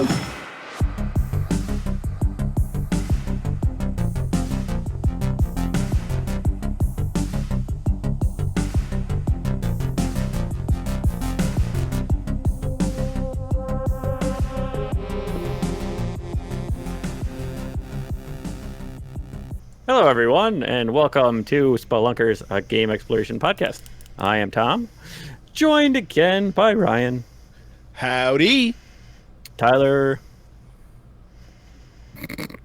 sounds. Hello, everyone, and welcome to Spelunkers, a game exploration podcast. I am Tom, joined again by Ryan, Howdy. Tyler,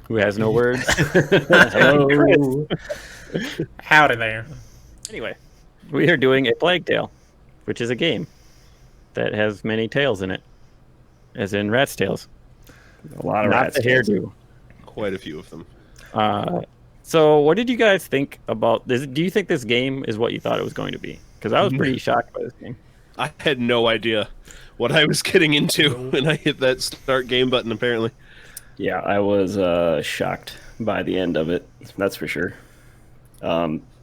who has no words, and Hello. Chris. Howdy there. Anyway, we are doing a Plague Tale, which is a game that has many tails in it, as in rat's tails. A lot of Not rats. the hairdo. Quite a few of them. So, what did you guys think about this? Do you think this game is what you thought it was going to be? Because I was pretty shocked by this game. I had no idea what I was getting into when I hit that start game button, apparently. Yeah, I was shocked by the end of it. That's for sure.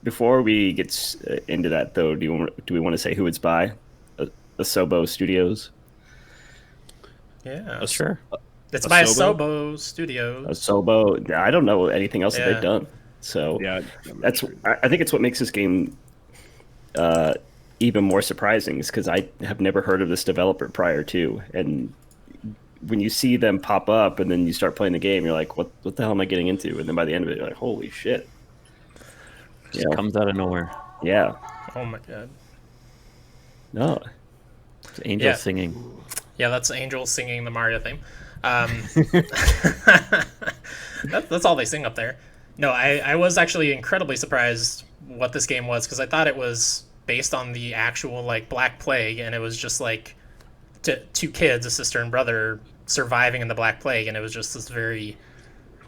Before we get into that, though, do we want to say who it's by? Asobo Studios. Yeah, Sure. it's by Asobo? Asobo Studios. Asobo. I don't know anything else that Yeah. they've done. So Yeah, that's. I think it's what makes this game even more surprising, is because I have never heard of this developer prior to, and when you see them pop up and then you start playing the game, you're like, what the hell am I getting into? And then by the end of it, you're like, holy shit. Just comes out of nowhere. Yeah. Oh my god. No. It's angels Yeah. singing. Yeah, that's Angel singing the Mario theme. That's all they sing up there. No, I was actually incredibly surprised what this game was, because I thought it was based on the actual like Black Plague, and it was just like two kids, a sister and brother, surviving in the Black Plague, and it was just this very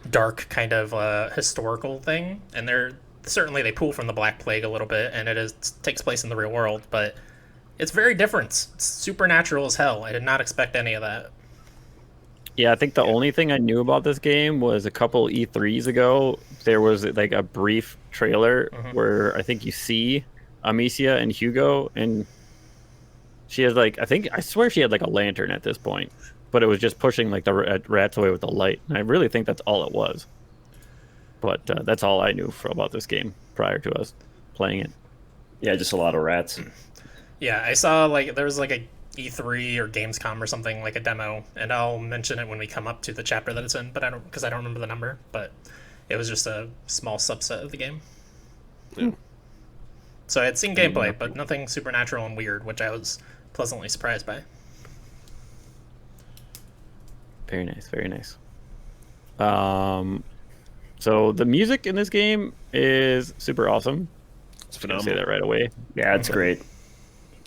dark kind of historical thing. And certainly they pull from the Black Plague a little bit, and takes place in the real world, but it's very different. It's supernatural as hell. I did not expect any of that. Yeah, I think the only thing I knew about this game was a couple E3s ago, there was like a brief trailer where I think you see Amicia and Hugo, and she has like, I swear she had like a lantern at this point, but it was just pushing like the rats away with the light. And I really think that's all it was. But that's all I knew about this game prior to us playing it. Yeah, just a lot of rats. Yeah, I saw like there was like a E3 or Gamescom or something, like a demo, and I'll mention it when we come up to the chapter that it's in, but I don't remember the number, but it was just a small subset of the game. Yeah. So I had seen gameplay, but nothing supernatural and weird, which I was pleasantly surprised by. Very nice, very nice. So the music in this game is super awesome. It's I'm gonna say phenomenal. that right away. Yeah, it's great. The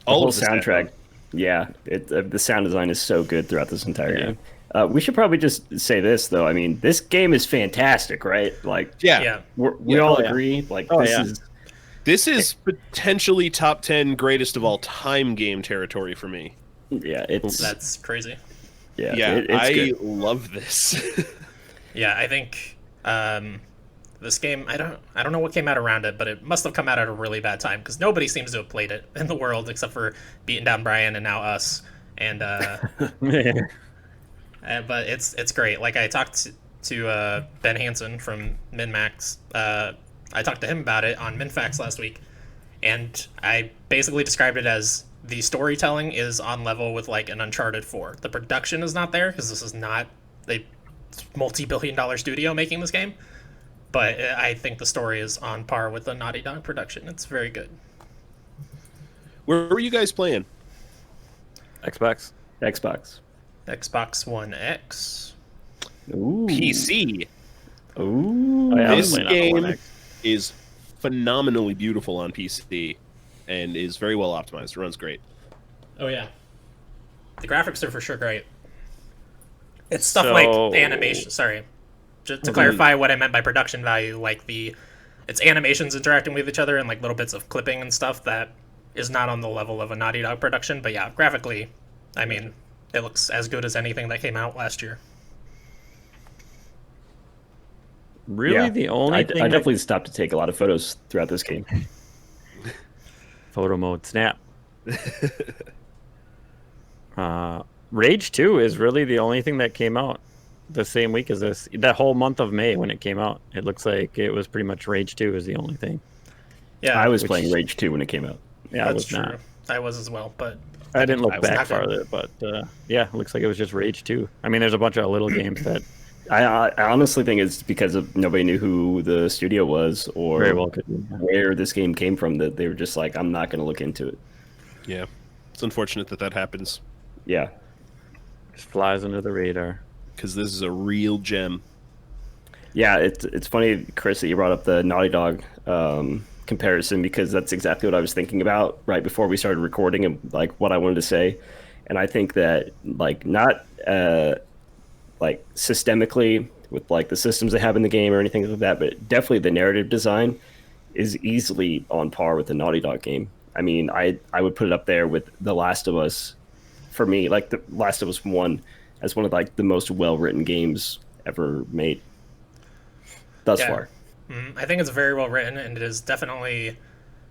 All whole of the soundtrack. Yeah, the sound design is so good throughout this entire Yeah. game. We should probably just say this, though. I mean, this game is fantastic, right? Like, Yeah. Yeah. we Yeah, all oh, yeah. agree. Like, Oh, this yeah. is. This is potentially top 10 greatest of all time game territory for me. Yeah, it's. That's crazy. Yeah, Yeah, it's I good. love this. Yeah, I think this game, I don't know what came out around it, but it must have come out at a really bad time, because nobody seems to have played it in the world except for beating down Brian and now us. And but it's great. Like, I talked to Ben Hansen from MinMax. I talked to him about it on MinFax last week, and I basically described it as the storytelling is on level with like an Uncharted 4. The production is not there, because this is not a multi-billion-dollar studio making this game, but I think the story is on par with the Naughty Dog production. It's very good. Where were you guys playing? Xbox. Xbox. Xbox One X. Ooh. PC. Ooh. Oh, yeah, I was This playing on the One game X. is phenomenally beautiful on PC and is very well optimized. It runs great. Oh yeah, the graphics are for sure great. It's stuff So- like the animation. Sorry, just to clarify what I meant by production value, like it's animations interacting with each other and like little bits of clipping and stuff that is not on the level of a Naughty Dog production. But yeah, graphically, I mean, it looks as good as anything that came out last year. Really, Yeah, the only I thing definitely stopped to take a lot of photos throughout this game. photo mode snap. Rage 2 is really the only thing that came out the same week as this. That whole month of May when it came out, it looks like it was pretty much Rage 2 is the only thing. Yeah, I was playing Rage 2 when it came out. Yeah, I that's was true. not. I was as well, but I didn't look I was back not good. farther, but yeah, it looks like it was just Rage 2. I mean, there's a bunch of little games that I honestly think it's because of nobody knew who the studio was or very well could be. where this game came from, that they were just like, I'm not going to look into it. Yeah, it's unfortunate that happens Yeah. Just flies under the radar. because this is a real gem. Yeah, it's funny, Chris, that you brought up the Naughty Dog comparison, because that's exactly what I was thinking about right before we started recording and like what I wanted to say. And I think that like not like systemically with like the systems they have in the game or anything like that, but definitely the narrative design is easily on par with the Naughty Dog game. I mean, I would put it up there with The Last of Us. For me, like The Last of Us 1 as one of like the most well-written games ever made thus far. I think it's very well written, and it is definitely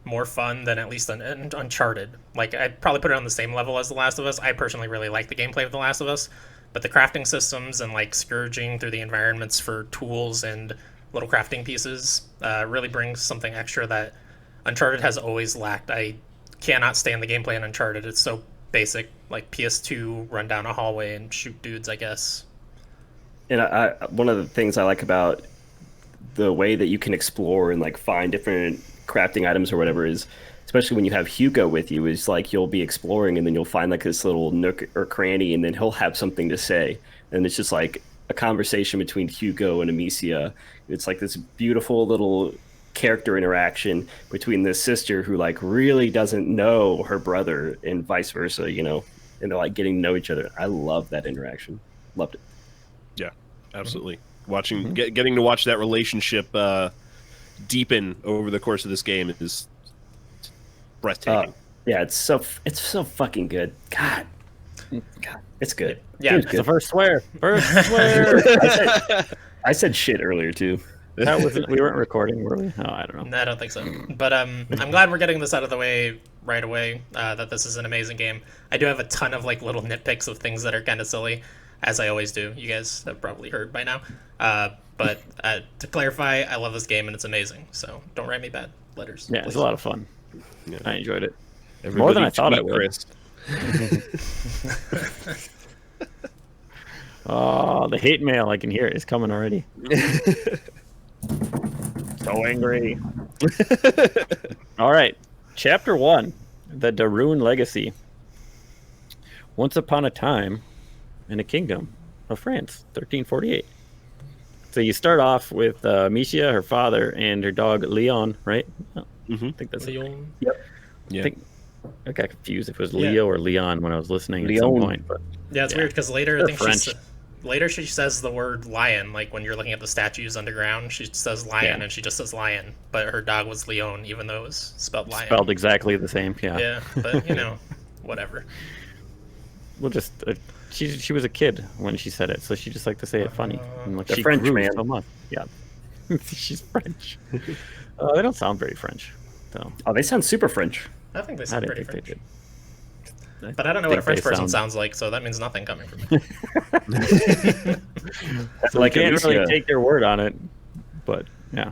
more fun than at least an Uncharted. Like, I'd probably put it on the same level as The Last of Us. I personally really like the gameplay of The Last of Us, but the crafting systems and like scourging through the environments for tools and little crafting pieces really brings something extra that Uncharted has always lacked. I cannot stand the gameplay in Uncharted. It's so basic, like PS2, run down a hallway and shoot dudes, I guess. And I one of the things I like about the way that you can explore and like find different crafting items or whatever is, especially when you have Hugo with you, is like you'll be exploring and then you'll find like this little nook or cranny and then he'll have something to say. And it's just like a conversation between Hugo and Amicia. It's like this beautiful little character interaction between this sister who like really doesn't know her brother and vice versa, you know, and they're like getting to know each other. I love that interaction. Loved it. Yeah, absolutely. Watching, getting to watch that relationship deepen over the course of this game is breathtaking. Yeah, it's so fucking good. God, it's good. Yeah, It's It's the good. first swear. First swear. I said shit earlier too. That wasn't. We weren't recording, were we? Oh, I don't know. No, I don't think so. But I'm glad we're getting this out of the way right away. That this is an amazing game. I do have a ton of like little nitpicks of things that are kind of silly, as I always do. You guys have probably heard by now. But to clarify, I love this game and it's amazing. So don't write me bad letters. Yeah, it's a lot of fun. Yeah. I enjoyed it. Everybody More than I thought I tweet would. Chris. Oh, the hate mail, I can hear it. It's coming already. So angry. All right. Chapter 1, The Darun Legacy. Once upon a time in a kingdom of France, 1348. So you start off with Amicia, her father, and her dog Leon, right? I think that's it. Leon. Yeah. I got confused if it was Leo or Leon when I was listening at some Leon. point. But Yeah, it's weird because later They're I think French. later she says the word lion. Like when you're looking at the statues underground, she says lion Yeah. and she just says lion. But her dog was Leon, even though it was spelled lion. spelled exactly the same. Yeah. Yeah, but you know, whatever. We'll just. She was a kid when she said it, so she just liked to say it funny. And like They're she French, grew man. so much. Yeah. She's French. They don't sound very French, though. Oh, they sound super French. I think they I sound didn't pretty think French. they did. But I don't know what a think French they person sound- sounds like, so that means nothing coming from me. So Like you can't Alicia. really take their word on it, but yeah.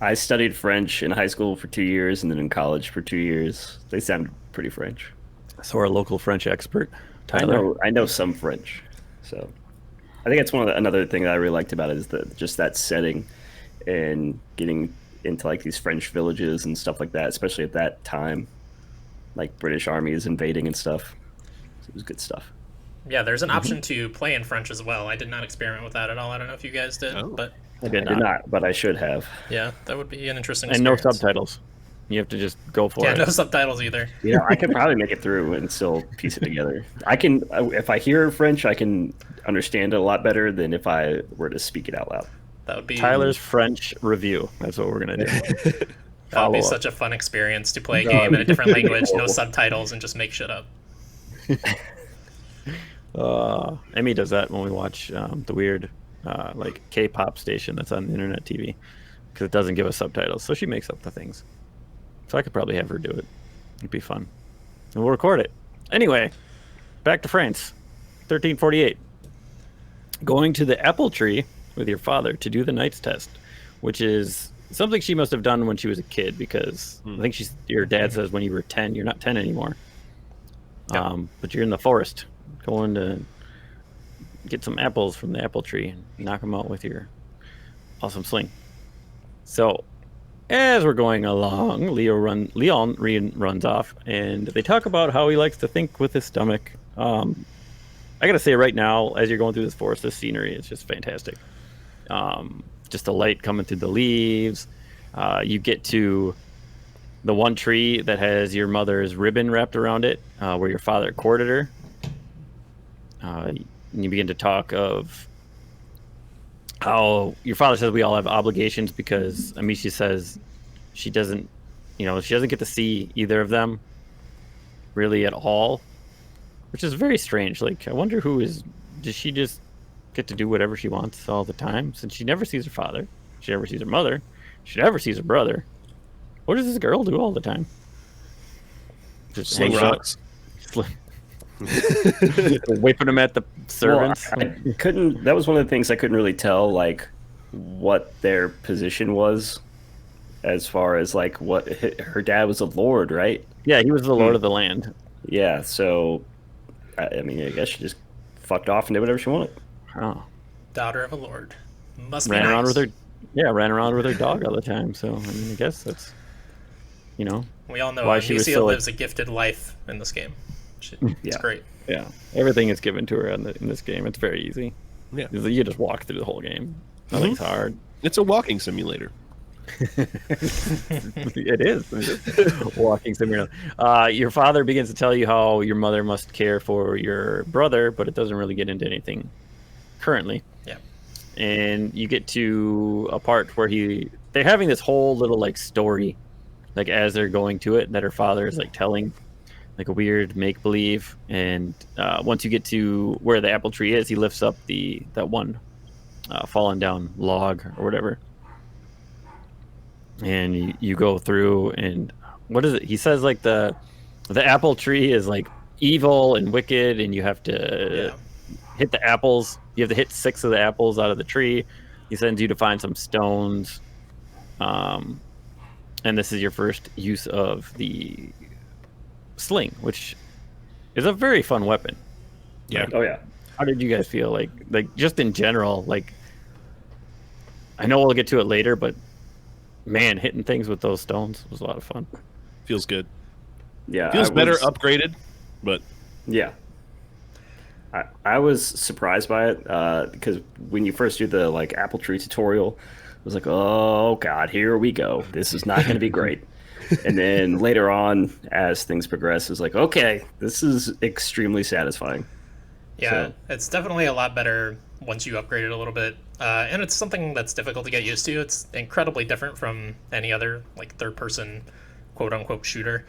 I studied French in high school for 2 years and then in college for 2 years. They sound pretty French. So our local French expert, Tyler. I know some French, so I think that's another thing that I really liked about it is just that setting and getting into like these French villages and stuff like that, especially at that time, like British armies invading and stuff. It was good stuff. Yeah, there's an option to play in French as well. I did not experiment with that at all. I don't know if you guys did, Oh. but I did I did not. not, but I should have. yeah, that would be an interesting And no experience. subtitles. You have to just go for Yeah, it. no subtitles either. You know, I could probably make it through and still piece it together. I can, if I hear French, I can understand it a lot better than if I were to speak it out loud. That would be Tyler's French review. That's what we're gonna do. that would be follow-up. such a fun experience to play a game in a different language, no subtitles, and just make shit up. Emmy does that when we watch the weird like K-pop station that's on the internet TV because it doesn't give us subtitles, so she makes up the things. So I could probably have her do it. It'd be fun, and we'll record it. Anyway, back to France, 1348. Going to the apple tree with your father to do the Knight's Test, which is something she must have done when she was a kid, because I think your dad says when you were 10, you're not 10 anymore. Yep. But you're in the forest going to get some apples from the apple tree and knock them out with your awesome sling. So as we're going along, Leon runs off, and they talk about how he likes to think with his stomach. I gotta say right now, as you're going through this forest, this scenery is just fantastic. Just the light coming through the leaves. You get to the one tree that has your mother's ribbon wrapped around it, where your father courted her. And you begin to talk of how your father says we all have obligations, because Amicia says she doesn't get to see either of them really at all, which is very strange. Like, I wonder does she just get to do whatever she wants all the time, since she never sees her father, she never sees her mother, she never sees her brother. What does this girl do all the time? Just Sling hang out, rocks. whipping them at the servants. Well, I couldn't. That was one of the things I couldn't really tell, like what their position was, as far as like what her dad was a lord, right? Yeah, he was the lord of the land. Yeah, so I mean, I guess she just fucked off and did whatever she wanted. Oh, Daughter of a lord. Must be ran nice. around with her dog all the time. So I mean, I guess that's we all know why she was Amicia so, lives a gifted life in this game. It's great. Yeah, everything is given to her in this game. It's very easy. Yeah, you just walk through the whole game. Nothing's hard. It's a walking simulator. It is. Walking simulator. Your father begins to tell you how your mother must care for your brother, but it doesn't really get into anything currently. Yeah. And you get to a part where they're having this whole little like story, like as they're going to it, that her father is like telling, like a weird make believe. And once you get to where the apple tree is, he lifts up that one fallen down log or whatever. And you go through, and what is it? He says like the apple tree is like evil and wicked, and you have to hit the apples. You have to hit 6 of the apples out of the tree. He sends you to find some stones. And this is your first use of the sling, which is a very fun weapon. Yeah. Like, oh yeah. How did you guys feel? Like just in general, like, I know we'll get to it later, but man, hitting things with those stones was a lot of fun. Feels good. Yeah. Feels better upgraded, but yeah. I was surprised by it because when you first do the like apple tree tutorial, I was like, oh god, here we go. This is not going to be great. And then later on, as things progress, it's like, okay, this is extremely satisfying. Yeah, it's definitely a lot better once you upgrade it a little bit. And it's something that's difficult to get used to. It's incredibly different from any other like third-person quote-unquote shooter.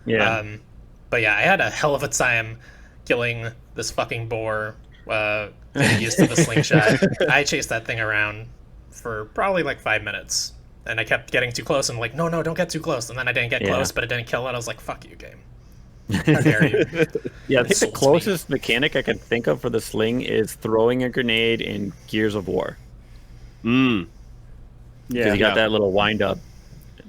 Yeah. But yeah, I had a hell of a time killing this fucking boar, getting used to the slingshot. I chased that thing around for probably like 5 minutes. And I kept getting too close and like, no, don't get too close. And then I didn't get close, but it didn't kill it. I was like, fuck you, game. How dare you? Yeah, I think the closest mechanic I can think of for the sling is throwing a grenade in Gears of War. Yeah, because you got that little wind up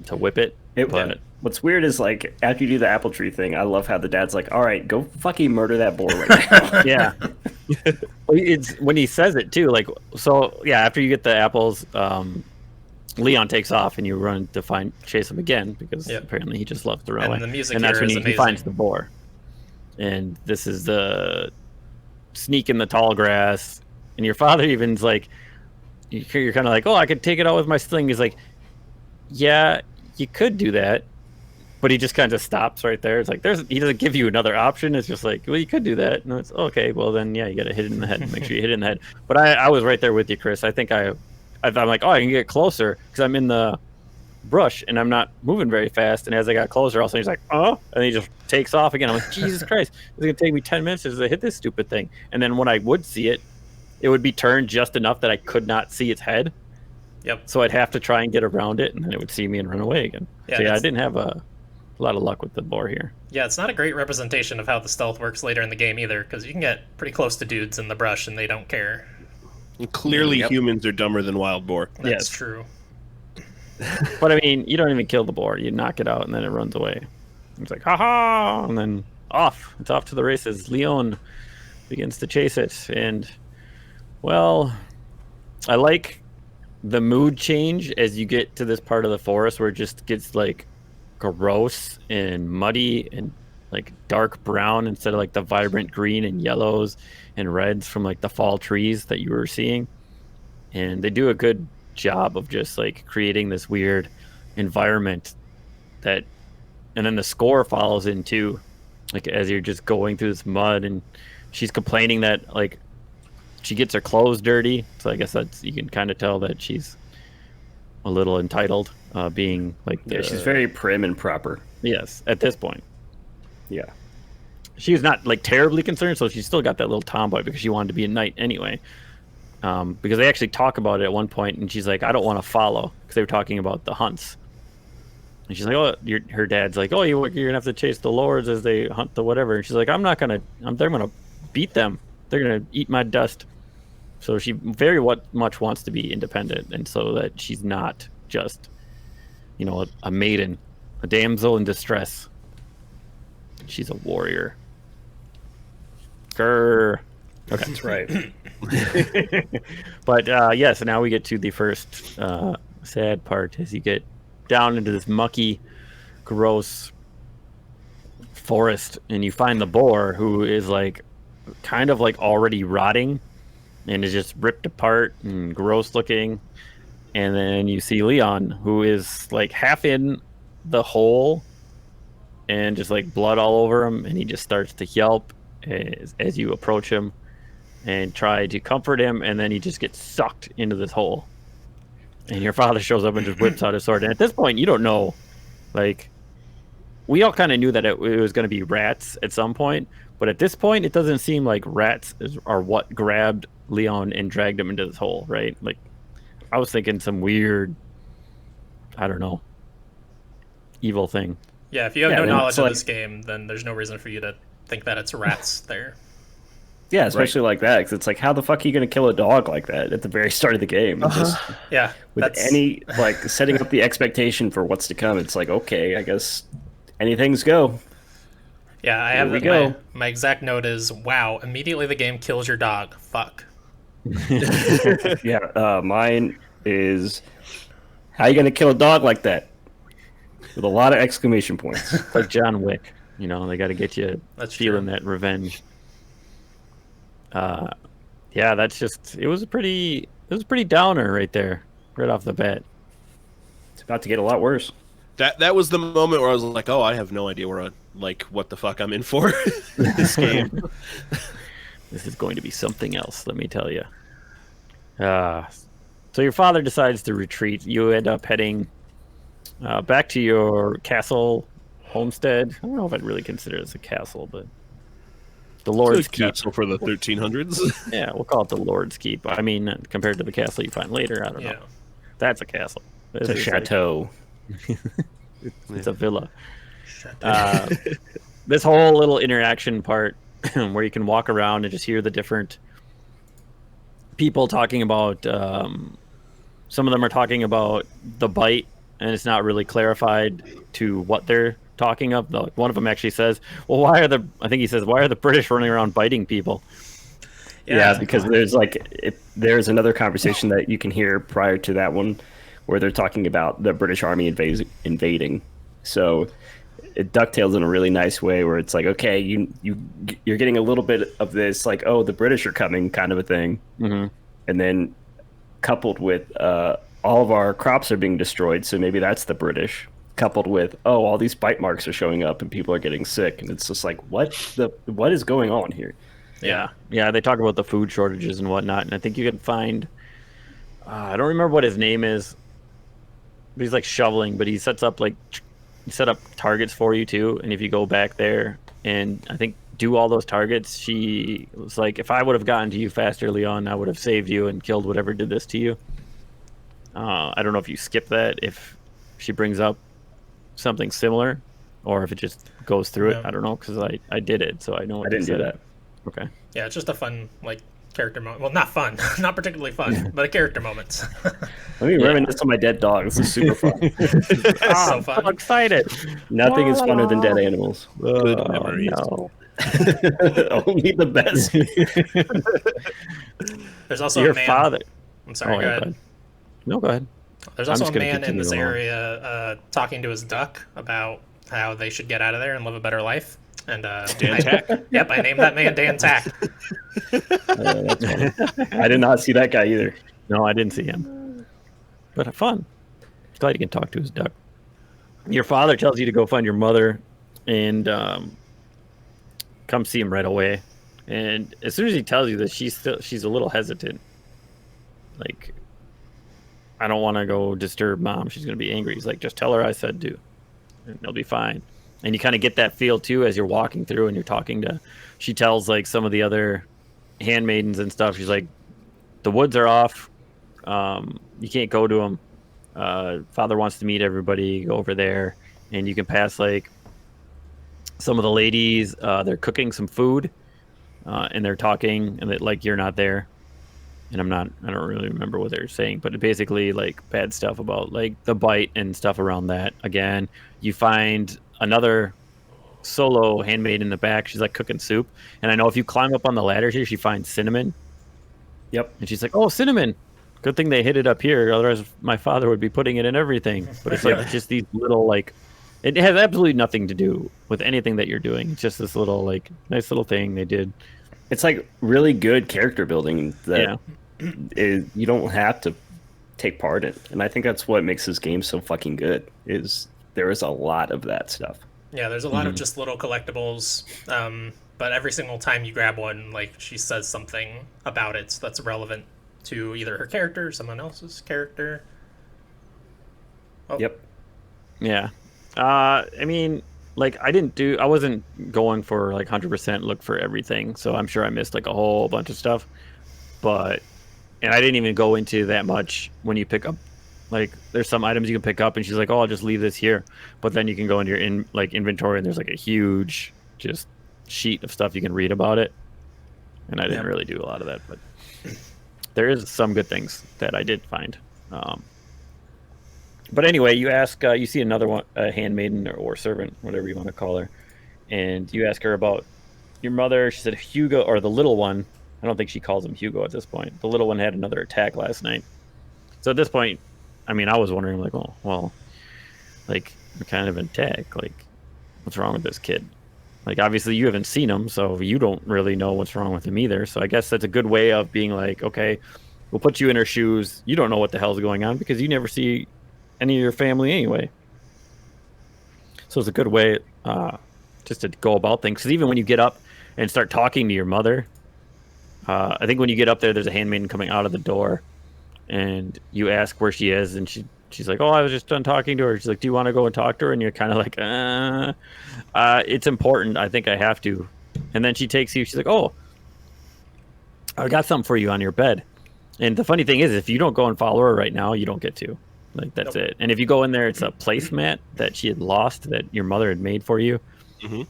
to whip it. But what's weird is like after you do the apple tree thing, I love how the dad's like, "All right, go fucking murder that boar right now." Yeah, it's when he says it too. Like, so yeah, after you get the apples, Leon takes off and you run to chase him again because apparently he just loves to run away. And the music and that's when is he finds the boar. And this is the sneak in the tall grass. And your father even's like, you're kind of like, oh, I could take it out with my sling. He's like, yeah, you could do that. But he just kind of stops right there. It's like, he doesn't give you another option. It's just like, well, you could do that. And it's okay. Well, then, yeah, you got to hit it in the head. Make sure you hit it in the head. But I was right there with you, Chris. I think I'm like, oh, I can get closer because I'm in the brush and I'm not moving very fast. And as I got closer, all of a sudden he's like, oh, and he just takes off again. I'm like, Jesus Christ, it's going to take me 10 minutes to hit this stupid thing. And then when I would see it, it would be turned just enough that I could not see its head. Yep. So I'd have to try and get around it, and then it would see me and run away again. Yeah, so yeah, I didn't have a A lot of luck with the boar here. Yeah, it's not a great representation of how the stealth works later in the game either, because you can get pretty close to dudes in the brush and they don't care. And clearly, Yep. humans are dumber than wild boar. That's Yes. true. But I mean, you don't even kill the boar. You knock it out and then it runs away. It's like, haha! And then off. It's off to the races. Leon begins to chase it. And, well, I like the mood change as you get to this part of the forest where it just gets like gross and muddy and like dark brown instead of like the vibrant green and yellows and reds from like the fall trees that you were seeing. And they do a good job of just like creating this weird environment that, and then the score follows in too, like as you're just going through this mud and she's complaining that like she gets her clothes dirty, so I guess that's, you can kind of tell that she's a little entitled, being like Yeah, she's very prim and proper. yes, at this point Yeah. she was not like terribly concerned, so she still got that little tomboy because she wanted to be a knight anyway. Because they actually talk about it at one point, and she's like, "I don't want to follow," because they were talking about the hunts. And she's like, "Oh, her dad's like, oh, you're gonna have to chase the lords as they hunt the whatever." And she's like, "I'm not gonna. They're gonna beat them. They're gonna eat my dust." So she very much wants to be independent, and so that she's not just, you know, a maiden, a damsel in distress. She's a warrior. Grr. Okay. That's right. But yes, now we get to the first sad part as you get down into this mucky, gross forest, and you find the boar, who is like kind of like already rotting and is just ripped apart and gross looking. And then you see Leon, who is like half in the hole and just like blood all over him, and he just starts to yelp as you approach him and try to comfort him, and then he just gets sucked into this hole. And your father shows up and just whips out his sword. And at this point, you don't know. Like, we all kind of knew that it was going to be rats at some point, but at this point, it doesn't seem like rats are what grabbed Leon and dragged him into this hole, right? Like, I was thinking some weird, I don't know, evil thing. Yeah, if you have Yeah, no then knowledge it's of like- this game, then there's no reason for you to think that it's rats there. Yeah, especially like that, because it's like, how the fuck are you going to kill a dog like that at the very start of the game? Just Yeah, with any, like, setting up the expectation for what's to come, it's like, okay, I guess anything's go. Yeah, I have we go. my exact note is, wow, immediately the game kills your dog. Fuck. Yeah, mine is, how you going to kill a dog like that? With a lot of exclamation points. It's like John Wick, you know, they got to get you That's feeling true. that revenge. Yeah, that's just, it was a pretty downer right there, right off the bat. It's about to get a lot worse. That was the moment where I was like, oh, I have no idea where what the fuck I'm in for this game. This is going to be something else, let me tell you. So your father decides to retreat. You end up heading back to your castle homestead. I don't know if I'd really consider this a castle, but the Lord's It's a Keep. castle for the 1300s. Yeah, we'll call it the Lord's Keep. I mean, compared to the castle you find later, I don't Yeah. know. That's a castle. It's a This is like- chateau. it's a villa. This whole little interaction part where you can walk around and just hear the different people talking about, some of them are talking about the bite, and it's not really clarified to what they're talking of. One of them actually says, well, why are the British running around biting people? Yeah, because there's another conversation that you can hear prior to that one where they're talking about the British Army invading. So it ducktails in a really nice way where it's like, okay, you're getting a little bit of this, like, oh, the British are coming kind of a thing. Mm-hmm. And then coupled with all of our crops are being destroyed, so maybe that's the British. Coupled with, oh, all these bite marks are showing up and people are getting sick, and it's just like, what is going on here? Yeah, they talk about the food shortages and whatnot, and I think you can find, I don't remember what his name is, but he's like shoveling, but he set up targets for you too, and if you go back there and I think do all those targets, she was like, if I would have gotten to you faster, Leon, I would have saved you and killed whatever did this to you. I don't know if you skip that, if she brings up something similar, or if it just goes through Yeah. it. I don't know, because I did it, so I know what I didn't they do said. that. Okay. Yeah, it's just a fun like character moment. Well, not fun, not particularly fun, but a character moment. Let me reminisce on my dead dog. This is super fun. Ah, So I'm fun. so excited. Nothing is funner than dead animals. Good Oh, memories. no. Only the best. There's also Your a man. father. I'm sorry. Oh, go yeah, ahead. go ahead. No, go ahead. There's I'm also just a gonna man in continue this along. area talking to his duck about how they should get out of there and live a better life. And Dan Tack. Yep, I named that man Dan Tack. That's funny. I did not see that guy either. No, I didn't see him. But fun. Glad you can talk to his duck. Your father tells you to go find your mother and come see him right away. And as soon as he tells you that, she's a little hesitant. Like, I don't want to go disturb mom. She's going to be angry. He's like, just tell her I said to, and it'll be fine. And you kind of get that feel too as you're walking through and you're talking to. She tells like some of the other handmaidens and stuff. She's like, the woods are off. You can't go to them. Father wants to meet everybody. Go over there, and you can pass like some of the ladies. They're cooking some food, and they're talking, and that like you're not there. And I don't really remember what they're saying, but it basically like bad stuff about like the bite and stuff around that. Again, you find another solo handmaid in the back. She's like cooking soup, and I know if you climb up on the ladder here, she finds cinnamon. Yep. And she's like, "Oh, cinnamon! Good thing they hid it up here. Otherwise, my father would be putting it in everything." But it's like just these little like, it has absolutely nothing to do with anything that you're doing. It's just this little like nice little thing they did. It's like really good character building that Yeah. you don't have to take part in. And I think that's what makes this game so fucking good, is there is a lot of that stuff. Yeah, there's a lot of just little collectibles, but every single time you grab one, like she says something about it that's relevant to either her character or someone else's character. Oh. Yep. Yeah. I mean, like I wasn't going for like 100% look for everything, so I'm sure I missed like a whole bunch of stuff. But and I didn't even go into that much when you pick up, like there's some items you can pick up and she's like, "Oh, I'll just leave this here." But then you can go into your inventory and there's like a huge just sheet of stuff you can read about it. And I didn't really do a lot of that, but there is some good things that I did find. But anyway, you ask, you see another one, a handmaiden or servant, whatever you want to call her, and you ask her about your mother. She said Hugo, or the little one. I don't think she calls him Hugo at this point. The little one had another attack last night. So at this point, I mean, I was wondering, like, oh, well, like, what kind of attack? Like, what's wrong with this kid? Like, obviously, you haven't seen him, so you don't really know what's wrong with him either. So I guess that's a good way of being like, okay, we'll put you in her shoes. You don't know what the hell's going on because you never see any of your family anyway. So it's a good way just to go about things. Because even when you get up and start talking to your mother, I think when you get up there, there's a handmaiden coming out of the door, and you ask where she is, and she's like, "Oh, I was just done talking to her." She's like, "Do you want to go and talk to her?" And you're kind of like, it's important. I think I have to. And then she takes you. She's like, "Oh, I got something for you on your bed." And the funny thing is, if you don't go and follow her right now, you don't get to. Like, that's it. And if you go in there, it's a placemat that she had lost that your mother had made for you. Mm-hmm.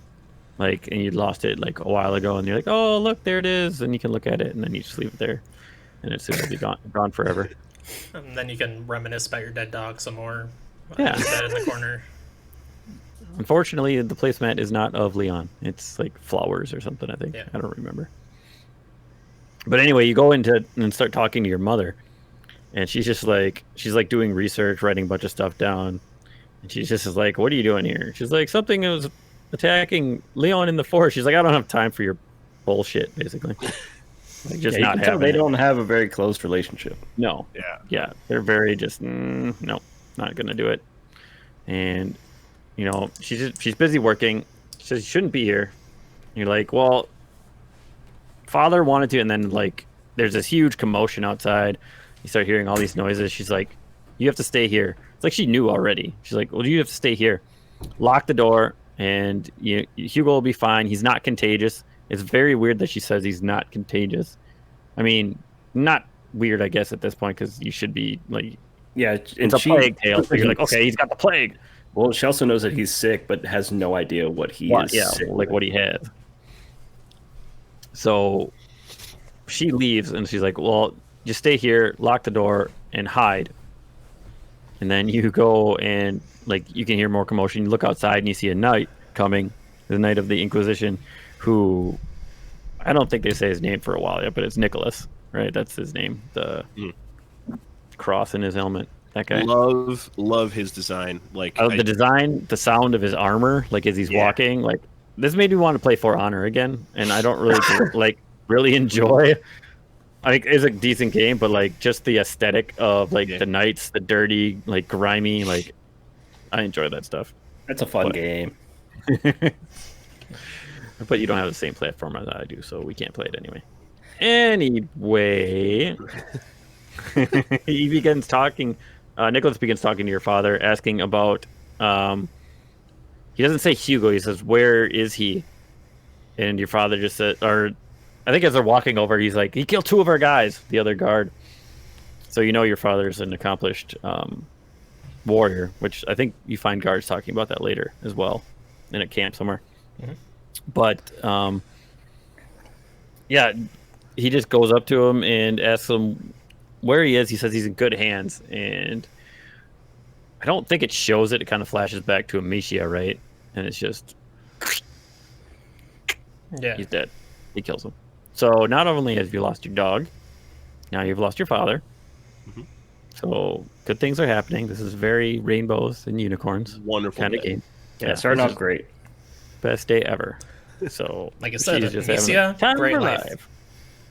Like, and you'd lost it like a while ago, and you're like, "Oh, look, there it is," and you can look at it, and then you just leave it there, and it's going to be gone forever. And then you can reminisce about your dead dog some more. Yeah. Dead in the corner. Unfortunately, the placemat is not of Leon. It's like flowers or something, I think. Yeah. I don't remember. But anyway, you go into and start talking to your mother, and she's like doing research, writing a bunch of stuff down, and she's just like, "What are you doing here?" She's like, "Something was attacking Leon in the forest." She's like, "I don't have time for your bullshit," basically. Like, just not having they it. don't have a very close relationship. No. Yeah. They're very just no, not gonna do it. And you know, she's busy working. She says you shouldn't be here. And you're like, well, father wanted to, and then like there's this huge commotion outside. You start hearing all these noises. She's like, you have to stay here. It's like she knew already. She's like, well, you have to stay here. Lock the door, and Hugo will be fine. He's not contagious. It's very weird that she says he's not contagious. I mean, not weird, I guess, at this point, because you should be like, Yeah, it's a plague tale. So you're like, okay, he's got the plague. Well, she also knows that he's sick, but has no idea what he is. Yeah, sick like with. what he has. So she leaves, and she's like, "Well, just stay here, lock the door, and hide." And then you go and like you can hear more commotion. You look outside, and you see a knight coming, the Knight of the Inquisition, who I don't think they say his name for a while yet, but it's Nicholas, right? That's his name. The cross in his helmet. That guy. Love his design. Like The design, the sound of his armor, like as he's walking, like this made me want to play For Honor again, and I don't really like really enjoy. I think it's a decent game, but like just the aesthetic of like the knights, the dirty, like grimy, like I enjoy that stuff. That's a fun game. But you don't have the same platform as I do, so we can't play it anyway. Anyway, he begins talking. Nicholas begins talking to your father, asking about. He doesn't say Hugo. He says, "Where is he?" And your father just said, or I think as they're walking over, he's like, "He killed 2 of our guys." The other guard. So you know your father's an accomplished warrior, which I think you find guards talking about that later as well, in a camp somewhere. Mm-hmm. But yeah, he just goes up to him and asks him where he is. He says he's in good hands, and I don't think it shows it. It kind of flashes back to Amicia, right? And it's just he's dead. He kills him. So not only have you lost your dog, now you've lost your father. Mm-hmm. So good things are happening. This is very rainbows and unicorns wonderful kind of game. Yeah, starting off great. Best day ever. So like I said, just Amicia, great life. Life.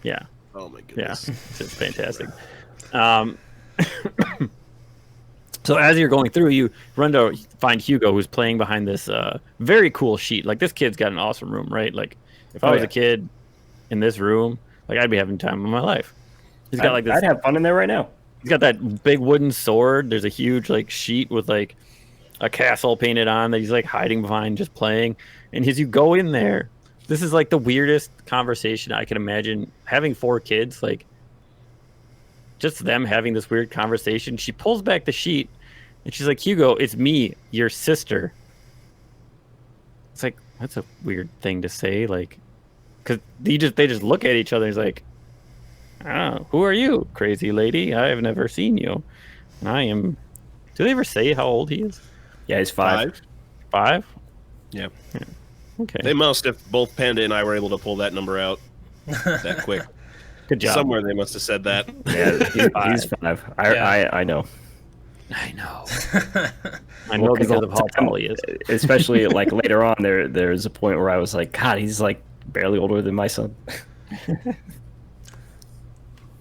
Yeah. Oh my goodness. Yeah, it's fantastic. So as you're going through, you run to find Hugo, who's playing behind this very cool sheet. Like this kid's got an awesome room, right? Like if I was a kid in this room, like I'd be having time of my life. He's got like this. I'd have fun in there right now. He's got that big wooden sword. There's a huge like sheet with like a castle painted on that he's like hiding behind, just playing. And as you go in there, this is like the weirdest conversation I can imagine. Having 4 kids, like just them having this weird conversation. She pulls back the sheet and she's like, "Hugo, it's me, your sister." It's like, that's a weird thing to say, like, because they just look at each other. He's like, "Oh, who are you, crazy lady? I have never seen you. And I am." Do they ever say how old he is? Yeah, he's 5. 5? Yeah. Okay. They must have both Panda and I were able to pull that number out that quick. Good job. Somewhere they must have said that. Yeah, he's 5. I know. I know. I know because of how tall he is. Especially like later on, there's a point where I was like, God, he's like barely older than my son.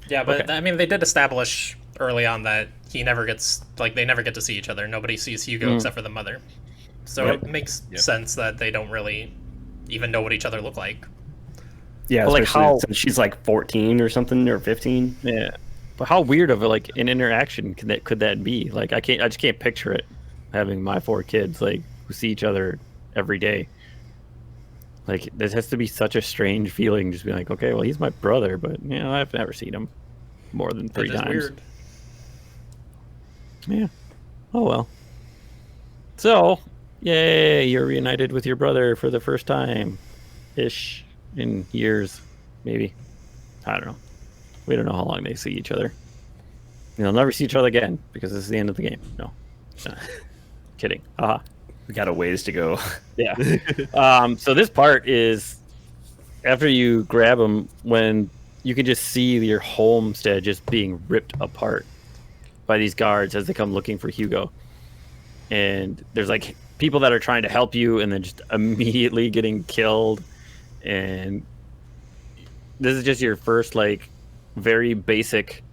Yeah, but I mean, they did establish early on that he never gets, like, they never get to see each other. Nobody sees Hugo except for the mother. So it makes sense that they don't really even know what each other look like. Yeah, like how since she's like 14 or something or 15. Yeah, but how weird of like an interaction could that be? Like I just can't picture it, having my 4 kids like who see each other every day. Like this has to be such a strange feeling, just being like, okay, well he's my brother, but you know I've never seen him more than 3 times. Weird. Yeah. Oh well. So, yay! You're reunited with your brother for the first time, ish. In years, maybe. I don't know. We don't know how long they see each other. They'll never see each other again because this is the end of the game. No. Kidding. Haha. We got a ways to go. Yeah. So this part is after you grab them, when you can just see your homestead just being ripped apart by these guards as they come looking for Hugo. And there's like people that are trying to help you and then just immediately getting killed. And this is just your first like very basic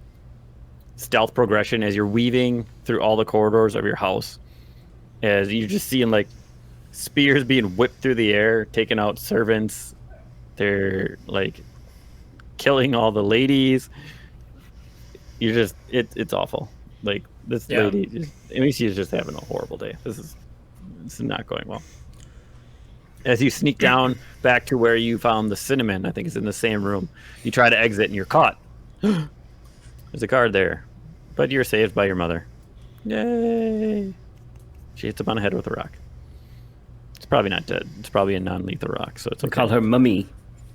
stealth progression as you're weaving through all the corridors of your house, as you're just seeing like spears being whipped through the air, taking out servants. They're like killing all the ladies. You're just it's awful. Like this lady, she's just having a horrible day. This is not going well. As you sneak down back to where you found the cinnamon, I think it's in the same room. You try to exit and you're caught. There's a guard there, but you're saved by your mother. Yay! She hits him on the head with a rock. It's probably not dead. It's probably a non-lethal rock, so it's We okay. call her Mummy.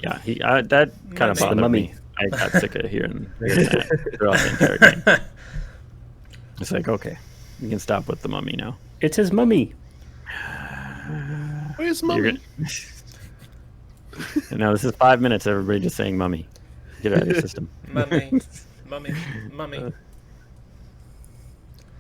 Yeah, that kind of Mummy. bothered Mummy. me. I got sick of hearing that throughout the entire game. It's like, okay, you can stop with the mummy now. It's his mummy. Where's You're Mummy? good. And now this is 5 minutes. Everybody just saying mummy. Get it out of your system. Mummy, mummy.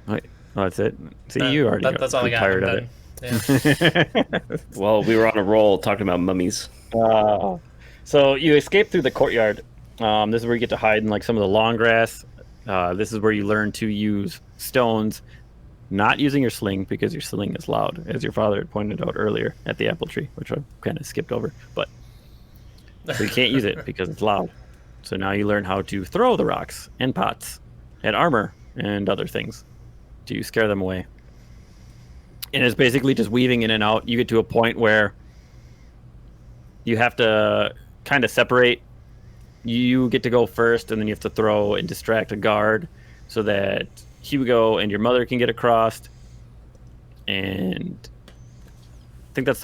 Wait, oh, that's it. See, Uh, you already that's all I got. tired I'm of done. it. Yeah. Well, we were on a roll talking about mummies. So you escape through the courtyard. This is where you get to hide in like some of the long grass. This is where you learn to use stones, not using your sling because your sling is loud, as your father had pointed out earlier at the apple tree, which I kind of skipped over. But so you can't use it because it's loud. So now you learn how to throw the rocks and pots and armor and other things to scare them away. And it's basically just weaving in and out. You get to a point where you have to kind of separate. You get to go first, and then you have to throw and distract a guard so that Hugo and your mother can get across. And I think that's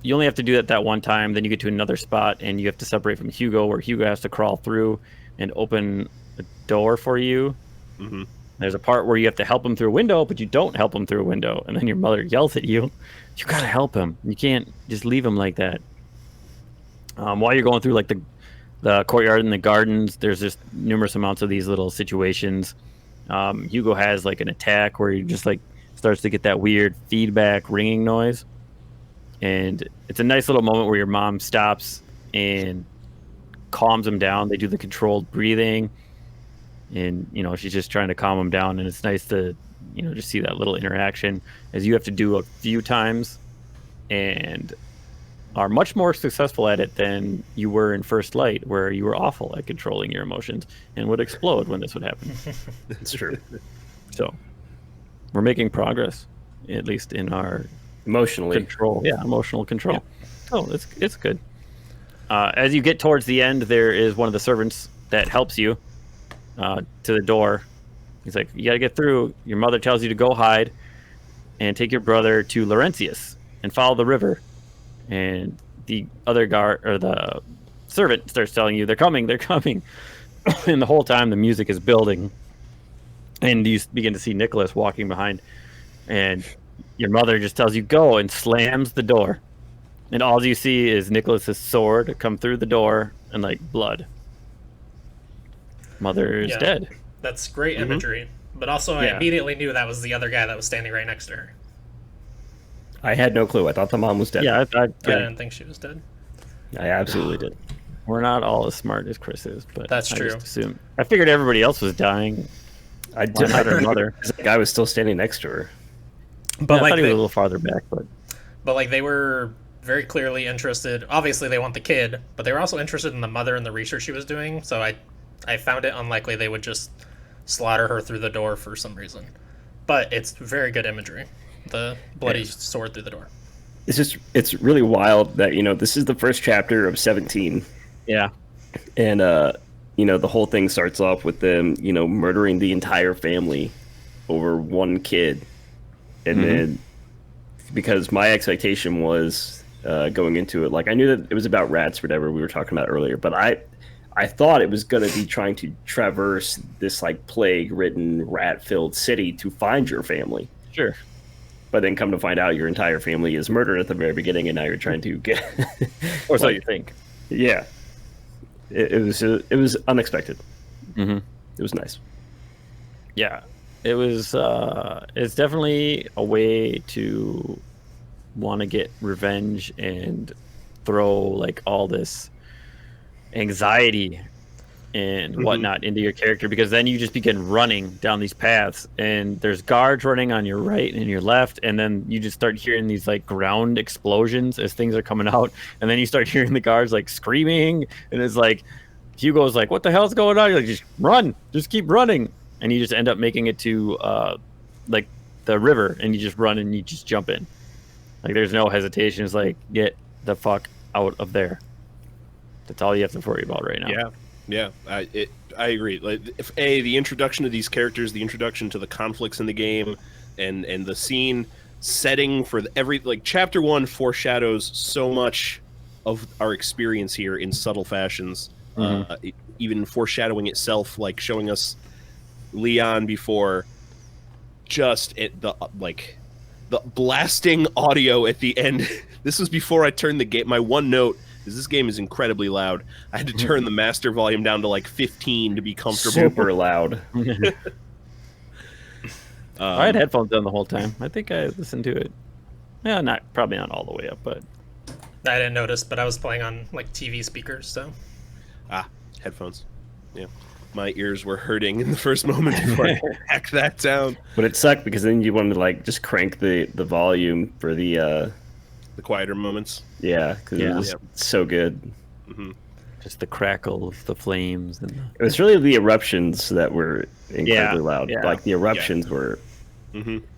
you only have to do that one time. Then you get to another spot, and you have to separate from Hugo, where Hugo has to crawl through and open a door for you. Mm-hmm. There's a part where you have to help him through a window, but you don't help him through a window, and then your mother yells at you. You gotta help him. You can't just leave him like that. While you're going through like the courtyard and the gardens, there's just numerous amounts of these little situations. Hugo has like an attack where he just like starts to get that weird feedback ringing noise, and it's a nice little moment where your mom stops and calms him down. They do the controlled breathing, and she's just trying to calm him down, and it's nice to just see that little interaction as you have to do a few times and are much more successful at it than you were in First Light, where you were awful at controlling your emotions and would explode when this would happen. It's true. So we're making progress, at least in our Emotionally. control. Yeah, emotional control. Yeah. Oh, it's good. As you get towards the end, there is one of the servants that helps you to the door. He's like, you gotta get through. Your mother tells you to go hide and take your brother to Laurentius and follow the river. And the other guard, or the servant, starts telling you, they're coming. And the whole time the music is building, and you begin to see Nicholas walking behind, and your mother just tells you go and slams the door, and all you see is Nicholas's sword come through the door and like blood. Mother is dead. That's great imagery. But also, I immediately knew that was the other guy that was standing right next to her. I had no clue. I thought the mom was dead. Yeah, I I didn't think she was dead. I absolutely did. we're not all as smart as Chris is, but That's I true. just assumed. I figured everybody else was dying. I Why did. not her mother? The guy was still standing next to her. But Yeah, I like thought he was they, a little farther back, but they were very clearly interested. Obviously, they want the kid, but they were also interested in the mother and the research she was doing. So I found it unlikely they would just slaughter her through the door for some reason. But it's very good imagery. The bloody sword through the door. It's really wild that this is the first chapter of 17, yeah. and the whole thing starts off with them murdering the entire family over one kid, and then because my expectation was going into it, like I knew that it was about rats, whatever we were talking about earlier, but I thought it was going to be trying to traverse this like plague-ridden, rat-filled city to find your family. Sure. But then come to find out your entire family is murdered at the very beginning, and now you're trying to get. Or so you think. Yeah, it was unexpected. Mm-hmm. It was nice. Yeah, it was. It's definitely a way to want to get revenge and throw like all this anxiety and whatnot into your character, because then you just begin running down these paths, and there's guards running on your right and your left, and then you just start hearing these like ground explosions as things are coming out, and then you start hearing the guards like screaming, and it's like Hugo's like, what the hell's going on? You're like, just run, just keep running, and you just end up making it to like the river, and you just run and you just jump in. Like there's no hesitation. It's like, get the fuck out of there. That's all you have to worry about right now. Yeah, I agree. Like, if the introduction of these characters, the introduction to the conflicts in the game, and the scene setting for every like chapter 1 foreshadows so much of our experience here in subtle fashions. Even foreshadowing itself, like showing us Leon before, just the blasting audio at the end. This was before I turned the game. My one note is this game is incredibly loud. I had to turn the master volume down to like 15 to be comfortable. Super loud. I had headphones on the whole time. I think I listened to it. Yeah, probably not all the way up, but I didn't notice, but I was playing on like TV speakers, so. Headphones. Yeah. My ears were hurting in the first moment before I hacked that down. But it sucked because then you wanted to like just crank the volume for the quieter moments. Yeah, because it was so good. just the crackle of the flames. And it was really the eruptions that were incredibly loud. Yeah. Like the eruptions were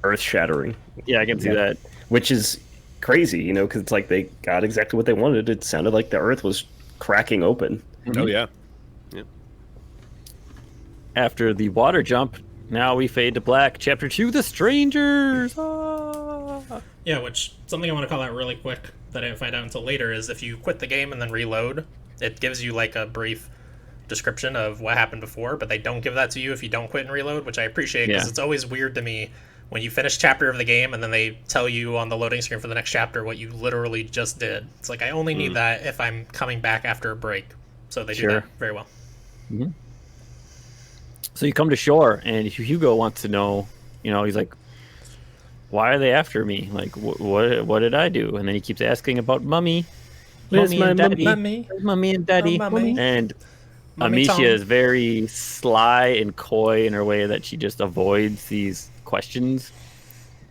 earth shattering. Yeah, I can see that. Which is crazy, you know, because it's like they got exactly what they wanted. It sounded like the earth was cracking open. Oh yeah. After the water jump, now we fade to black. Chapter 2, The Strangers. Yeah, which something I want to call out really quick that I didn't find out until later is if you quit the game and then reload, it gives you like a brief description of what happened before, but they don't give that to you if you don't quit and reload, which I appreciate because it's always weird to me when you finish chapter of the game and then they tell you on the loading screen for the next chapter what you literally just did. It's like I only need that if I'm coming back after a break. So they do that very well. Mm-hmm. So you come to shore, and Hugo wants to know, you know, he's like, why are they after me? Like, what did I do? And then he keeps asking about Mummy. Where's my and Daddy? Mummy? Where's Mummy and Daddy? Oh, Mummy. And Mummy Amicia Tom. is very sly and coy in her way that she just avoids these questions.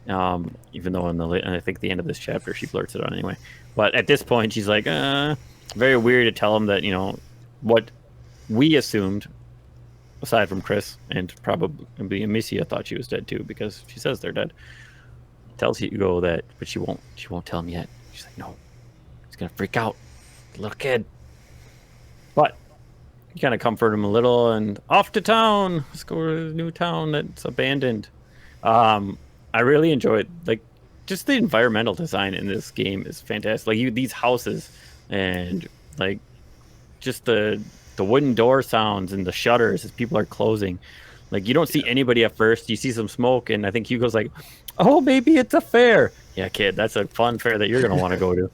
Even though I think the end of this chapter she blurts it out anyway. But at this point she's like, very weird to tell him that, you know, what we assumed, aside from Chris and probably Amicia, thought she was dead too because she says they're dead. Tells Hugo that, but she won't tell him yet. She's like, no, he's gonna freak out, little kid. But you kind of comfort him a little and off to town. Let's go to the new town that's abandoned. I really enjoyed just the environmental design in this game is fantastic. Like these houses and like just the wooden door sounds and the shutters as people are closing. Like you don't see anybody at first. You see some smoke, and I think Hugo's like, "Oh, maybe it's a fair." Yeah, kid, that's a fun fair that you're gonna want to go to.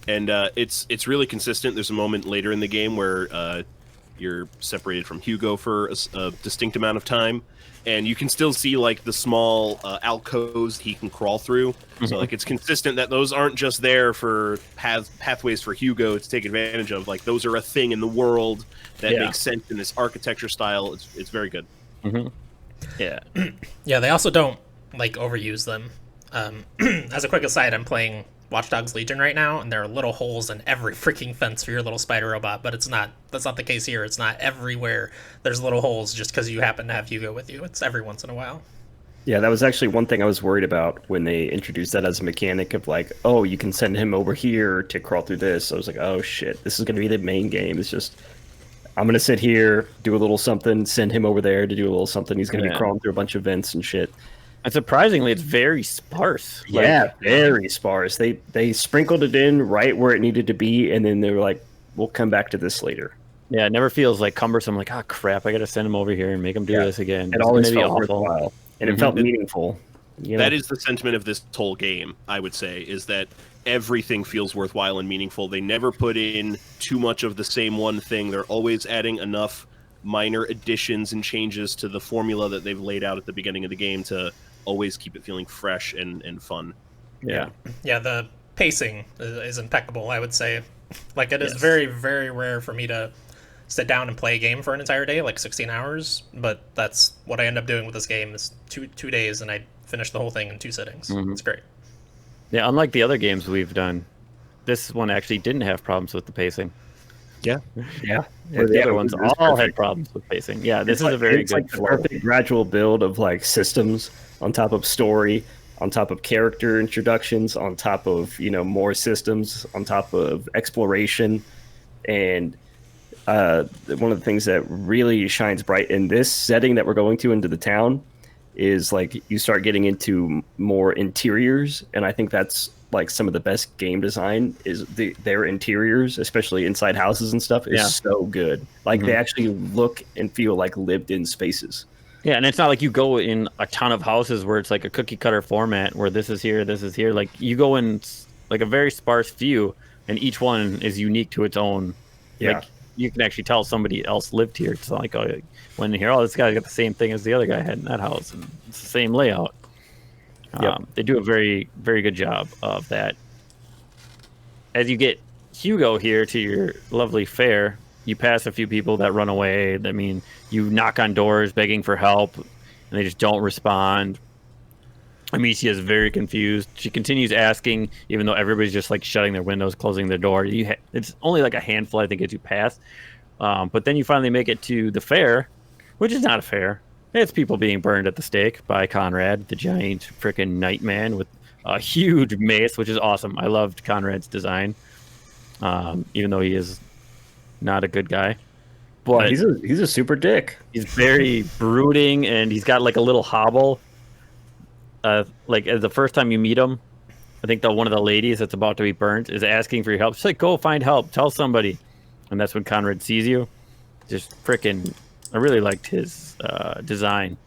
And it's really consistent. There's a moment later in the game where you're separated from Hugo for a distinct amount of time, and you can still see like the small alcoves he can crawl through. So like it's consistent that those aren't just there for pathways for Hugo to take advantage of. Like those are a thing in the world that makes sense in this architecture style. It's very good. Yeah. Yeah, they also don't like overuse them. As a quick aside, I'm playing Watch Dogs Legion right now, and there are little holes in every freaking fence for your little spider robot, but that's not the case here. It's not everywhere there's little holes just because you happen to have Hugo with you. It's every once in a while. Yeah, that was actually one thing I was worried about when they introduced that as a mechanic of like, oh, you can send him over here to crawl through this. I was like, oh shit, this is going to be the main game. It's just, I'm going to sit here, do a little something, send him over there to do a little something. He's going to be crawling through a bunch of vents and shit. And surprisingly, it's very sparse. Yeah, very sparse. They sprinkled it in right where it needed to be, and then they were like, we'll come back to this later. Yeah, it never feels like cumbersome, like, oh crap, I gotta send him over here and make him do this again. It always felt worthwhile. And it felt meaningful. You know? That is the sentiment of this whole game, I would say, is that everything feels worthwhile and meaningful. They never put in too much of the same one thing. They're always adding enough minor additions and changes to the formula that they've laid out at the beginning of the game to always keep it feeling fresh and fun. Yeah, the pacing is impeccable, I would say. Like, it is very, very rare for me to sit down and play a game for an entire day, like 16 hours, but that's what I end up doing with this game is two days, and I finish the whole thing in 2 sittings. It's great. Yeah, unlike the other games we've done, this one actually didn't have problems with the pacing. Yeah. Where the other ones all had problems with pacing. Yeah, this is a very good the perfect gradual build of like systems on top of story, on top of character introductions, on top of, you know, more systems, on top of exploration. And one of the things that really shines bright in this setting that we're going to into the town is like you start getting into more interiors, and I think that's like some of the best game design is their interiors, especially inside houses and stuff, is so good. Like they actually look and feel like lived in spaces. Yeah, and it's not like you go in a ton of houses where it's like a cookie cutter format where this is here, this is here. Like you go in like a very sparse view, and each one is unique to its own. Yeah. Like you can actually tell somebody else lived here. It's not like, oh, when here, oh, this guy's got the same thing as the other guy had in that house, and it's the same layout. They do a very, very good job of that. As you get Hugo here to your lovely fair, you pass a few people that run away. I mean, you knock on doors begging for help, and they just don't respond. Amicia is very confused. She continues asking, even though everybody's just like shutting their windows, closing their door. It's only like a handful, I think, as you pass. But then you finally make it to the fair, which is not a fair. It's people being burned at the stake by Conrad, the giant freaking nightman with a huge mace, which is awesome. I loved Conrad's design, even though he is not a good guy. But he's a super dick. He's very brooding, and he's got like a little hobble. Like the first time you meet him, I think one of the ladies that's about to be burnt is asking for your help. She's like, "Go find help. Tell somebody." And that's when Conrad sees you. Just freaking, I really liked his design.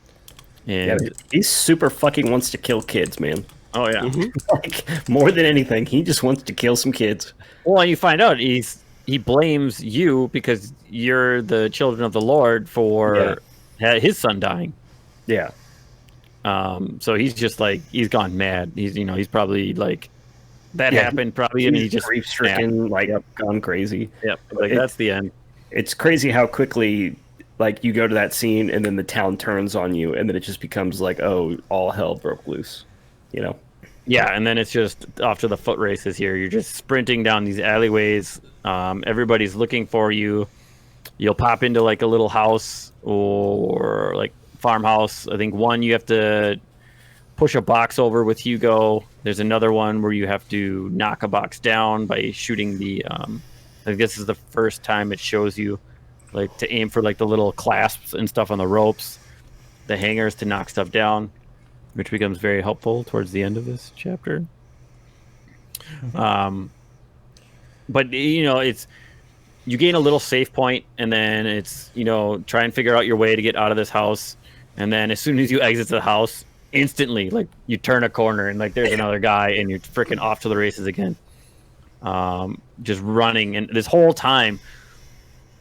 And yeah, he super fucking wants to kill kids, man. Oh yeah, like more than anything, he just wants to kill some kids. Well, and you find out he blames you because you're the children of the Lord for his son dying. Yeah. So he's just like, he's gone mad. He's probably like, that happened probably, and he just grief stricken, like gone crazy. Yep. Like that's the end. It's crazy how quickly like you go to that scene and then the town turns on you, and then it just becomes like, oh, all hell broke loose, Yeah, and then it's just off to the foot races here. You're just sprinting down these alleyways. Everybody's looking for you. You'll pop into like a little house or like farmhouse. I think one you have to push a box over with Hugo. There's another one where you have to knock a box down by shooting the I think this is the first time it shows you like to aim for like the little clasps and stuff on the ropes, the hangers to knock stuff down, which becomes very helpful towards the end of this chapter. But it's, you gain a little safe point, and then it's, try and figure out your way to get out of this house. And then as soon as you exit the house, instantly, like, you turn a corner and like there's another guy, and you're freaking off to the races again. Just running, and this whole time,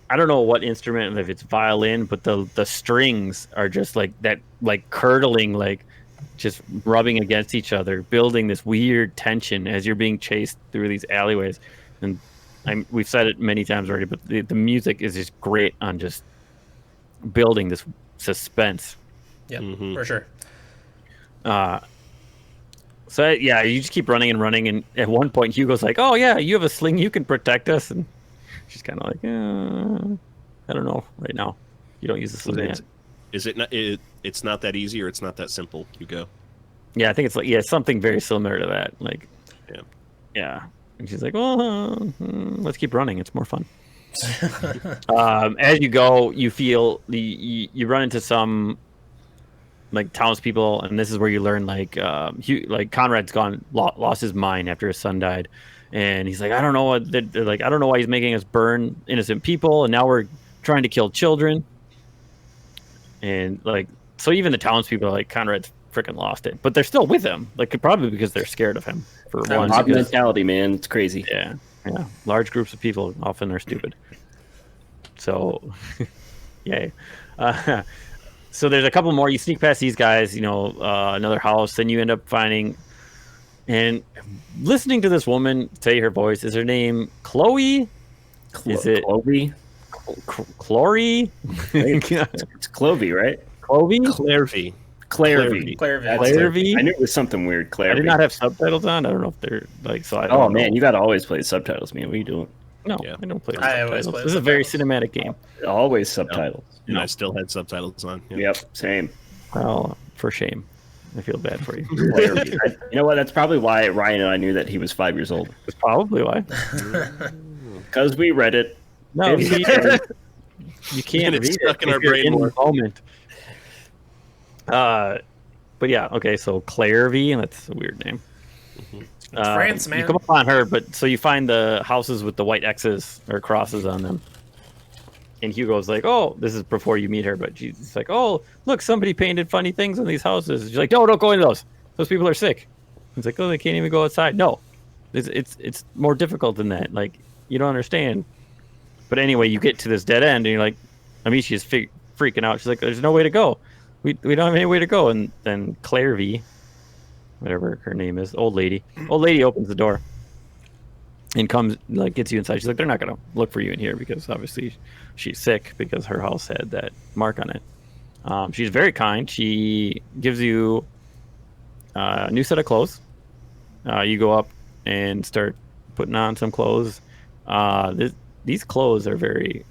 I don't know what instrument, if it's violin, but the strings are just like that, like curdling, like just rubbing against each other, building this weird tension as you're being chased through these alleyways. And we've said it many times already, but the music is just great on just building this suspense. Yeah, for sure. So yeah, you just keep running and running, and at one point Hugo's like, "Oh yeah, you have a sling, you can protect us," and she's kind of like, "I don't know right now. You don't use the sling yet." Is it not? It's not that easy, or it's not that simple. Hugo. Yeah, I think it's like something very similar to that. Like, yeah. And she's like, "Well, let's keep running. It's more fun." As you go, you feel you run into some like townspeople, and this is where you learn like Conrad's lost his mind after his son died, and he's like, I don't know what they're like. I don't know why he's making us burn innocent people, and now we're trying to kill children. And like, so even the townspeople are like, Conrad's freaking lost it, but they're still with him, like probably because they're scared of him. For one, mob mentality, man, it's crazy. Yeah. Large groups of people often are stupid. So, yay. So there's a couple more. You sneak past these guys, another house. Then you end up finding and listening to this woman say her voice. Is her name Chloe? Is it Chloe? Chloe? It's Clovey, right? Chloe? Clarvey. Clarvey. I knew it was something weird. Clarvey. I did not have subtitles on. I don't know if they're like so. Oh man, you gotta always play subtitles, man. What are you doing? No, Yeah. I don't play I subtitles. always play This is a very cinematic game. Always subtitles. And I still had subtitles on. Yeah. Yep, same. Well, for shame. I feel bad for you. Clarvey. You know what? That's probably why Ryan and I knew that he was 5 years old. That's probably why. Because we read it. No, you can't And it's read stuck it in our if you're brain in more. the moment. But yeah, okay. So Claire V, that's a weird name. France, man. You come upon her, but so you find the houses with the white X's or crosses on them. And Hugo's like, "Oh, this is before you meet her," but she's like, "Oh, look, somebody painted funny things on these houses." She's like, "No, don't go into those. Those people are sick." He's like, "Oh, they can't even go outside." No, it's more difficult than that. Like, you don't understand. But anyway, you get to this dead end, and you're like, Amicia's freaking out. She's like, "There's no way to go. We don't have any way to go." And then Claire V, whatever her name is, old lady opens the door and comes, like, gets you inside. She's like, "They're not gonna look for you in here because obviously she's sick because her house had that mark on it." She's very kind. She gives you a new set of clothes. You go up and start putting on some clothes. These clothes are very...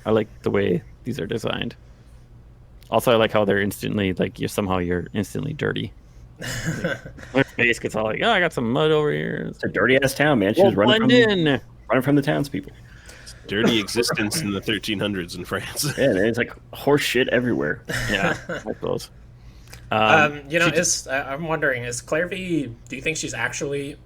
I like the way these are designed. Also, I like how they're instantly, like, you're instantly dirty. Her face gets all like, "Oh, I got some mud over here." It's a dirty ass town, man. She was running from the townspeople. Dirty existence in the 1300s in France. Yeah, and it's like horse shit everywhere. Yeah, I suppose. I'm wondering, is Claire V, do you think she's actually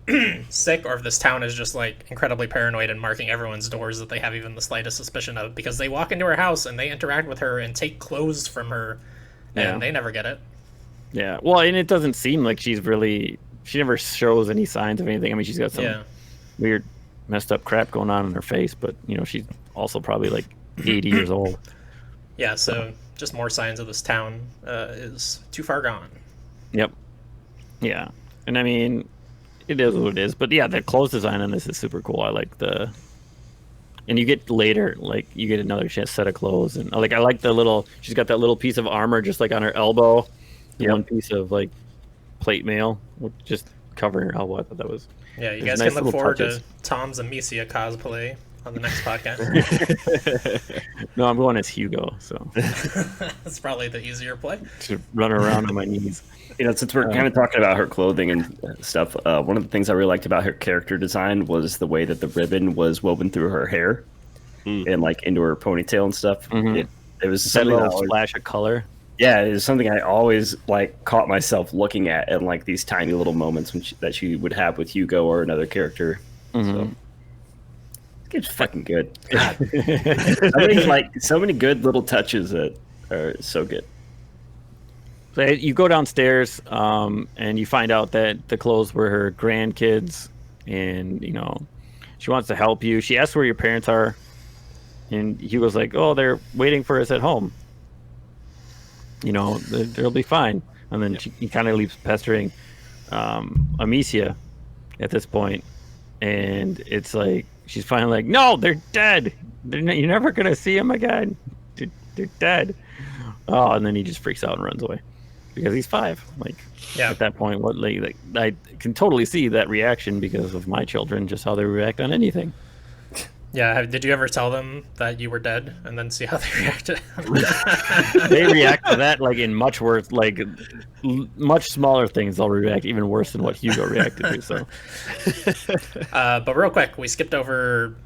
sick, or if this town is just like incredibly paranoid and marking everyone's doors that they have even the slightest suspicion of? Because they walk into her house and they interact with her and take clothes from her, and they never get it. Yeah, well, and it doesn't seem like she never shows any signs of anything. I mean, she's got some weird, messed up crap going on in her face, but, she's also probably like 80 years old. Yeah, so just more signs of this town is too far gone. Yep. Yeah. And I mean, it is what it is. But yeah, the clothes design on this is super cool. I like and you get later, like, you get another set of clothes. And like, I like she's got that little piece of armor just like on her elbow. One piece of like plate mail, just covering her elbow. I thought that was... Yeah, you guys can look forward to Tom's Amicia cosplay on the next podcast. No, I'm going as Hugo, so that's probably the easier play. To run around on my knees. Since we're kind of talking about her clothing and stuff, one of the things I really liked about her character design was the way that the ribbon was woven through her hair and like into her ponytail and stuff. Mm-hmm. It was that something little splash of color. Yeah, it was something I always like caught myself looking at in like these tiny little moments that she would have with Hugo or another character. Mm-hmm. So it's fucking good. God. so many good little touches that are so good. So you go downstairs, and you find out that the clothes were her grandkids, and she wants to help you. She asks where your parents are, and Hugo's like, "Oh, they're waiting for us at home. They'll be fine." And then he kind of leaves pestering Amicia at this point, and it's like she's finally like, "No, they're dead. You're never gonna see them again. They're dead." Oh, and then he just freaks out and runs away because he's 5. Like, at that point, I can totally see that reaction because of my children, just how they react on anything. Yeah, did you ever tell them that you were dead and then see how they reacted? They react to that like in much worse, like much smaller things. They'll react even worse than what Hugo reacted to. So, but real quick, we skipped over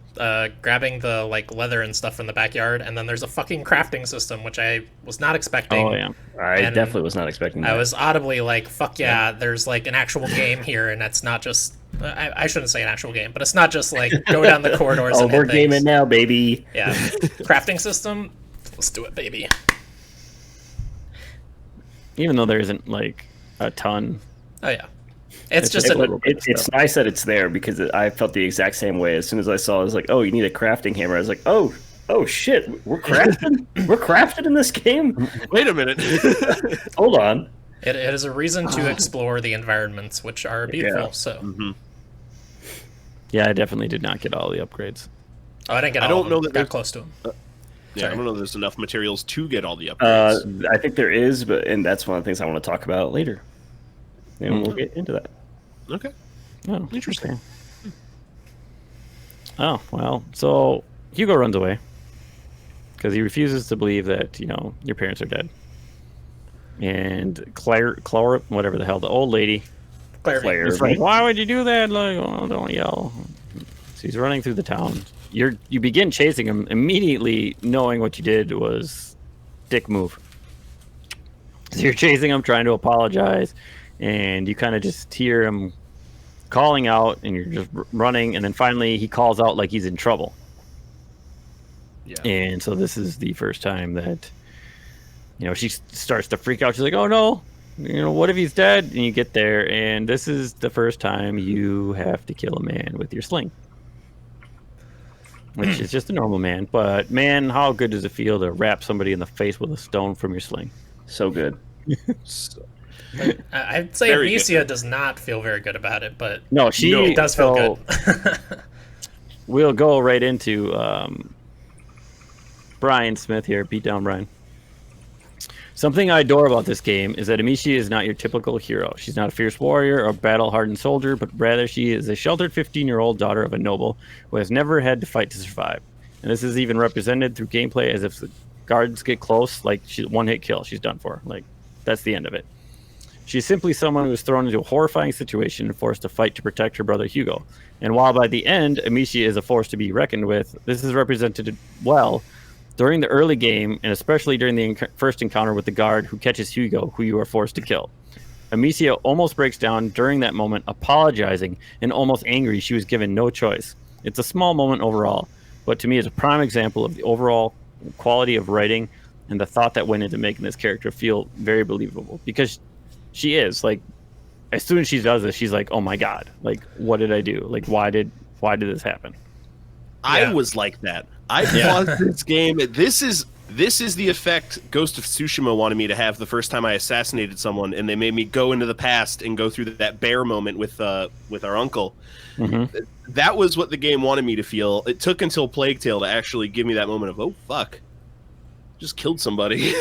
grabbing the like leather and stuff from the backyard, and then there's a fucking crafting system which I was not expecting. Oh yeah, I definitely was not expecting that. I was audibly like, "Fuck yeah!" There's like an actual game here, and that's not just. I shouldn't say an actual game, but it's not just like go down the corridors. Oh, we're gaming now, baby. Yeah, crafting system. Let's do it, baby. Even though there isn't like a ton. Oh yeah, it's nice that it's there because I felt the exact same way. As soon as I saw it, I was like, "Oh, you need a crafting hammer." I was like, "Oh shit, we're crafting. We're crafting in this game." Wait a minute. Hold on. It is a reason to explore the environments, which are beautiful. Yeah. So, yeah, I definitely did not get all the upgrades. Oh, I didn't get. I don't know that got close to them. Yeah, I don't know if there's enough materials to get all the upgrades. I think there is, and that's one of the things I want to talk about later. And we'll get into that. Okay. Oh, interesting. Oh, well, so Hugo runs away because he refuses to believe that, your parents are dead. And Claire, whatever the hell, the old lady, Claire is like, "Why would you do that? Like, oh, don't yell." So he's running through the town. You begin chasing him immediately, knowing what you did was dick move. So you're chasing him, trying to apologize, and you kind of just hear him calling out, and you're just running, and then finally he calls out like he's in trouble. Yeah. And so this is the first time that, she starts to freak out. She's like, oh no, what if he's dead? And you get there, and this is the first time you have to kill a man with your sling. Which is just a normal man. But man, how good does it feel to wrap somebody in the face with a stone from your sling? So good. I'd say Very Amicia good. does not feel very good about it, but No, it does feel good. We'll go right into Brian Smith here. Beat down Brian. Something I adore about this game is that Amicia is not your typical hero. She's not a fierce warrior or battle-hardened soldier, but rather she is a sheltered 15-year-old daughter of a noble who has never had to fight to survive. And this is even represented through gameplay as if the guards get close, like one-hit kill, she's done for. Like, that's the end of it. She's simply someone who was thrown into a horrifying situation and forced to fight to protect her brother Hugo. And while by the end, Amicia is a force to be reckoned with, this is represented well during the early game, and especially during the first encounter with the guard who catches Hugo, who you are forced to kill. Amicia almost breaks down during that moment, apologizing and almost angry she was given no choice. It's a small moment overall, but to me it's a prime example of the overall quality of writing and the thought that went into making this character feel very believable. Because she is, like, as soon as she does this, she's like, oh my god, like, what did I do? Like, why did this happen? I was like that. I paused this game. This is the effect Ghost of Tsushima wanted me to have the first time I assassinated someone, and they made me go into the past and go through that bear moment with our uncle. Mm-hmm. That was what the game wanted me to feel. It took until Plague Tale to actually give me that moment of, oh fuck, just killed somebody.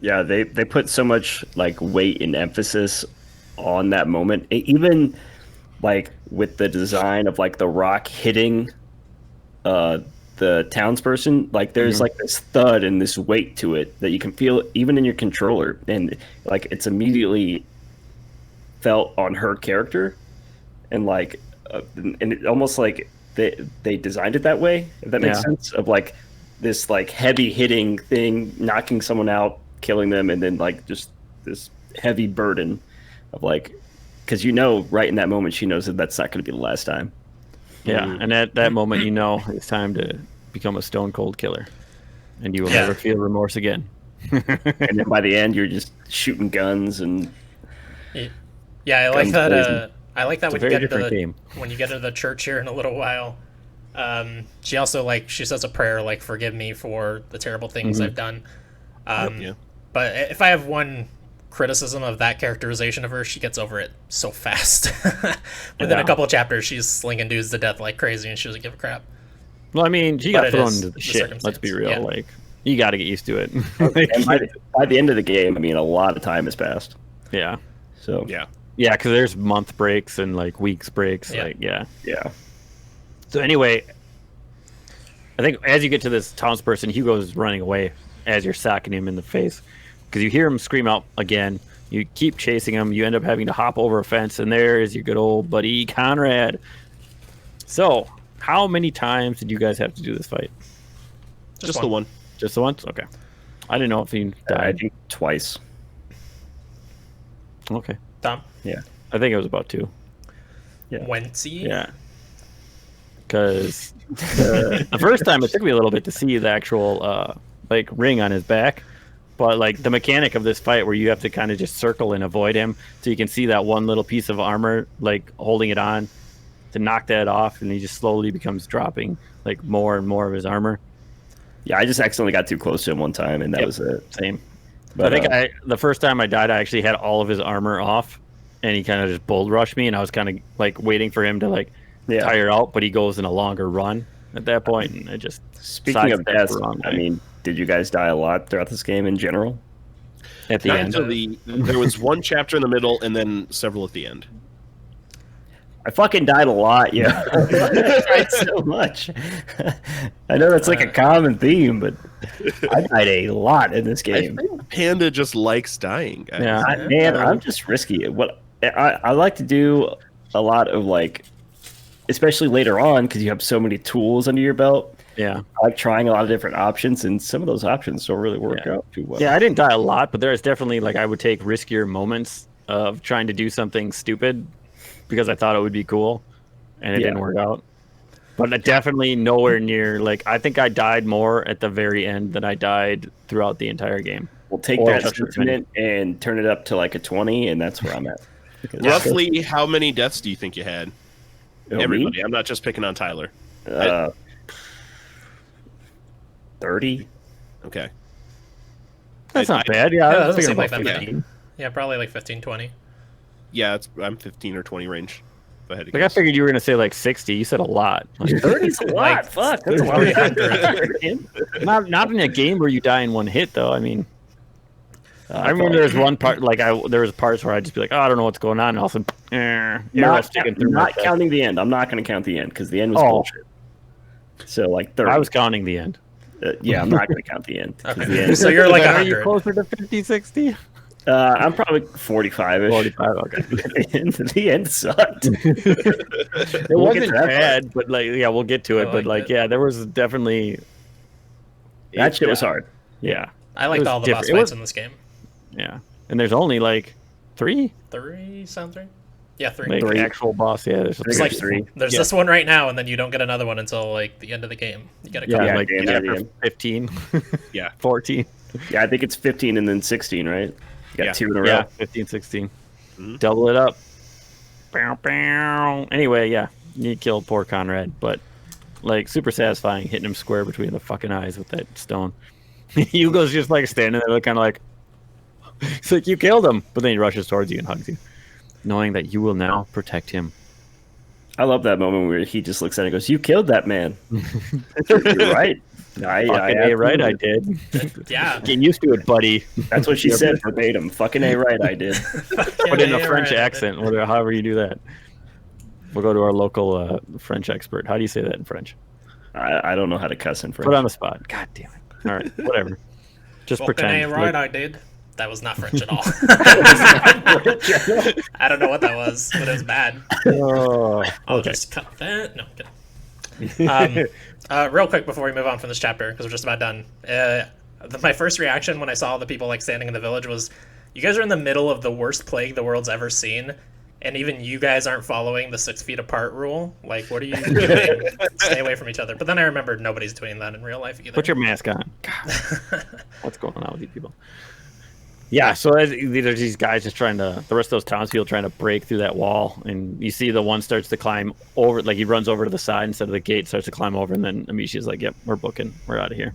Yeah, they put so much like weight and emphasis on that moment. Even like with the design of like the rock hitting the townsperson, like there's like this thud and this weight to it that you can feel even in your controller, and like it's immediately felt on her character, and like and it almost like they designed it that way, if that makes sense, of like this like heavy hitting thing knocking someone out, killing them, and then like just this heavy burden of like, because right in that moment she knows that that's not going to be the last time. Yeah, and at that moment, it's time to become a stone cold killer, and you will never feel remorse again. And then by the end, you're just shooting guns and I like that. blazing. I like that It's a when you very get into different game. when you get into the church here in a little while. She also she says a prayer like, "Forgive me for the terrible things I've done." But if I have one criticism of that characterization of her, she gets over it so fast. Within a couple of chapters, she's slinging dudes to death like crazy, and she doesn't give a crap. Well, I mean, she got thrown into the shit. Let's be real. Yeah. Like, you got to get used to it. And by the end of the game, I mean, a lot of time has passed. Yeah. So yeah, because there's month breaks and like weeks breaks. yeah. So anyway, I think as you get to this townsperson, Hugo's running away as you're sacking him in the face, because you hear him scream out again. You keep chasing him. You end up having to hop over a fence, and there is your good old buddy Conrad. So, how many times did you guys have to do this fight? Just the one. Just the once? Okay. I didn't know if he I died. think twice. Okay. Tom? Yeah. I think it was about 2. Yeah. Wency? Yeah. Because the first time it took me a little bit to see the actual ring on his back, but like the mechanic of this fight where you have to kind of just circle and avoid him so you can see that one little piece of armor like holding it on to knock that off, and he just slowly becomes dropping like more and more of his armor. Yeah, I just accidentally got too close to him one time, and that was it. Same. But I think the first time I died, I actually had all of his armor off, and he kind of just bull rushed me, and I was kind of like waiting for him to like tire out, but he goes in a longer run at that point, and it just speaking of death, I mean, did you guys die a lot throughout this game in general? At the end, there was one chapter in the middle, and then several at the end. I fucking died a lot, yeah. I died so much. I know that's like a common theme, but I died a lot in this game. I think Panda just likes dying, guys. Yeah, I'm just risky. What I like to do a lot of, like, especially later on, because you have so many tools under your belt. Yeah. I like trying a lot of different options, and some of those options don't really work out too well. Yeah, I didn't die a lot, but there's definitely like I would take riskier moments of trying to do something stupid because I thought it would be cool, and it didn't work out. But definitely nowhere near like I think I died more at the very end than I died throughout the entire game. We'll take that sentiment and turn it up to like a 20, and that's where I'm at. Roughly, how many deaths do you think you had? Everybody. Me? I'm not just picking on Tyler. 30. Okay. That's not bad. Yeah, that I was doesn't thinking seem about like that 15. Yeah, probably like 15, 20. Yeah, I'm 15 or 20 range. If I had to Like I figured you were gonna say like 60. You said a lot. Like, 30's a lot. Like, Fuck, that's a lot. 300. not in a game where you die in one hit though. I mean, I remember there was one part like there was parts where I'd just be like, oh, I don't know what's going on, and all of a sudden, not counting the end. I'm not going to count the end because the end was bullshit. So like 30. I was counting the end. Yeah, I'm not going to count the end. Okay. The end So you're like Are you 100. closer to 50, 60? I'm probably 45ish. 45. Okay. The end sucked. It wasn't bad, but like, yeah, we'll get to it. But like, yeah, there was definitely that shit was hard. Yeah, I liked all the boss fights in this game. Yeah, and there's only like 3. 3 sounds right. Yeah, 3. Like Three. actual boss. Yeah, there's like 3. There's this one right now, and then you don't get another one until like the end of the game. You gotta come like yeah, 15. Yeah, 14. Yeah, I think it's 15 and then 16, right? You got 2 in a row. Yeah, 15, 16. Double it up. Bow, bow. Anyway, yeah, you killed poor Conrad, but like super satisfying hitting him square between the fucking eyes with that stone. Hugo's just like standing there, kind of like, it's like you killed him, but then he rushes towards you and hugs you, knowing that you will now protect him. I love that moment where he just looks at it and goes, "You killed that man." You're right. Right, I did. Yeah. Get used to it, buddy. That's what she said verbatim. Fucking A right, I did. But in a French accent, however you do that. We'll go to our local French expert. How do you say that in French? I don't know how to cuss in French. Put on the spot. God damn it. All right, whatever. Just Fucking pretend. A right, I did. That was not French at all. I don't know what that was, but it was bad. I'll just cut that. No, I'm kidding. Real quick before we move on from this chapter, because we're just about done. My first reaction when I saw the people like standing in the village was, you guys are in the middle of the worst plague the world's ever seen, and even you guys aren't following the 6 feet apart rule. Like, what are you doing? Stay away from each other. But then I remembered nobody's doing that in real life either. Put your mask on. God. What's going on with you people? Yeah, so there's these guys just trying to, the rest of those townspeople trying to break through that wall, and you see the one starts to climb over, like he runs over to the side instead of the gate, starts to climb over, and then Amicia's like, yep, we're booking, we're out of here.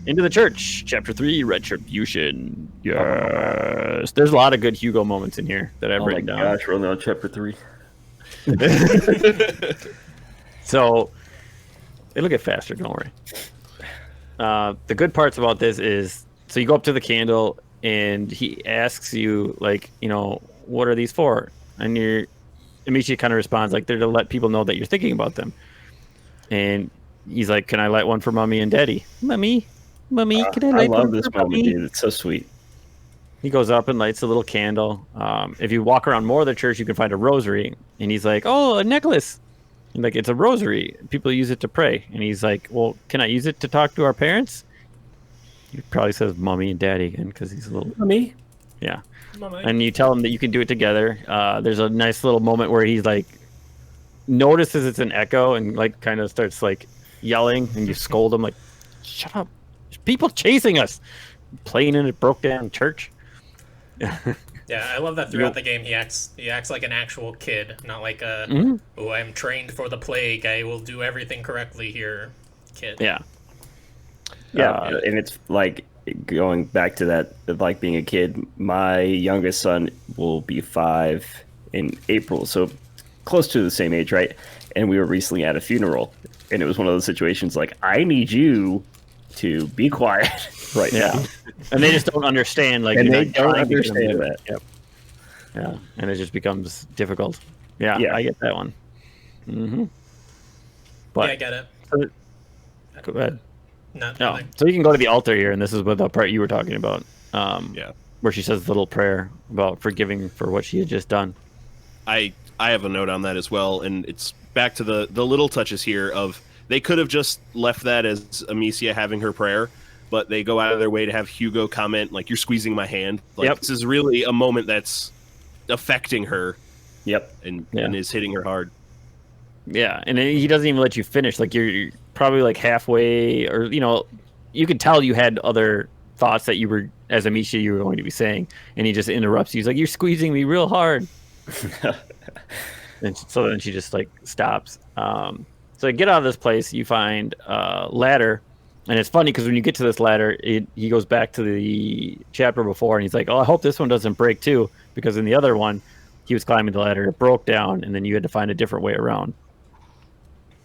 Into the church, chapter 3, Retribution. Yes. There's a lot of good Hugo moments in here that I've written down. Oh my gosh, we're only on chapter 3. So, it'll get faster, don't worry. The good parts about this is, so you go up to the candle, and he asks you, like, you know, what are these for? And Amicia kind of responds, like, they're to let people know that you're thinking about them. And he's like, can I light one for Mommy and Daddy? Mommy, can I light one for Mommy? I love this moment, dude. It's so sweet. He goes up and lights a little candle. If you walk around more of the church, you can find a rosary. And he's like, oh, a necklace. And like, it's a rosary. People use it to pray. And he's like, well, can I use it to talk to our parents? He probably says Mommy and Daddy again because he's a little... Mommy? Yeah. Mommy. And you tell him that you can do it together. There's a nice little moment where he's like, notices it's an echo and like kind of starts like yelling, and you scold him like, shut up. There's people chasing us. Playing in a broke down church. Yeah, I love that throughout the game he acts like an actual kid, not like a, oh, I'm trained for the plague, I will do everything correctly here kid. Yeah. Yeah, and it's like going back to that, like being a kid. My youngest son will be 5 in April, so close to the same age, right? And we were recently at a funeral, and it was one of those situations like, I need you to be quiet right now. And they just don't understand, like, and they don't understand that. Yep. Yeah, and it just becomes difficult. Yeah, I get that one. But yeah, I get it. Go ahead. No, so you can go to the altar here, and this is what the part you were talking about. Where she says the little prayer about forgiving for what she had just done. I have a note on that as well, and it's back to the little touches here of They could have just left that as Amicia having her prayer, but they go out of their way to have Hugo comment, like, "You're squeezing my hand." Like, This is really a moment that's affecting her. Yep. And is hitting her hard. Yeah, and he doesn't even let you finish. Like, you're probably like halfway, or you could tell you had other thoughts that you were, as Amicia, you were going to be saying, and he just interrupts you. He's like, "You're squeezing me real hard." And so then she just like stops. So you get out of this place, you find a ladder, and it's funny because when you get to this ladder, he goes back to the chapter before, and he's like, "Oh, I hope this one doesn't break too," because in the other one, he was climbing the ladder, it broke down, and then you had to find a different way around.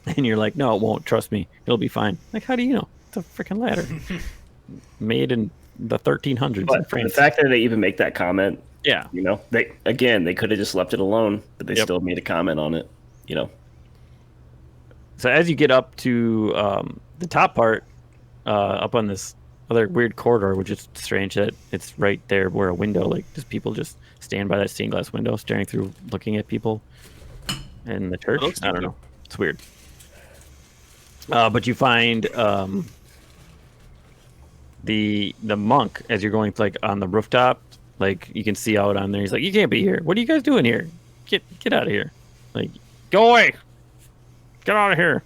And you're like, "No, it won't. Trust me, it'll be fine." Like, how do you know? It's a freaking ladder made in the 1300s in France. The fact that they even make that comment, yeah, they could have just left it alone, but they still made a comment on it, So as you get up to the top part, up on this other weird corridor, which is strange that it's right there where a window, like, just people just stand by that stained glass window, staring through, looking at people in the church. I don't know. It's weird. But you find the monk as you're going, like, on the rooftop. Like, you can see out on there. He's like, "You can't be here. What are you guys doing here? Get out of here. Like, go away. Get out of here."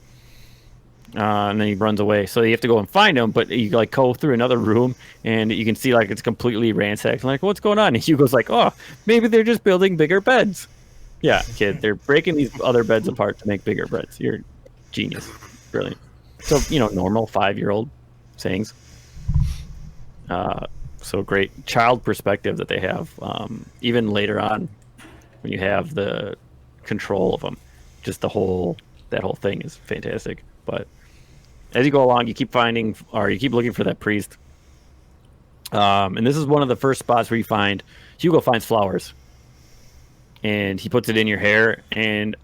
And then he runs away. So you have to go and find him, but you like go through another room, and you can see like it's completely ransacked. Like, "What's going on?" And Hugo's like, "Oh, maybe they're just building bigger beds." Yeah, kid, they're breaking these other beds apart to make bigger beds. You're genius, brilliant. So normal 5-year-old sayings. So great child perspective that they have. Even later on, when you have the control of them, just that whole thing is fantastic. But as you go along, you keep finding, or you keep looking for that priest. And this is one of the first spots where Hugo finds flowers, and he puts it in your hair. And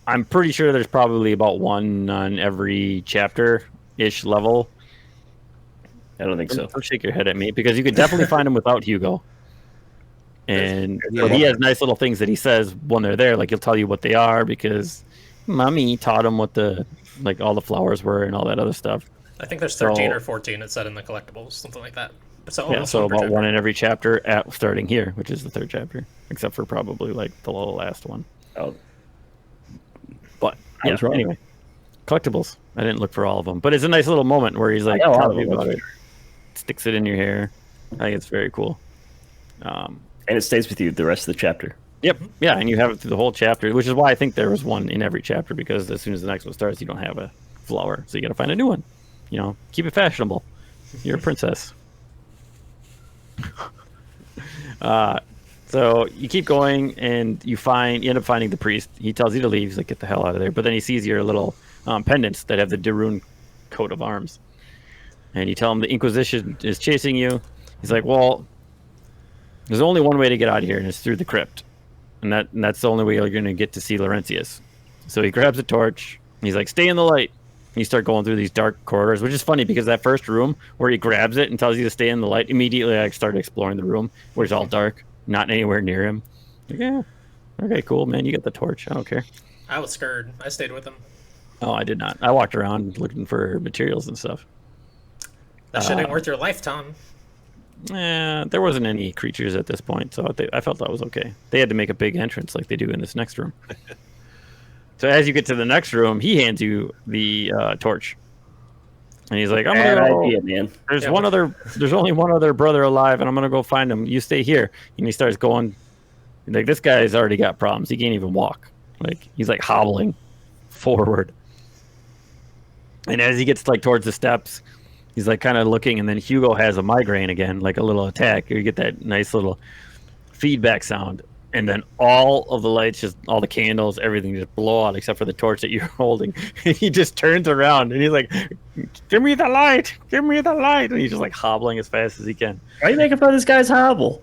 I'm pretty sure there's probably about one on every chapter-ish level. I don't think so. Don't shake your head at me, because you could definitely find him without Hugo. And he has nice little things that he says when they're there. Like, he'll tell you what they are because Mommy taught him what all the flowers were and all that other stuff. I think there's 13 or 14 it said in the collectibles, something like that. So about one in every chapter starting here, which is the third chapter, except for probably like the last one. Oh. But I was wrong. Anyway, collectibles. I didn't look for all of them, but it's a nice little moment where he's like, telling you about it. Sticks it in your hair. I think it's very cool. And it stays with you the rest of the chapter. Yep. Yeah, and you have it through the whole chapter, which is why I think there was one in every chapter, because as soon as the next one starts, you don't have a flower, so you got to find a new one. Keep it fashionable. You're a princess. So you keep going, and you end up finding the priest. He tells you to leave. He's like, "Get the hell out of there!" But then he sees your little pendants that have the de Rune coat of arms. And you tell him the Inquisition is chasing you. He's like, "Well, there's only one way to get out of here, and it's through the crypt. And that's the only way you're going to get to see Laurentius." So he grabs a torch. And he's like, "Stay in the light." And you start going through these dark corridors, which is funny because that first room where he grabs it and tells you to stay in the light, immediately I started exploring the room where it's all dark, not anywhere near him. Like, yeah, okay, cool, man. You got the torch. I don't care. I was scared. I stayed with him. Oh, I did not. I walked around looking for materials and stuff. That shit ain't worth your life, Tom. There wasn't any creatures at this point, so I felt that was okay. They had to make a big entrance like they do in this next room. So as you get to the next room, he hands you the torch, and he's like, "I'm gonna go. Idea, man. There's only one other brother alive, and I'm gonna go find him. You stay here." And he starts going, like, this guy's already got problems. He can't even walk. Like, he's like hobbling forward. And as he gets like towards the steps, he's like kind of looking, and then Hugo has a migraine again, like a little attack. You get that nice little feedback sound, and then all of the lights, all the candles, everything just blow out except for the torch that you're holding. And he just turns around and he's like, "Give me the light! Give me the light!" And he's just like hobbling as fast as he can. Why are you making fun of this guy's hobble?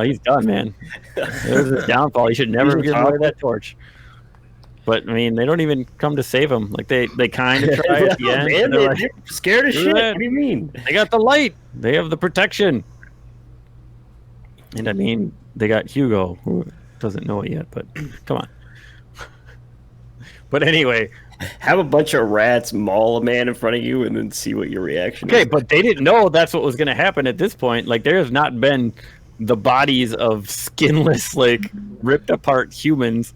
He's done, man. There's his downfall. He should never have given away that torch. But I mean, they don't even come to save him. Like they kind of try at the end. Man, they're they're scared as shit. What do you mean? They got the light. They have the protection. And I mean, they got Hugo, who doesn't know it yet. But come on. But anyway, Have a bunch of rats maul a man in front of you and then see what your reaction Okay, is. but they didn't know that's what was going to happen at this point. Like, there has not been the bodies of skinless, like, ripped apart humans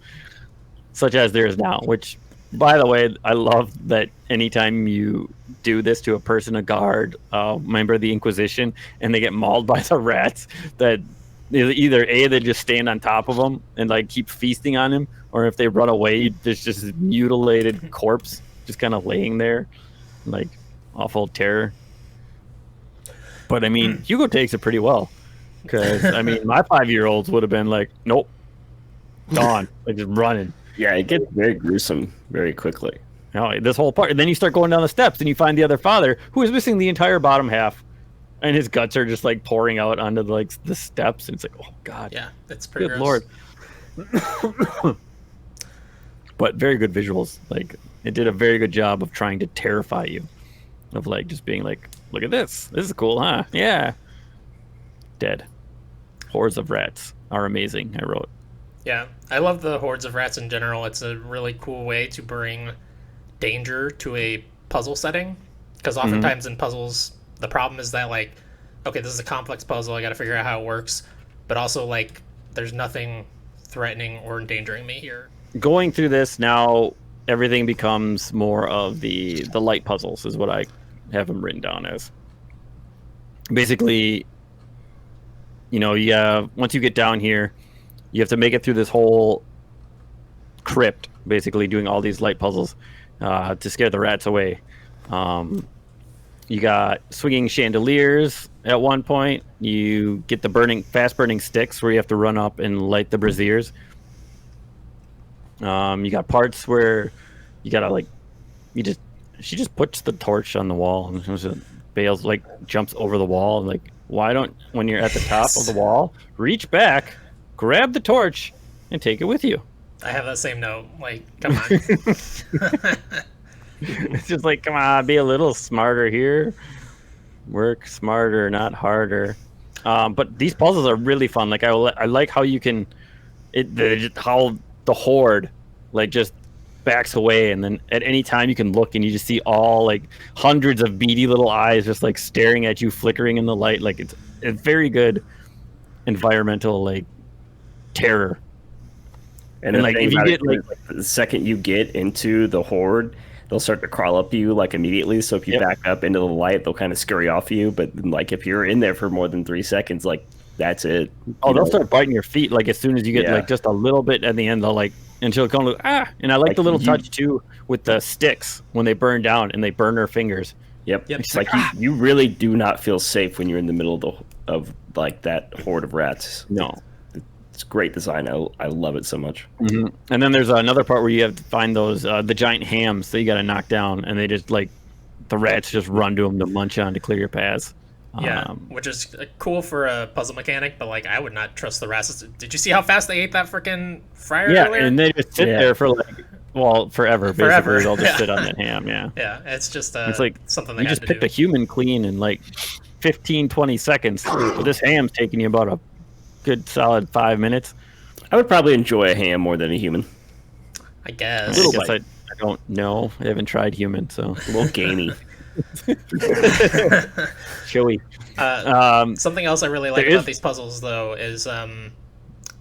such as there is now, which, by the way, I love that anytime you do this to a person, a guard, member of the Inquisition, and they get mauled by the rats, that either A, they just stand on top of them and, like, keep feasting on him, or if they run away, there's just this mutilated corpse just kind of laying there, like, awful terror. But, I mean, Hugo takes it pretty well. Because, I mean, my 5-year-olds would have been like, nope, gone, like, just running. Yeah, it gets very gruesome very quickly. You know, this whole part, and then you start going down the steps, and you find the other father who is missing the entire bottom half, and his guts are just like pouring out onto the steps, and it's like, oh god, Yeah, it's pretty good gross. lord. But very good visuals. Like, it did a very good job of trying to terrify you, of like just being like, look at this is cool, huh? Yeah. Dead. Hordes of rats are amazing. I wrote. Yeah, I love the hordes of rats in general. It's a really cool way to bring danger to a puzzle setting. Because oftentimes in puzzles, the problem is that, like, okay, this is a complex puzzle, I gotta figure out how it works. But also, like, there's nothing threatening or endangering me here. Going through this now, everything becomes more of the light puzzles, is what I have them written down as. Basically, you know, once you get down here, you have to make it through this whole crypt, basically doing all these light puzzles to scare the rats away. You got swinging chandeliers at one point. You get the fast burning sticks where you have to run up and light the braziers. You got parts where you gotta, like, she just puts the torch on the wall and Bales, like, jumps over the wall, and, like, why don't, when you're at the top of the wall, reach back, grab the torch, and take it with you. I have that same note. Like, come on. It's just like, come on, be a little smarter here. Work smarter, not harder. But these puzzles are really fun. Like, I like how you can, how the horde, like, just backs away, and then at any time you can look and you just see all, like, hundreds of beady little eyes just, like, staring at you, flickering in the light. Like, it's a very good environmental, like, terror. And like, if you get, like, the second you get into the horde, they'll start to crawl up you, like, immediately. So if you back up into the light, they'll kind of scurry off you. But, like, if you're in there for more than 3 seconds, like, that's it. They'll start biting your feet, like, as soon as you get like just a little bit at the end. They'll, like, and she'll come, and I like the little touch too with the sticks when they burn down and they burn her fingers. Yep. It's like you really do not feel safe when you're in the middle of like that horde of rats. No, it's great design. I love it so much. Mm-hmm. And then there's another part where you have to find those the giant hams that you got to knock down, and they just, like, the rats just run to them to munch on to clear your paths. Yeah, which is cool for a puzzle mechanic, but, like, I would not trust the rats. Did you see how fast they ate that freaking fryer earlier? And they just sit there for, like, forever. Basically, they'll just sit on that ham. Yeah, it's just it's like something they you had just to picked do. a human clean in, like, 15-20 seconds. But this ham's taking you about a good solid 5 minutes. I would probably enjoy a ham more than a human. I guess. I don't know. I haven't tried human, so A little gamey. chewy. Something else I really like about these puzzles, though, is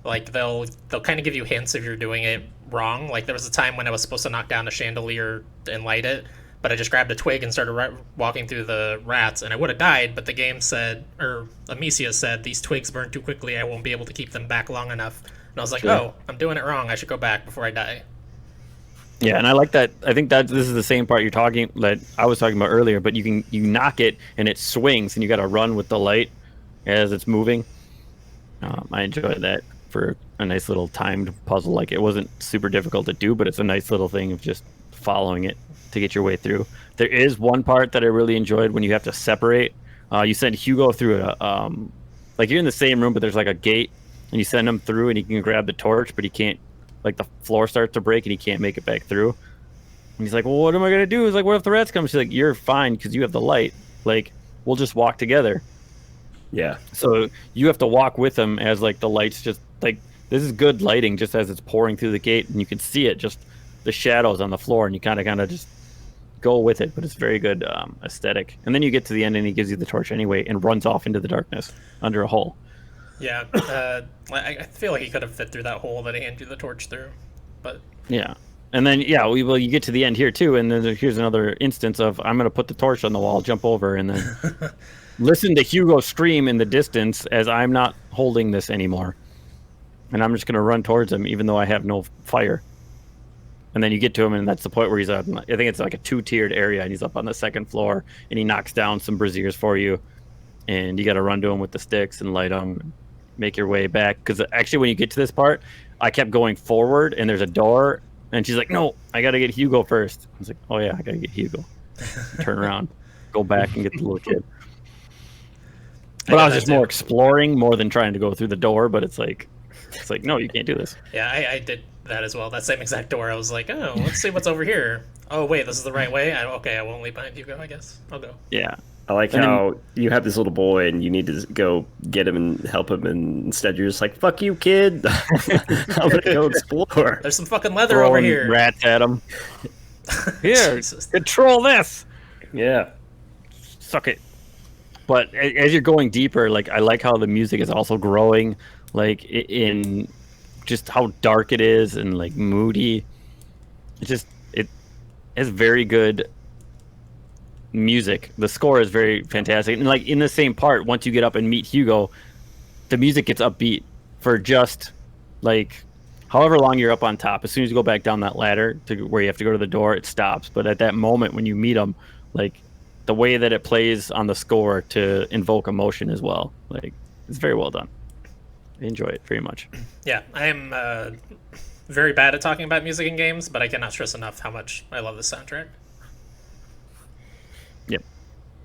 like, they'll kind of give you hints if you're doing it wrong. Like, there was a time when I was supposed to knock down a chandelier and light it, but I just grabbed a twig and started walking through the rats, and I would have died, but the game said, or Amicia said, these twigs burn too quickly, I won't be able to keep them back long enough. And I was like, oh, I'm doing it wrong, I should go back before I die. Yeah, and I like that. I think that this is the same part that I was talking about earlier, but you knock it and it swings, and you got to run with the light as it's moving. I enjoy that for a nice little timed puzzle. Like, it wasn't super difficult to do, but it's a nice little thing of just following it to get your way through. There is one part that I really enjoyed when you have to separate. You send Hugo through like, you're in the same room, but there's, like, a gate, and you send him through, and he can grab the torch, but he can't. Like, the floor starts to break and he can't make it back through. And he's like, well, what am I going to do? He's like, what if the rats come? She's like, you're fine because you have the light. Like, we'll just walk together. Yeah. So you have to walk with him as, like, the lights just, like, this is good lighting just as it's pouring through the gate, and you can see it just the shadows on the floor, and you kind of just go with it. But it's very good aesthetic. And then you get to the end, and he gives you the torch anyway, and runs off into the darkness under a hole. Yeah, I feel like he could have fit through that hole that he handed you the torch through, but Yeah. And then, well, you get to the end here, too, and then here's another instance of, I'm going to put the torch on the wall, jump over, and then listen to Hugo scream in the distance as I'm not holding this anymore. And I'm just going to run towards him, even though I have no fire. And then you get to him, and that's the point where he's up. I think it's like a 2-tiered area, and he's up on the second floor, and he knocks down some braziers for you. And you got to run to him with the sticks and light them, make your way back. Because actually, when you get to this part, I kept going forward, and there's a door. And she's like, no, I got to get Hugo first. I was like, oh, yeah, I got to get Hugo. Turn around, go back and get the little kid. But I was just more exploring more than trying to go through the door. But it's like, no, you can't do this. Yeah, I did that as well. That same exact door. I was like, oh, let's see what's over here. Oh, wait, this is the right way? Okay, I won't leave behind Hugo, I guess. I'll go. Yeah. I like how you have this little boy and you need to go get him and help him, and instead you're just like, fuck you, kid. I'm going to go explore. There's some fucking leather over here. Rats at him. Here, Jesus. control this. Yeah. Suck it. But as you're going deeper, like, I like how the music is also growing, like, in just how dark it is and, like, moody. It has very good music. The score is very fantastic, and like in the same part, once you get up and meet Hugo, the music gets upbeat for just like however long you're up on top. As soon as you go back down that ladder to where you have to go to the door, it stops. But at that moment when you meet him, like the way that it plays on the score to invoke emotion as well, like it's very well done. I enjoy it very much. Yeah, I am very bad at talking about music in games, but I cannot stress enough how much I love this soundtrack. Yep.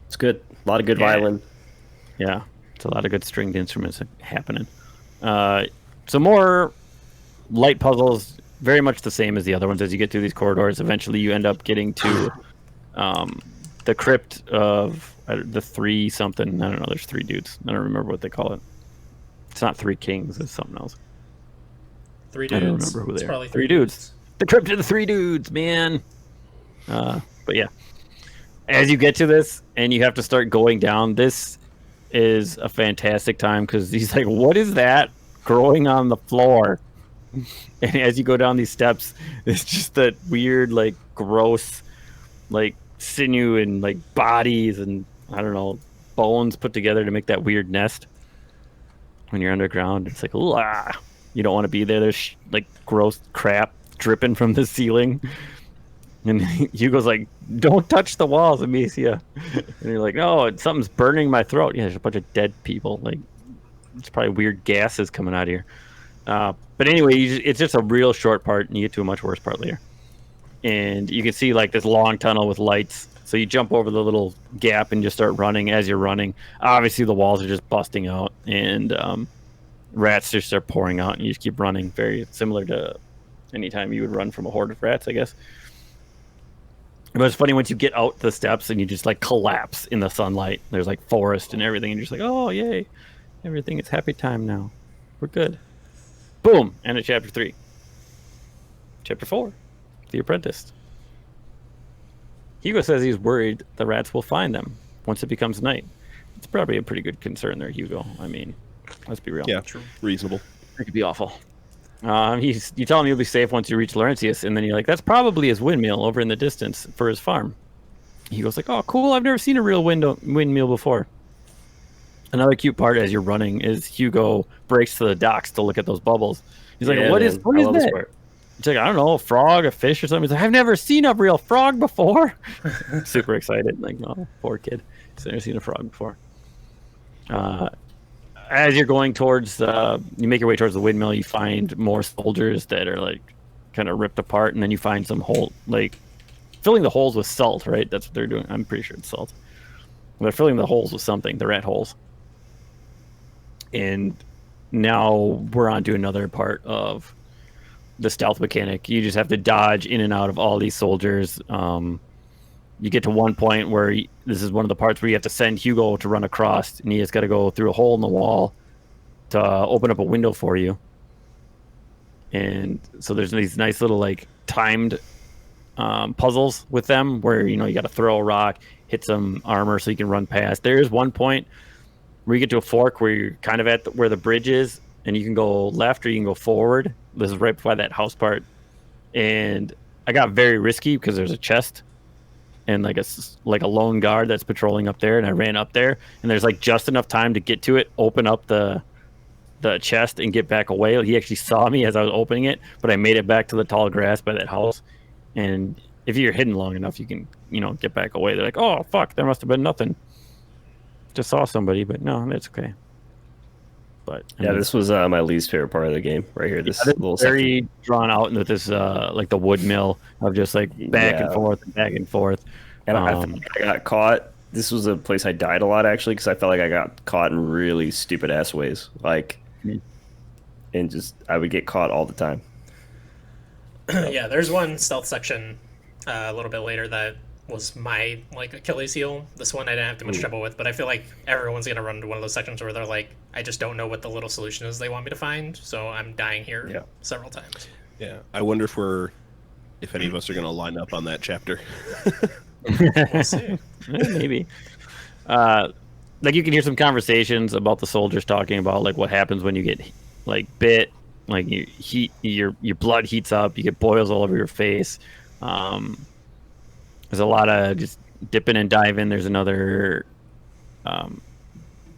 It's good. A lot of good violin. Yeah, it's a lot of good stringed instruments happening. Some more light puzzles, very much the same as the other ones. As you get through these corridors, eventually you end up getting to the crypt of the 3 something. I don't know. There's 3 dudes. I don't remember what they call it. It's not 3 kings. It's something else. 3 dudes. I don't remember who it's they are. Probably 3 dudes. The crypt of the 3 dudes, man. But yeah. As you get to this and you have to start going down, this is a fantastic time because he's like, what is that growing on the floor? And as you go down these steps, it's just that weird, like, gross, like, sinew and, like, bodies and, I don't know, bones put together to make that weird nest. When you're underground, it's like, ah, you don't want to be there. There's, like, gross crap dripping from the ceiling. And Hugo's like, don't touch the walls, Amicia. And you're like, no, something's burning my throat. Yeah, there's a bunch of dead people. Like, it's probably weird gases coming out of here. But anyway, it's just a real short part, and you get to a much worse part later. And you can see, like, this long tunnel with lights. So you jump over the little gap and just start running as you're running. Obviously, the walls are just busting out, and rats just start pouring out, and you just keep running. Very similar to any time you would run from a horde of rats, I guess. But it's funny once you get out the steps and you just like collapse in the sunlight. There's like forest and everything, and you're just like, oh yay, everything is happy time now. We're good. Boom, end of chapter 3. Chapter 4, The Apprentice. Hugo says he's worried the rats will find them once it becomes night. It's probably a pretty good concern there, Hugo. I mean, let's be real. Yeah, reasonable. It could be awful. You tell him you'll be safe once you reach Laurentius, and then you're like, that's probably his windmill over in the distance for his farm. He goes like, oh, cool, I've never seen a real windmill before. Another cute part as you're running is Hugo breaks to the docks to look at those bubbles. He's like, what is that? He's like, I don't know, a frog, a fish or something. He's like, I've never seen a real frog before. Super excited. Like, oh, poor kid. He's never seen a frog before. As you're going towards you make your way towards the windmill, you find more soldiers that are like kind of ripped apart, and then you find some hole, like filling the holes with salt, right? That's what they're doing. I'm pretty sure it's salt. They're filling the holes with something, the rat holes. And now we're on to another part of the stealth mechanic. You just have to dodge in and out of all these soldiers. You get to one point where this is one of the parts where you have to send Hugo to run across, and he has got to go through a hole in the wall to open up a window for you. And so there's these nice little like timed puzzles with them where you got to throw a rock, hit some armor so you can run past. There is one point where you get to a fork where you're kind of at where the bridge is, and you can go left or you can go forward. This is right by that house part, and I got very risky because there's a chest and like a lone guard that's patrolling up there, and I ran up there, and there's like just enough time to get to it, open up the chest, and get back away. He actually saw me as I was opening it, but I made it back to the tall grass by that house. And if you're hidden long enough, you can get back away. They're like, oh fuck, there must have been nothing. Just saw somebody, but no, that's okay. But yeah, this was my least favorite part of the game right here. This little very section. drawn out into this like the wood mill of just like back and forth and back and forth. And I felt like I got caught. This was a place I died a lot actually because I felt like I got caught in really stupid ass ways. Like, and just I would get caught all the time. Yeah, there's one stealth section a little bit later that was my like Achilles heel. This one I didn't have too much trouble with, but I feel like everyone's gonna run into one of those sections where they're like, I just don't know what the little solution is they want me to find, so I'm dying here several times. Yeah, I wonder if any of us are gonna line up on that chapter. We'll see. Maybe. Like you can hear some conversations about the soldiers talking about like what happens when you get like bit, like your blood heats up, you get boils all over your face. There's a lot of just dipping and diving. There's another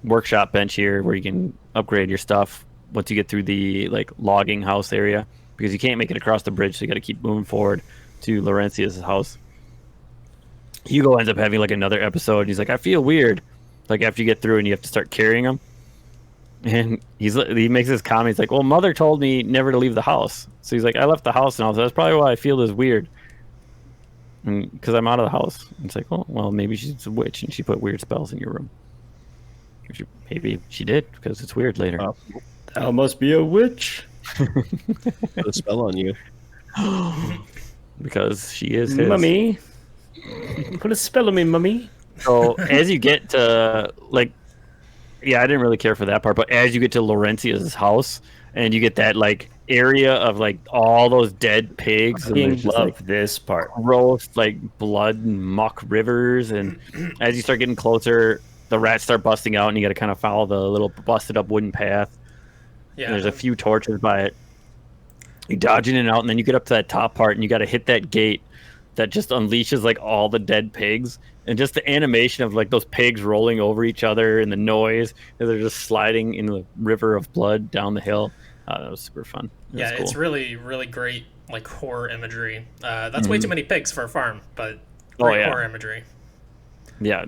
workshop bench here where you can upgrade your stuff once you get through the like logging house area, because you can't make it across the bridge, so you got to keep moving forward to Laurentius' house. Hugo ends up having like another episode. He's like, I feel weird. Like after you get through and you have to start carrying him. And he makes this comment. He's like, well, mother told me never to leave the house. So he's like, I left the house and all. So that's probably why I feel this weird. Because I'm out of the house. And it's like, oh, well, maybe she's a witch and she put weird spells in your room. Maybe she did because it's weird later. Thou must be a witch. Put a spell on you. Because she is his. Mummy. Put a spell on me, mummy. So as you get to like, yeah, I didn't really care for that part, but as you get to Laurentius' house and you get that like area of like all those dead pigs, I and love like, this part. gross like blood and muck rivers, and as you start getting closer, the rats start busting out, and you got to kind of follow the little busted up wooden path. Yeah, And there's a few torches by it. You dodge in and out, and then you get up to that top part, and you got to hit that gate that just unleashes like all the dead pigs, and just the animation of like those pigs rolling over each other and the noise as they're just sliding in the river of blood down the hill. That was super fun. Yeah, cool. it's really, really great like horror imagery. That's way too many pigs for a farm, but great horror imagery. Yeah.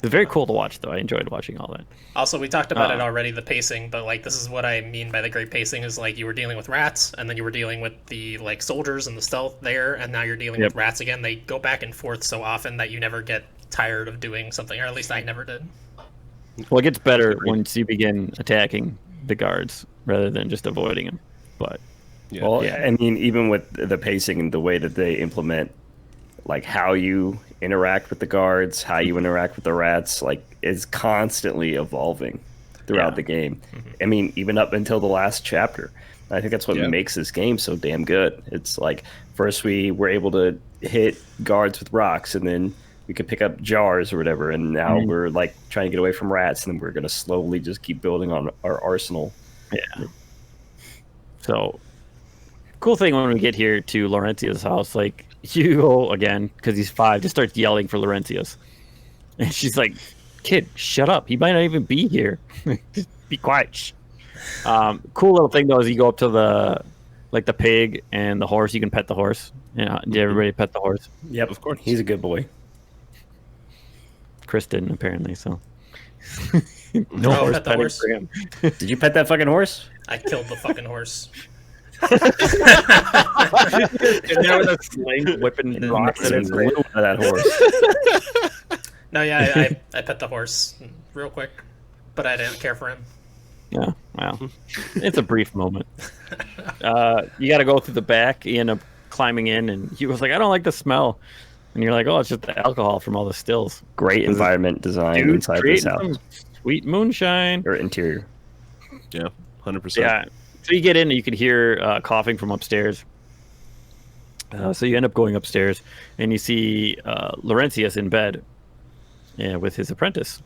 It's very cool to watch, though. I enjoyed watching all that. Also, we talked about it already, the pacing, but like this is what I mean by the great pacing is like you were dealing with rats, and then you were dealing with the like soldiers and the stealth there, and now you're dealing with rats again. They go back and forth so often that you never get tired of doing something, or at least I never did. Well, it gets better once you begin attacking the guards rather than just avoiding them. But I mean, even with the pacing and the way that they implement like how you interact with the guards, how you interact with the rats, like is constantly evolving throughout the game. I mean, even up until the last chapter. I think that's what makes this game so damn good. It's like first we were able to hit guards with rocks, and then we could pick up jars or whatever, and now we're like trying to get away from rats, and then we're going to slowly just keep building on our arsenal. Yeah. So cool thing when we get here to Laurentius' house, like Hugo again, because he's 5, just starts yelling for Laurentius, and she's like, "Kid, shut up! He might not even be here. Just be quiet." Shh. Cool little thing though is you go up to the pig and the horse. You can pet the horse. Yeah, did everybody pet the horse? Yep, of course. He's a good boy. Chris didn't apparently, so No horse pet the horse. For him. Did you pet that fucking horse? I killed the fucking horse. And there was a sling whipping rocks at his face. That horse. No, yeah, I pet the horse real quick, but I didn't care for him. Yeah, well, it's a brief moment. You got to go through the back. You end up climbing in, and he was like, "I don't like the smell," and you're like, "Oh, it's just the alcohol from all the stills." Great environment design inside this house. Sweet moonshine or interior. Yeah, 100%. Yeah, So you get in and you can hear coughing from upstairs. So you end up going upstairs and you see Laurentius in bed with his apprentice.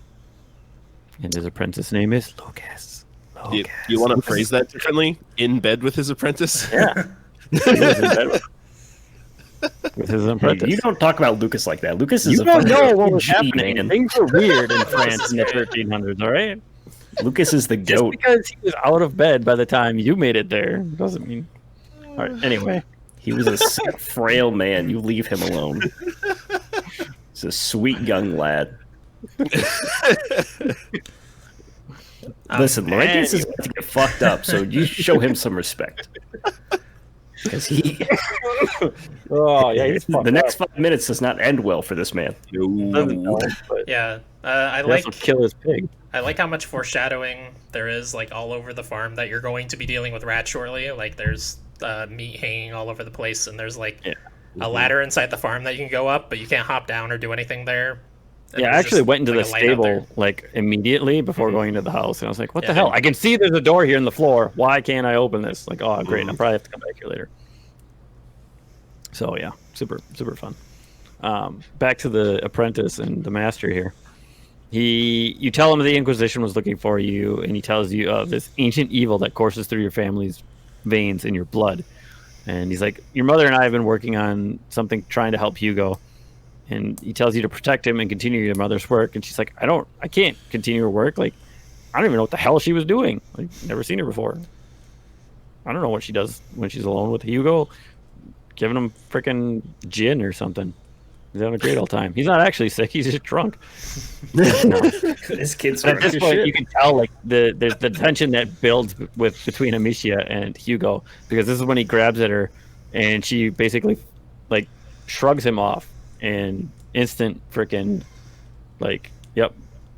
And his apprentice name is Lucas. You want to phrase that differently? In bed with his apprentice? Yeah. He was in bed with his apprentice. You don't talk about Lucas like that. Lucas is You a don't fucking know what was G, happening. man. Things were weird in France in the 1300s, all right? Lucas is the Just goat. because he was out of bed by the time you made it there doesn't mean... All right, anyway. He was a sick, frail man. You leave him alone. He's a sweet young lad. Listen, Laurentius is about to get fucked up, so you show him some respect. Because Oh, yeah, he's the next 5 minutes does not end well for this man. No. Yeah, I He like also kill his pig. I like how much foreshadowing there is, like, all over the farm that you're going to be dealing with rats shortly. Like, there's meat hanging all over the place, and there's, like, a ladder inside the farm that you can go up, but you can't hop down or do anything there. And Yeah, I there's actually just, went into like, the a light out there. stable, like, immediately before going into the house, and I was like, what Yeah. the hell? I can see there's a door here in the floor. Why can't I open this? Like, oh, great. I'll probably have to come back here later. So, yeah, super, super fun. Back to the apprentice and the master here. You tell him the Inquisition was looking for you, and he tells you of this ancient evil that courses through your family's veins in your blood. And he's like, your mother and I have been working on something trying to help Hugo. And he tells you to protect him and continue your mother's work. And she's like, I can't continue her work. Like, I don't even know what the hell she was doing. Like, never seen her before. I don't know what she does when she's alone with Hugo, giving him freaking gin or something. He's having a great old time. He's not actually sick. He's just drunk. This kid's But at this drunk as point, shit. you can tell like there's the tension that builds between Amicia and Hugo, because this is when he grabs at her, and she basically like shrugs him off, and instant freaking like, yep,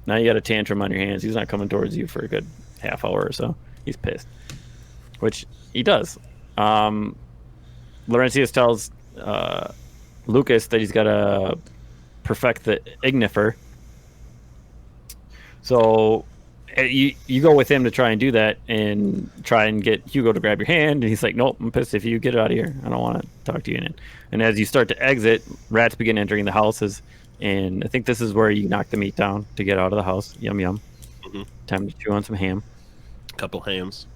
now you got a tantrum on your hands. He's not coming towards you for a good half hour or so. He's pissed, which he does. Laurentius tells Lucas that he's got to perfect the ignifer. So you go with him to try and do that and try and get Hugo to grab your hand, and he's like, nope, I'm pissed if you get out of here. I don't want to talk to you. And as you start to exit, rats begin entering the houses, and I think this is where you knock the meat down to get out of the house. Yum yum. Mm-hmm. Time to chew on some ham. Couple hams.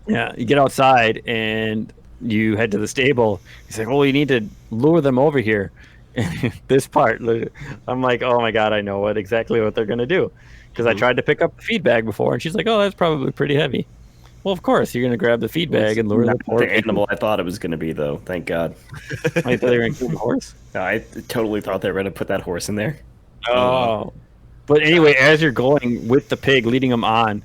Yeah, you get outside and you head to the stable. He's like, well, you need to lure them over here. And this part, I'm like, oh my god, I know exactly what they're gonna do, because I tried to pick up the feed bag before, and she's like, oh, that's probably pretty heavy. Well, of course, you're gonna grab the feed bag and lure the Not poor the animal I thought it was going to be, though. Thank God. I thought they were gonna kill the horse. I totally thought they were going to put that horse in there. Oh, but anyway, as you're going with the pig, leading him on,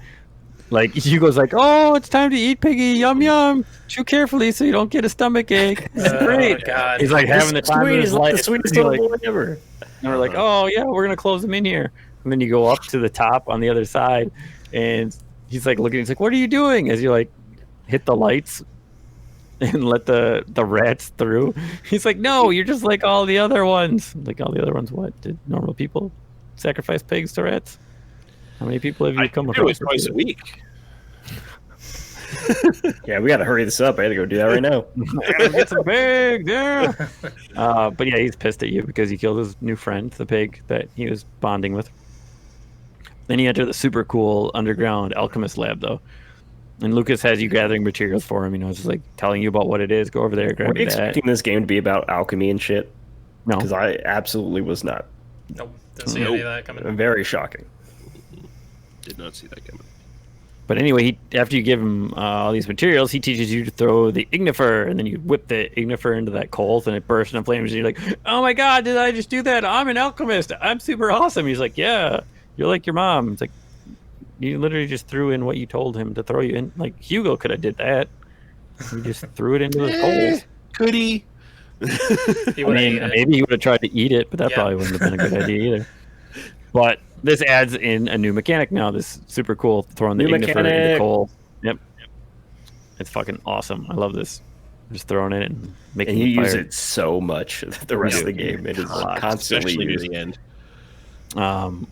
like Hugo's like, oh, it's time to eat, piggy, yum yum. Chew carefully so you don't get a stomach ache. It's great. God. He's like having the time of his life. The sweetest He's little like- boy ever. And we're like, oh yeah, we're gonna close them in here. And then you go up to the top on the other side, and he's like looking. He's like, what are you doing? As you like hit the lights and let the rats through. He's like, no, you're just like all the other ones. Like all the other ones, what? Did normal people sacrifice pigs to rats? How many people have you I come do across? it twice a week. Yeah, we got to hurry this up. I got to go do that right now. Get some pigs, yeah. But yeah, he's pissed at you because you killed his new friend, the pig that he was bonding with. Then you enter the super cool underground alchemist lab, though. And Lucas has you gathering materials for him. You know, just like telling you about what it is. Go over there, grab Were you that. expecting this game to be about alchemy and shit? No, Because I absolutely was not. Nope, didn't see any of that coming. Very shocking. Did not see that coming. but anyway, after you give him all these materials, he teaches you to throw the ignifer, and then you whip the ignifer into that coals, and it bursts into flames. And you're like, "Oh my god, did I just do that? I'm an alchemist. I'm super awesome." He's like, "Yeah, you're like your mom." It's like, you literally just threw in what you told him to throw you in. Like Hugo could have did that. He just threw it into the coals. Could he? He I would mean, maybe he would have tried to eat it, but that Yeah. probably wouldn't have been a good idea either. But this adds in a new mechanic now. This super cool throwing the New ignifer into mechanic. coal. Yep. It's fucking awesome. I love this. Just throwing it and making And you it use fire. it so much the rest of the game. It is constantly Especially near used. the end.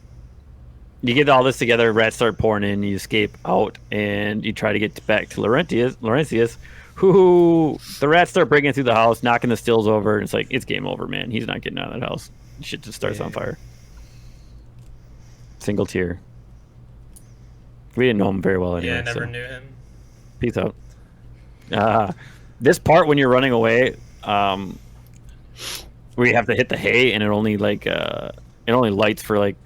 you get all this together, rats start pouring in, you escape out, and you try to get back to Laurentius, who the rats start breaking through the house, knocking the stills over, and it's like, it's game over, man. He's not getting out of that house. Shit just starts on fire. Single tier. We didn't know him very well anyway. Yeah, I never knew him. Peace out. This part when you're running away, where you have to hit the hay, and it only lights for like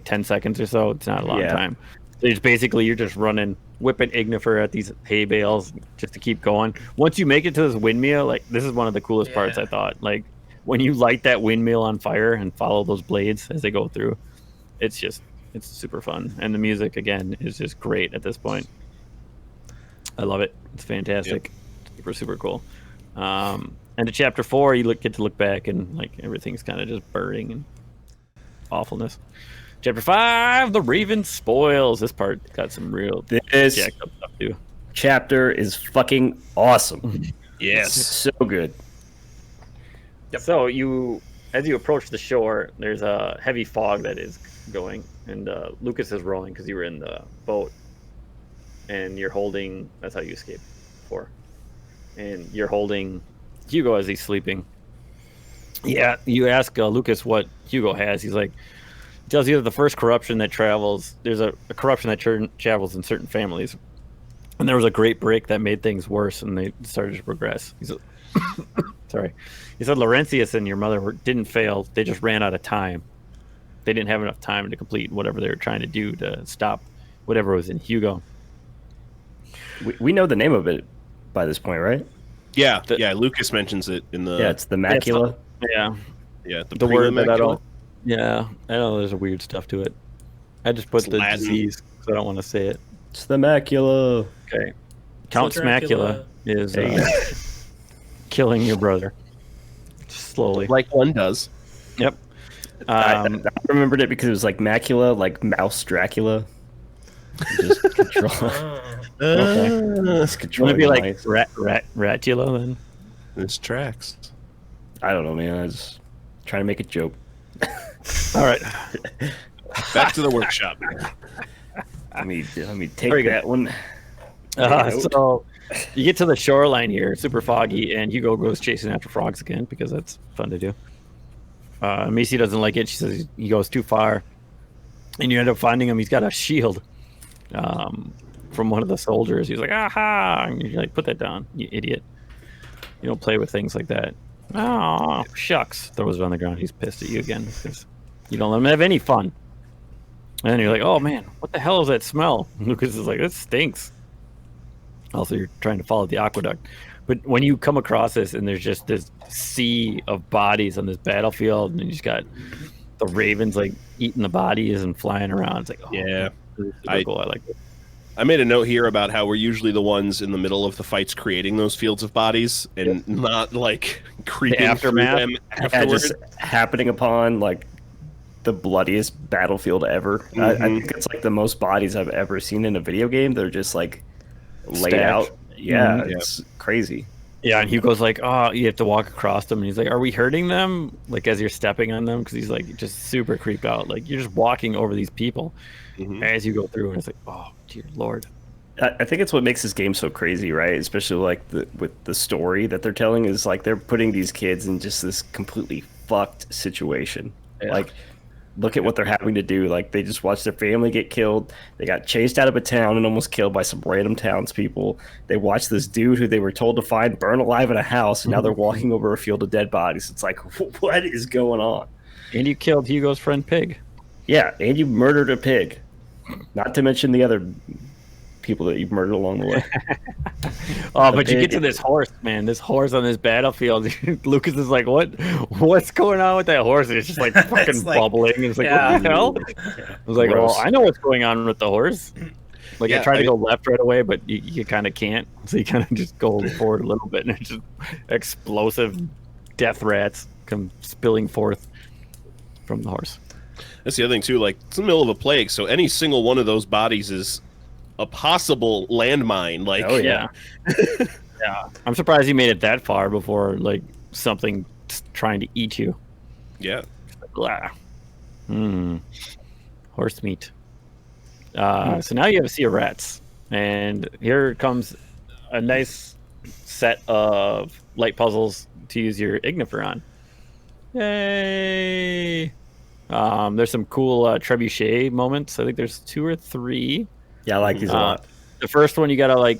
10 seconds or so. It's not a long time. So it's basically you're just running, whipping Ignifer at these hay bales just to keep going. Once you make it to this windmill, like this is one of the coolest parts I thought. Like when you light that windmill on fire and follow those blades as they go through, it's super fun. And the music again is just great at this point. I love it. It's fantastic. Super, super cool. And to chapter 4, you get to look back and like everything's kind of just burning and awfulness. Chapter 5, the Raven spoils. This part got some real jacked up stuff too. Chapter is fucking awesome. Yes, so good. Yep. So as you approach the shore, there's a heavy fog that is going, and Lucas is rowing because you were in the boat, and you're holding. That's how you escaped before, and you're holding Hugo as he's sleeping. Yeah, you ask Lucas what Hugo has. He's like, tells you that the first corruption that travels, there's a corruption that travels in certain families, and there was a great break that made things worse, and they started to progress. He said, sorry, he said Laurentius and your mother didn't fail; they just ran out of time. They didn't have enough time to complete whatever they were trying to do to stop whatever was in Hugo. We know the name of it by this point, right? Yeah, Lucas mentions it in the. Yeah, it's the macula. The word that I macula. don't. Yeah, I know there's a weird stuff to it. I just put the Latin. disease because I don't want to say it. It's the macula. Okay. Count Smacula is killing your brother slowly. Like one does. Yep. I remembered it because it was like macula, like mouse Dracula. Just control. Okay. Controlling Wouldn't it be like mice. Ratula then? This tracks. I don't know, man. I was trying to make a joke. All right. Back to the workshop. Let me take Very good. that one. So you get to the shoreline here, super foggy, and Hugo goes chasing after frogs again because that's fun to do. Macy doesn't like it. She says he goes too far, and you end up finding him. He's got a shield from one of the soldiers. He's like, "Aha!" And you're like, "Put that down, you idiot! You don't play with things like that." Oh, shucks! Throws it on the ground. He's pissed at you again because you don't let him have any fun. And then you're like, "Oh man, what the hell is that smell?" And Lucas is like, "It stinks." Also, you're trying to follow the aqueduct. But when you come across this and there's just this sea of bodies on this battlefield, and you just got the ravens like eating the bodies and flying around, it's like, oh, Yeah. super cool. I like it. I made a note here about how we're usually the ones in the middle of the fights creating those fields of bodies and not like creeping through them Yeah, afterwards. just happening upon like the bloodiest battlefield ever. I think it's like the most bodies I've ever seen in a video game. They're just like laid Stacked. out. Yeah, Mhm. it's crazy. Yeah, and Hugo's like, oh, you have to walk across them, and he's like, are we hurting them? Like as you're stepping on them, because he's like just super creeped out. Like you're just walking over these people as you go through, and it's like, oh dear Lord. I think it's what makes this game so crazy, right? Especially like with the story that they're telling is like they're putting these kids in just this completely fucked situation. Yeah. Like, look at what they're having to do. Like, they just watched their family get killed. They got chased out of a town and almost killed by some random townspeople. They watched this dude who they were told to find burn alive in a house, and now they're walking over a field of dead bodies. It's like, what is going on? And you killed Hugo's friend Pig. Yeah, and you murdered a pig. Not to mention the other people that you've murdered along the way. Oh, but you get to this horse, man. This horse on this battlefield. Lucas is like, what's going on with that horse? And it's just like fucking like, bubbling. And it's like, what the hell? I was like, Gross. well, I know what's going on with the horse. Like Yeah, I tried to go left right away, but you kind of can't. So you kind of just go forward a little bit, and it's just explosive death rats come spilling forth from the horse. That's the other thing too. Like it's in the middle of a plague, so any single one of those bodies is a possible landmine. Like, Oh yeah. Yeah, I'm surprised you made it that far before like something trying to eat you. yeah. Blah. Horse meat. So now you have a sea of rats, and here comes a nice set of light puzzles to use your Ignifer on. Yay! There's some cool trebuchet moments. I think there's 2 or 3. Yeah, I like these a lot. The first one, you gotta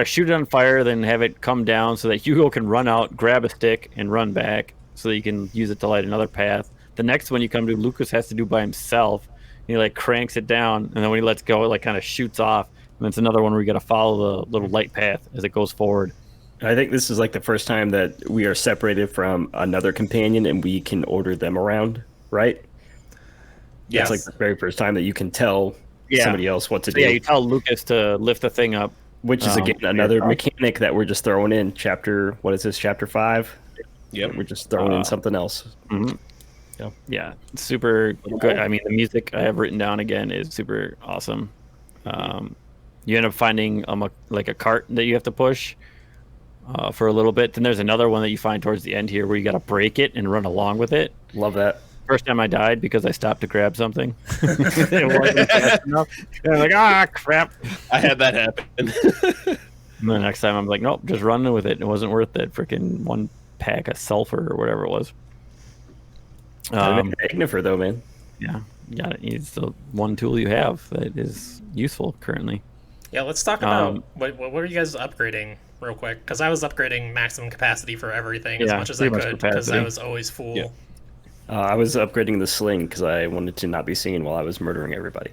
shoot it on fire, then have it come down so that Hugo can run out, grab a stick, and run back so that you can use it to light another path. The next one you come to, Lucas has to do by himself. He like cranks it down, and then when he lets go, it like kind of shoots off. And it's another one where you got to follow the little light path as it goes forward. I think this is like the first time that we are separated from another companion and we can order them around, right? Yeah, it's like the very first time that you can tell somebody else what to do. Yeah, you tell Lucas to lift the thing up. Which is, again, another mechanic that we're just throwing in. Chapter 5? Yep. We're just throwing in something else. Mm-hmm. Yeah, super good. I mean, the music I have written down again is super awesome. You end up finding like a cart that you have to push for a little bit. Then there's another one that you find towards the end here where you got to break it and run along with it. Love that. First time I died because I stopped to grab something. It wasn't fast enough. And I'm like, crap. I had that happen. And the next time I'm like, nope, just running with it. It wasn't worth that freaking 1 pack of sulfur or whatever it was. Ignifer, though, man. Yeah, it's the one tool you have that is useful currently. Yeah, let's talk about what were you guys upgrading real quick? Because I was upgrading maximum capacity for everything as much as I could because I was always full. Yeah. I was upgrading the sling because I wanted to not be seen while I was murdering everybody.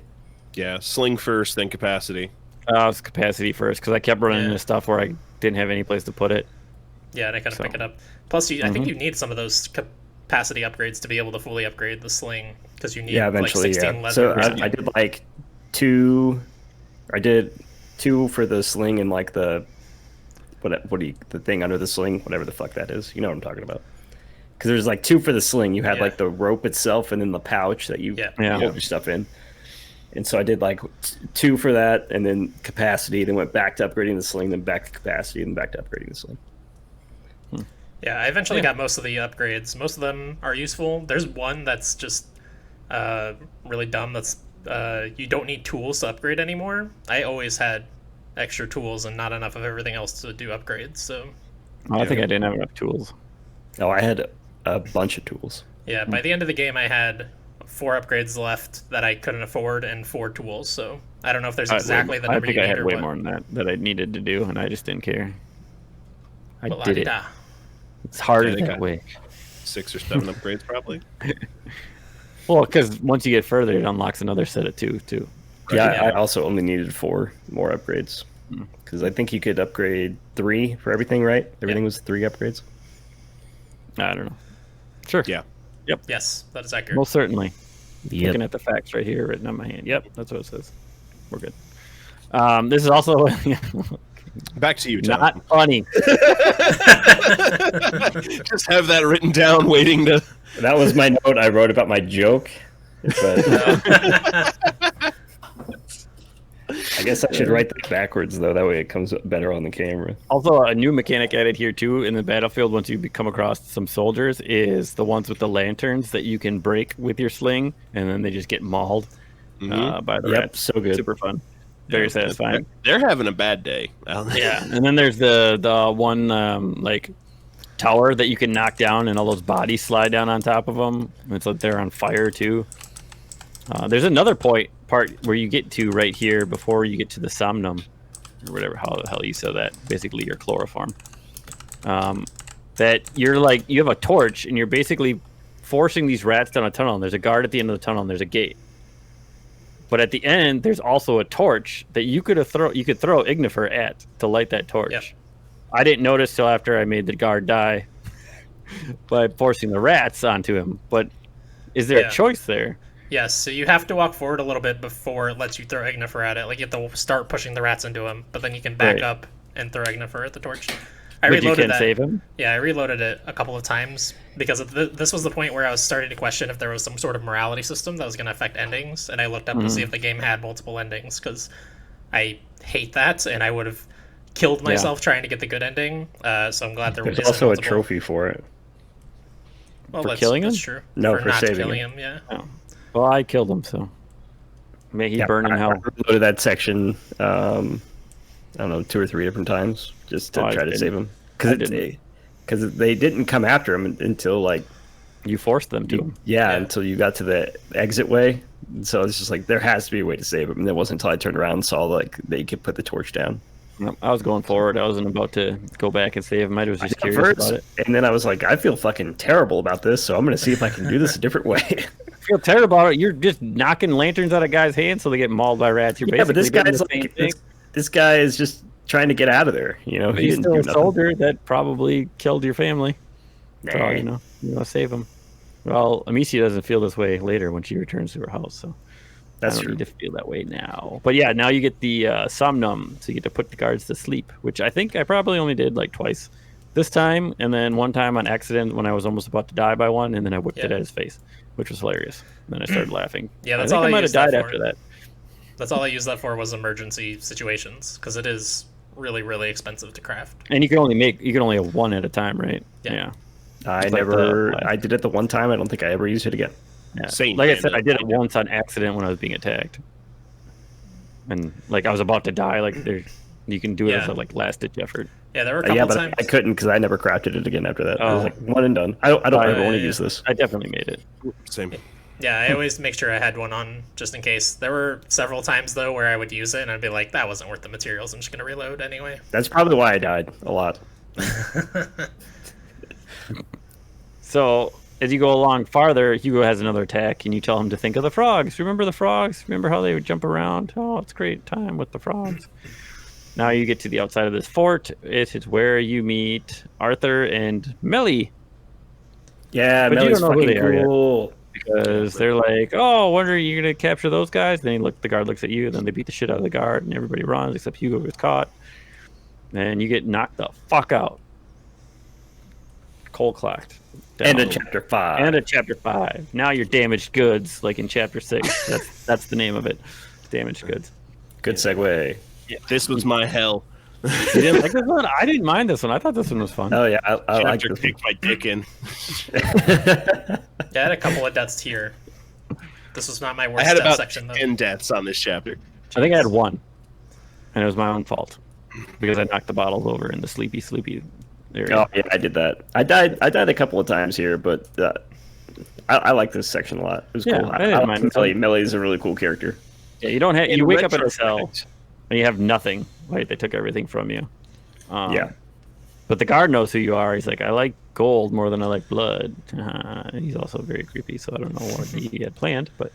Yeah, sling first, then capacity. I was capacity first because I kept running into stuff where I didn't have any place to put it. Yeah, and I couldn't pick it up. Plus, I think you need some of those capacity upgrades to be able to fully upgrade the sling because you need eventually, like 16 leather. So I did like 2. I did 2 for the sling and like the the thing under the sling, whatever the fuck that is. You know what I'm talking about. Because there's like 2 for the sling. You had like the rope itself and then the pouch that you hold your stuff in. And so I did like 2 for that and then capacity, then went back to upgrading the sling, then back to capacity, and back to upgrading the sling. Yeah, I eventually got most of the upgrades. Most of them are useful. There's one that's just really dumb. That's you don't need tools to upgrade anymore. I always had extra tools and not enough of everything else to do upgrades. So I think I didn't have enough tools. Oh, I had a bunch of tools. Yeah, by the end of the game, I had 4 upgrades left that I couldn't afford and 4 tools. So I don't know if there's exactly the number you need. I think I had way more than that I needed to do, and I just didn't care. I did it. It's harder that way. 6 or 7 upgrades, probably. Well, because once you get further, it unlocks another set of 2 too. Yeah, I also only needed 4 more upgrades because I think you could upgrade 3 for everything, right? Everything was 3 upgrades. I don't know. Sure. Yeah. Yep. Yes, that is accurate. Most certainly. Looking at the facts right here written on my hand. Yep, that's what it says. We're good. This is also back to you, Tom. Not funny. Just have that written down, waiting to. That was my note I wrote about my joke. But, I guess I should write that backwards, though. That way it comes better on the camera. Also, a new mechanic added here, too, in the battlefield once you come across some soldiers is the ones with the lanterns that you can break with your sling, and then they just get mauled by the rats. So good. Super fun. Very satisfying. They're having a bad day. Yeah, and then there's the one, like, tower that you can knock down, and all those bodies slide down on top of them. It's like they're on fire, too. There's another part where you get to right here before you get to the somnum, or whatever how the hell you said that. Basically, your chloroform. That you're like you have a torch and you're basically forcing these rats down a tunnel. And there's a guard at the end of the tunnel and there's a gate. But at the end, there's also a torch that you could throw Ignifer at to light that torch. Yep. I didn't notice till after I made the guard die by forcing the rats onto him. But is there a choice there? Yes, so you have to walk forward a little bit before it lets you throw Ignifer at it. Like, you have to start pushing the rats into him, but then you can back up and throw Ignifer at the torch. I reloaded you can't save him? Yeah, I reloaded it a couple of times because this was the point where I was starting to question if there was some sort of morality system that was going to affect endings, and I looked up to see if the game had multiple endings, because I hate that, and I would have killed myself trying to get the good ending, so I'm glad There's also a trophy for it. Well, for killing him? That's true. No, for not saving killing him. Yeah. Oh. Well, I killed him, so. May he burn in I hell. reloaded that section. I don't know, 2 or 3 different times just to try to save him because they didn't come after him until like You forced them to. until you got to the exit way. So it's just like there has to be a way to save him. And it wasn't until I turned around and saw like they could put the torch down. I was going forward. I wasn't about to go back and save him. I was just curious about it. And then I was like, I feel fucking terrible about this, so I'm going to see if I can do this a different way. I feel terrible about it. You're just knocking lanterns out of guys' hands so they get mauled by rats. You're But this doing guy's the same like thing. this guy is just trying to get out of there. You know, He's still a soldier that probably killed your family. For all Nah. you know, you want to save him. Well, Amicia doesn't feel this way later when she returns to her house, so That's I don't true. need to feel that way now. But yeah, now you get the somnum, so you get to put the guards to sleep, which I think I probably only did like twice this time, and then one time on accident when I was almost about to die by one, and then I whipped it at his face, which was hilarious. Then I started laughing. Yeah, that's I think all I I might have used that died for. after that. That's all I used that for was emergency situations because it is really, really expensive to craft. And you can only have one at a time, right? Yeah. I It's like I did it the one time. I don't think I ever used it again. Yeah. Same Like I thing, said, I did it I know. once on accident when I was being attacked, and like I was about to die. Like there, you can do it as a like last ditch effort. Yeah, there were a couple Yeah, but times. I couldn't because I never crafted it again after that. I was Oh. like one and done. I don't ever want to yeah. use this. I definitely made it. Same. Yeah, I always make sure I had one on just in case. There were several times though where I would use it and I'd be like, that wasn't worth the materials. I'm just gonna reload anyway. That's probably why I died a lot. So as you go along farther, Hugo has another attack, and you tell him to think of the frogs. Remember the frogs? Remember how they would jump around? Oh, it's a great time with the frogs. Now you get to the outside of this fort. It is where you meet Arthur and Melly, Yeah, But you Melly's don't know who fucking they are yet. cool. because they're like, "Oh, when are you gonna capture those guys?" Then the guard looks at you. Then they beat the shit out of the guard, and everybody runs except Hugo gets caught. And you get knocked the fuck out. Cold clocked. End Down. of chapter 5. And at chapter 5. Now you're damaged goods, like in chapter 6. That's the name of it. Damaged goods. Good segue. This was my hell. You didn't like this one? I didn't mind this one. I thought this one was fun. Oh yeah, I like Chapter this. kicked my dick in. Yeah, I had a couple of deaths here. This was not my I worst had death about section though. 10 deaths on this chapter. I think I had one. And it was my own fault. Because I knocked the bottles over in the sleepy area. Oh yeah, I did that. I died a couple of times here, but I like this section a lot. It was Yeah, cool. I didn't mind Melly. it. Melly's a really cool character. Yeah, you don't have. In You wake up in a cell retrospect, and you have nothing. Right? They took everything from you. Yeah. But the guard knows who you are. He's like, I like gold more than I like blood. He's also very creepy, so I don't know what he had planned. But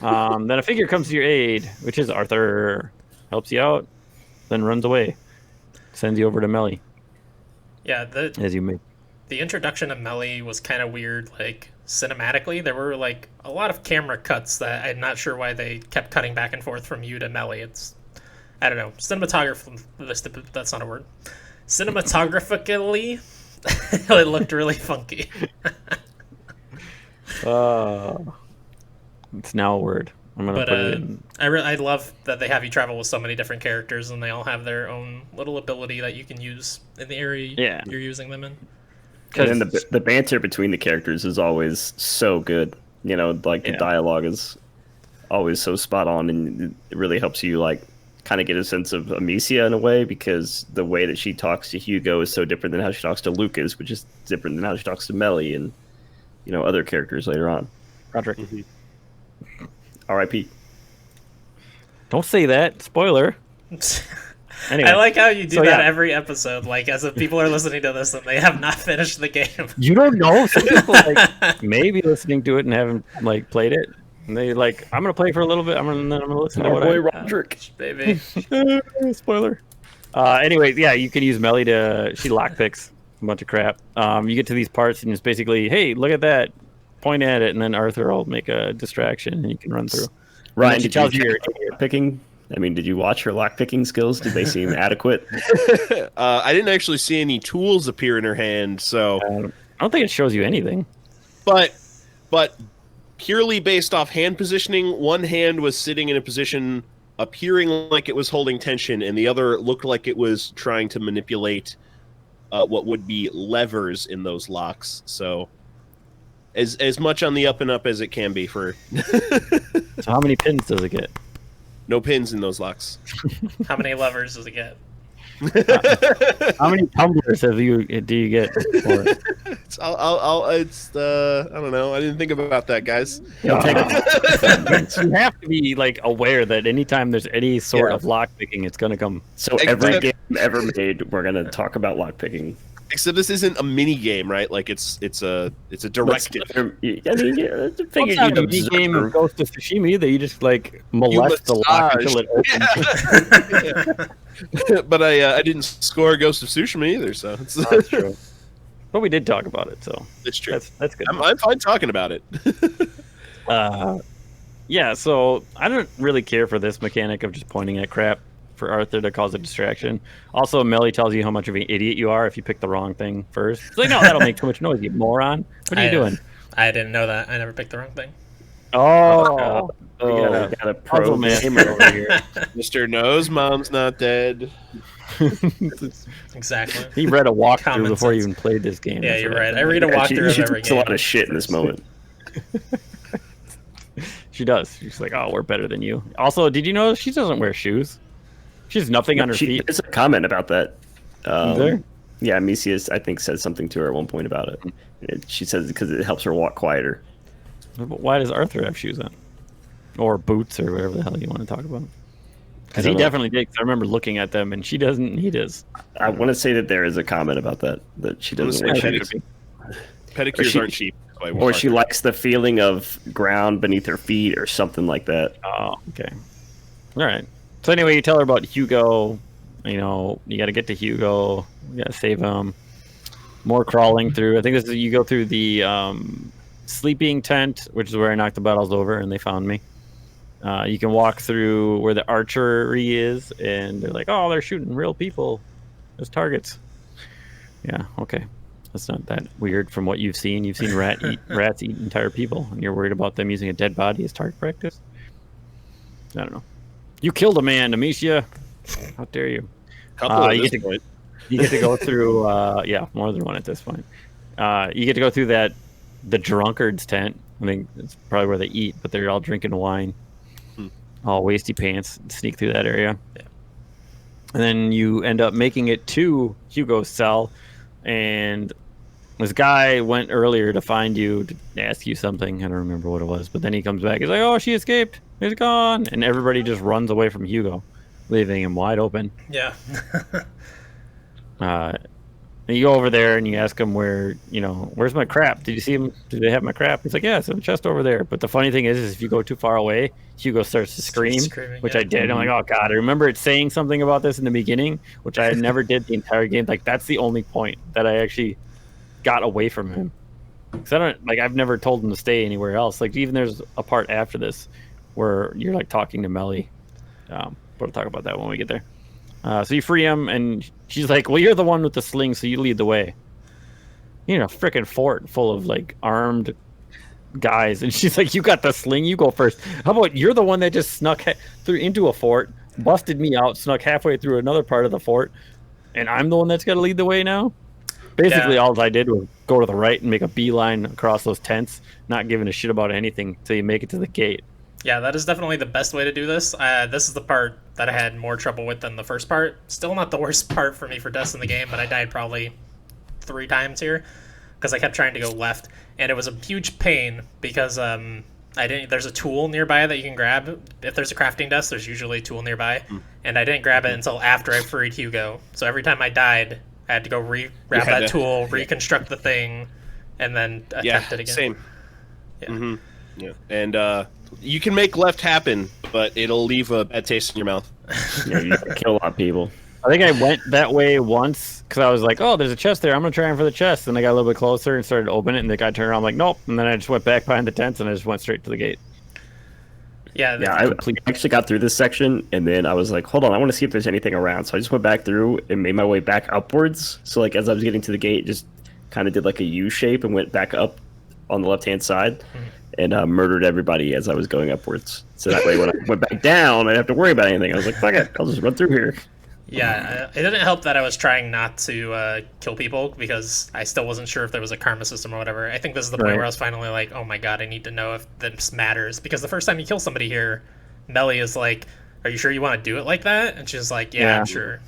then a figure comes to your aid, which is Arthur. Helps you out, then runs away. Sends you over to Melly, Yeah, as you make. the introduction of Melly was kind of weird. Like cinematically, there were like a lot of camera cuts that I'm not sure why they kept cutting back and forth from you to Melly. It's I don't know. Cinematography. That's not a word. Cinematographically, it looked really funky. It's now a word. I'm gonna But put it in. I love that they have you travel with so many different characters and they all have their own little ability that you can use in the area Yeah. you're using them in. And then the banter between the characters is always so good. You know, like the Yeah. dialogue is always so spot on, and it really helps you like kind of get a sense of Amicia in a way, because the way that she talks to Hugo is so different than how she talks to Lucas, which is different than how she talks to Melly and other characters later on. Roderick. R.I.P. Don't say that. Spoiler. Anyway, I like how you do So, that yeah. every episode. Like, as if people are listening to this and they have not finished the game. you don't know. Some people like maybe listening to it and haven't like played it. And they like, I'm gonna play for a little bit. I'm gonna listen to Our what boy I. Roderick. Baby. Spoiler. Anyway, yeah, you can use Melly to. She lockpicks a bunch of crap. You get to these parts and it's basically, hey, look at that. Point at it, and then Arthur will make a distraction, and you can run through. Ryan, she did you tells you check her picking? I mean, did you watch her lock picking skills? Did they seem adequate? I didn't actually see any tools appear in her hand, so I don't think it shows you anything. but purely based off hand positioning, one hand was sitting in a position appearing like it was holding tension, and the other looked like it was trying to manipulate what would be levers in those locks. So as much on the up and up as it can be for So how many pins does it get? no pins in those locks. How many levers does it get? How many tumblers do you get for it? It's I don't know. I didn't think about that, guys. You have to be like aware that anytime there's any sort of lock picking, it's gonna come. So every game ever made, we're gonna talk about lockpicking. Except this isn't a mini game, right? Like it's a directive. I mean, I It's figured not you'd a mini game of observe. Ghost of Tsushima either. You just like molest the lock massage. until it opens. But I didn't score Ghost of Tsushima either, so it's, That's true. But we did talk about it, so it's true. that's good. I'm fine talking about it. Yeah, so I don't really care for this mechanic of just pointing at crap for Arthur to cause a distraction. Also, Melly tells you how much of an idiot you are if you pick the wrong thing first. It's like, no, that'll make too much noise, you moron. What are you doing? I didn't know that. I never picked the wrong thing. Oh, Oh, we got we a got a pro puzzle man gamer over here. Mr. Knows Mom's not dead. Exactly. He read a walkthrough Common before he sense. even played this game. Yeah, That's you're what right. I happened. read a Yeah, walkthrough she of every talks a lot game. of shit in this moment. She does. She's like, oh, we're better than you. Also, did you know she doesn't wear shoes? She has nothing on her feet. There's a comment about that. There? Yeah, Misius, I think, said something to her at one point about it. She says because it helps her walk quieter. But why does Arthur have shoes on? Or boots, or whatever the hell you want to talk about. Because I he don't know. definitely did. 'Cause I remember looking at them, and she doesn't. He does. I want to say that there is a comment about that she doesn't wear Honestly, shoes. Pedicures she- aren't cheap. That's why Or she likes the feeling of ground beneath her feet or something like that. Oh, okay. All right. So anyway, you tell her about Hugo. You know, you got to get to Hugo. You got to save him. More crawling through. I think this is you go through the sleeping tent, which is where I knocked the battles over, and they found me. You can walk through where the archery is, and they're like, "Oh, they're shooting real people as targets." Yeah. Okay. That's not that weird from what you've seen. You've seen rats eat entire people, and you're worried about them using a dead body as target practice. I don't know. You killed a man, Amicia. How dare you? couple at you this get to- point. You get to go through, yeah, more than one at this point. You get to go through the drunkard's tent. I mean, it's probably where they eat, but they're all drinking wine, all wasty pants. Sneak through that area, and then you end up making it to Hugo's cell. And this guy went earlier to find you to ask you something. I don't remember what it was, but then he comes back. He's like, "Oh, she escaped. She's gone," and everybody just runs away from Hugo, leaving him wide open. Yeah. And you go over there and you ask him where's my crap? Did you see him? Did they have my crap? He's like, yeah, it's in the chest over there. But the funny thing is if you go too far away, Hugo starts to scream, Screaming, which yeah. I did. I'm like, oh god, I remember it saying something about this in the beginning, which I never did the entire game. Like that's the only point that I actually got away from him. Cause I've never told him to stay anywhere else. Like even there's a part after this where you're like talking to Melly. But we'll talk about that when we get there. So you free him, and she's like, well, you're the one with the sling, so you lead the way. You're in a freaking fort full of, like, armed guys. And she's like, you got the sling, you go first. How about you're the one that just snuck through into a fort, busted me out, snuck halfway through another part of the fort, and I'm the one that's got to lead the way now? Basically, all I did was go to the right and make a beeline across those tents, not giving a shit about anything until you make it to the gate. Yeah, that is definitely the best way to do this. This is the part that I had more trouble with than the first part. Still not the worst part for me for deaths in the game, but I died probably 3 times here because I kept trying to go left, and it was a huge pain because there's a tool nearby that you can grab. If there's a crafting desk, there's usually a tool nearby, and I didn't grab it until after I freed Hugo. So every time I died, I had to go grab that tool, reconstruct the thing, and then attempt it again. Same. Yeah. Mm-hmm. Yeah, and you can make left happen, but it'll leave a bad taste in your mouth. Yeah, you kill a lot of people. I think I went that way once because I was like, oh, there's a chest there. I'm going to try him for the chest. And I got a little bit closer and started to open it, and the guy turned around. I'm like, nope. And then I just went back behind the tents, and I just went straight to the gate. Yeah, I actually got through this section, and then I was like, hold on, I want to see if there's anything around. So I just went back through and made my way back upwards. So like as I was getting to the gate, just kind of did like a U shape and went back up on the left-hand side and murdered everybody as I was going upwards. So that way when I went back down, I didn't have to worry about anything. I was like, fuck it, I'll just run through here. Yeah, it didn't help that I was trying not to kill people because I still wasn't sure if there was a karma system or whatever. I think this is the point where I was finally like, oh my god, I need to know if this matters. Because the first time you kill somebody here, Melly is like, are you sure you want to do it like that? And she's like, yeah. I'm sure.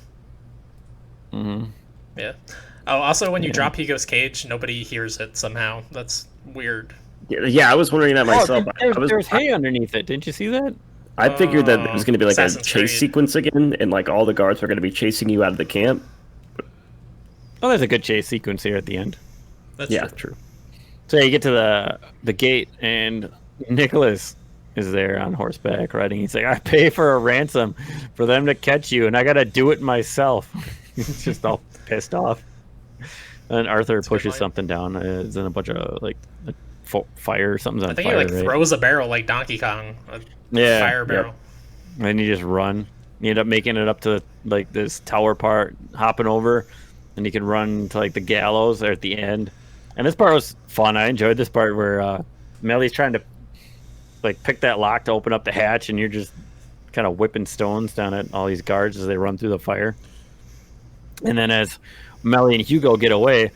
Mm-hmm. Yeah. Oh, also, when you drop Higo's cage, nobody hears it somehow. That's weird. Yeah, I was wondering that myself. There's hay underneath it. Didn't you see that? I figured that there was going to be like Assassin's a chase Creed. sequence again, and like all the guards were going to be chasing you out of the camp. Oh, there's a good chase sequence here at the end. That's true. So you get to the gate, and Nicholas is there on horseback riding. He's like, I pay for a ransom for them to catch you, and I got to do it myself. He's just all pissed off. And Arthur pushes something down. It's in a bunch of like fire. Something's on fire. I think he like throws a barrel like Donkey Kong. Fire barrel. And then you just run. You end up making it up to like this tower part, hopping over, and you can run to like the gallows there at the end. And this part was fun. I enjoyed this part where Melly's trying to like pick that lock to open up the hatch, and you're just kind of whipping stones down at all these guards as they run through the fire. And then as Melly and Hugo get away,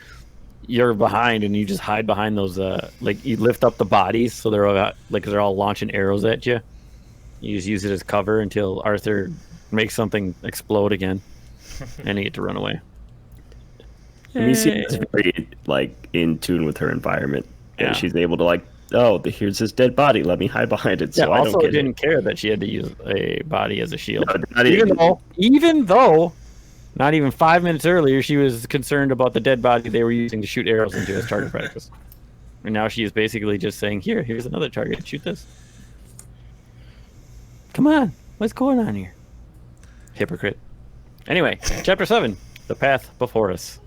you're behind, and you just hide behind those. Like you lift up the bodies, so they're all launching arrows at you. You just use it as cover until Arthur makes something explode again, and you get to run away. Amicia is very like in tune with her environment, and Yeah. she's able to like, oh, here's this dead body. Let me hide behind it. So Yeah, I also don't get didn't care that she had to use a body as a shield. No, not Even though, not even 5 minutes earlier, she was concerned about the dead body they were using to shoot arrows into as target practice. And now she is basically just saying, here's another target. Shoot this. Come on. What's going on here? Hypocrite. Anyway, Chapter 7. The Path Before Us.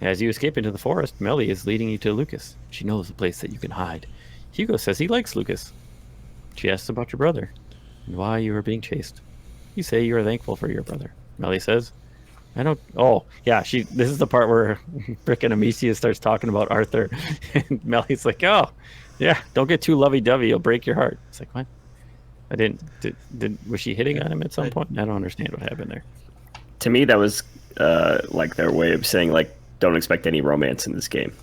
As you escape into the forest, Melly is leading you to Lucas. She knows a place that you can hide. Hugo says he likes Lucas. She asks about your brother and why you are being chased. You say you are thankful for your brother. Melly says, I don't... Oh, yeah, this is the part where frickin' Amicia starts talking about Arthur. And Melly's like, oh, yeah, don't get too lovey-dovey. You'll break your heart. It's like, what? I didn't... Was she hitting on him at some point? I don't understand what happened there. To me, that was like their way of saying like, don't expect any romance in this game.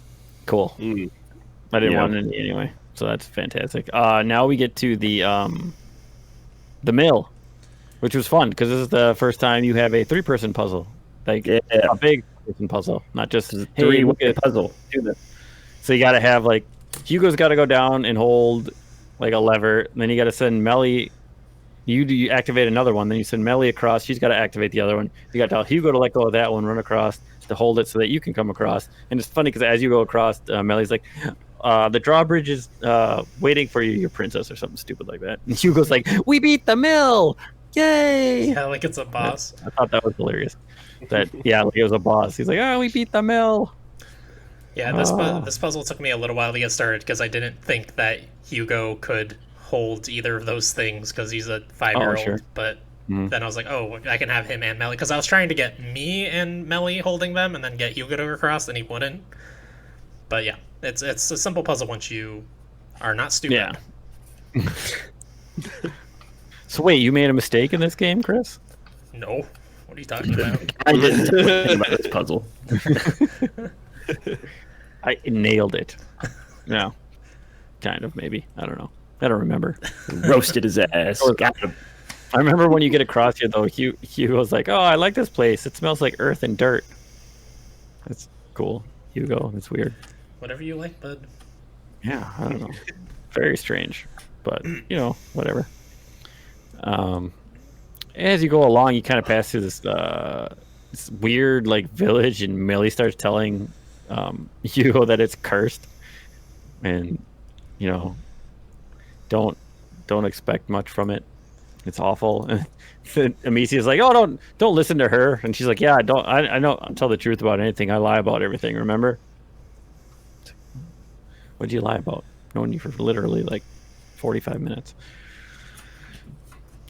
Cool. I didn't want any anyway, so that's fantastic. Now we get to the mill, which was fun because this is the first time you have a 3-person puzzle, like a big person puzzle, not just a 3-way puzzle. Do this. So you got to have like Hugo's got to go down and hold like a lever, and then you got to send Melly. You activate another one, then you send Melly across. She's got to activate the other one. You got to tell Hugo to let go of that one, run across to hold it so that you can come across. And it's funny because as you go across, Melly's like, the drawbridge is waiting for you, your princess, or something stupid like that. And Hugo's like, we beat the mill! Yay! Yeah, like it's a boss. I thought that was hilarious. Like it was a boss. He's like, oh, we beat the mill! Yeah, this puzzle took me a little while to get started because I didn't think that Hugo could hold either of those things because he's a 5-year-old. Sure. But then I was like, oh, I can have him and Melly because I was trying to get me and Melly holding them and then get Hugo to go across, and he wouldn't. But yeah, it's a simple puzzle once you are not stupid. Yeah. So wait, you made a mistake in this game, Chris? No. What are you talking about? I didn't tell anything about this puzzle. I nailed it. No. Kind of, maybe. I don't know. I don't remember. Roasted his ass. Got him. I remember when you get across here, though, Hugo was like, oh, I like this place. It smells like earth and dirt. That's cool. Hugo, that's weird. Whatever you like, bud. Yeah, I don't know. Very strange. But, whatever. As you go along, you kind of pass through this weird, like, village, and Millie starts telling Hugo that it's cursed. And, don't expect much from it. It's awful. And Amicia's like, oh, don't listen to her. And she's like, yeah, I don't tell the truth about anything. I lie about everything, remember? What'd you lie about? Knowing you for literally like 45 minutes.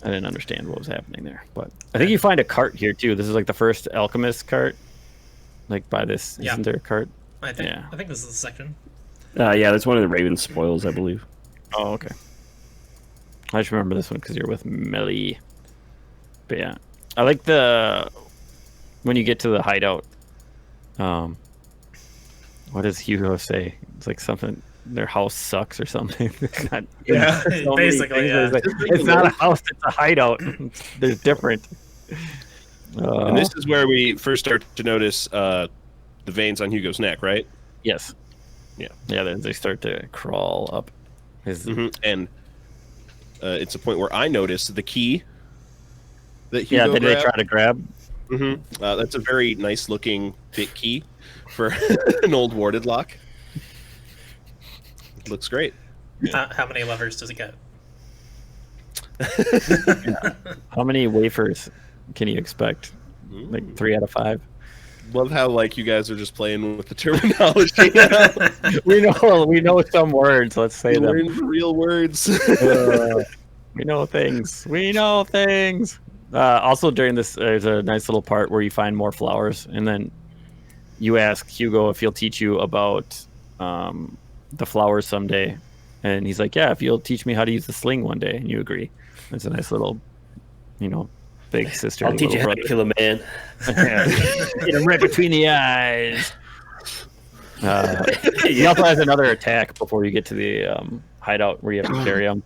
I didn't understand what was happening there. But I think you find a cart here too. This is like the first alchemist cart. Like by this, isn't there a cart? I think this is the section. Yeah, that's one of the Raven spoils, I believe. Oh, okay. I just remember this one because you're with Melly. But yeah. I like the when you get to the hideout. What does Hugo say? It's like something. Their house sucks or something. It's not, Yeah. so many Basically, things where yeah. it's, like, it's not a house; it's a hideout. They're different. And this is where we first start to notice the veins on Hugo's neck, right? Yes. Yeah. Yeah. Then they start to crawl up his. And it's a point where I notice the key that Hugo Yeah. Then they grabbed. try to grab. That's a very nice looking bit key for an old warded lock. It looks great. How many levers does it get? How many wafers can you expect? Like 3 out of 5. Love how like you guys are just playing with the terminology now. We know some words. Let's say them. Learn real words. We know things. We know things. Also, during this, there's a nice little part where you find more flowers, and then you ask Hugo if he'll teach you about the flowers someday, and he's like, "Yeah, if you'll teach me how to use the sling one day," and you agree. It's a nice little, big sister. I'll teach you how to kill a man. Get him right between the eyes. He also has another attack before you get to the hideout where you have to carry him.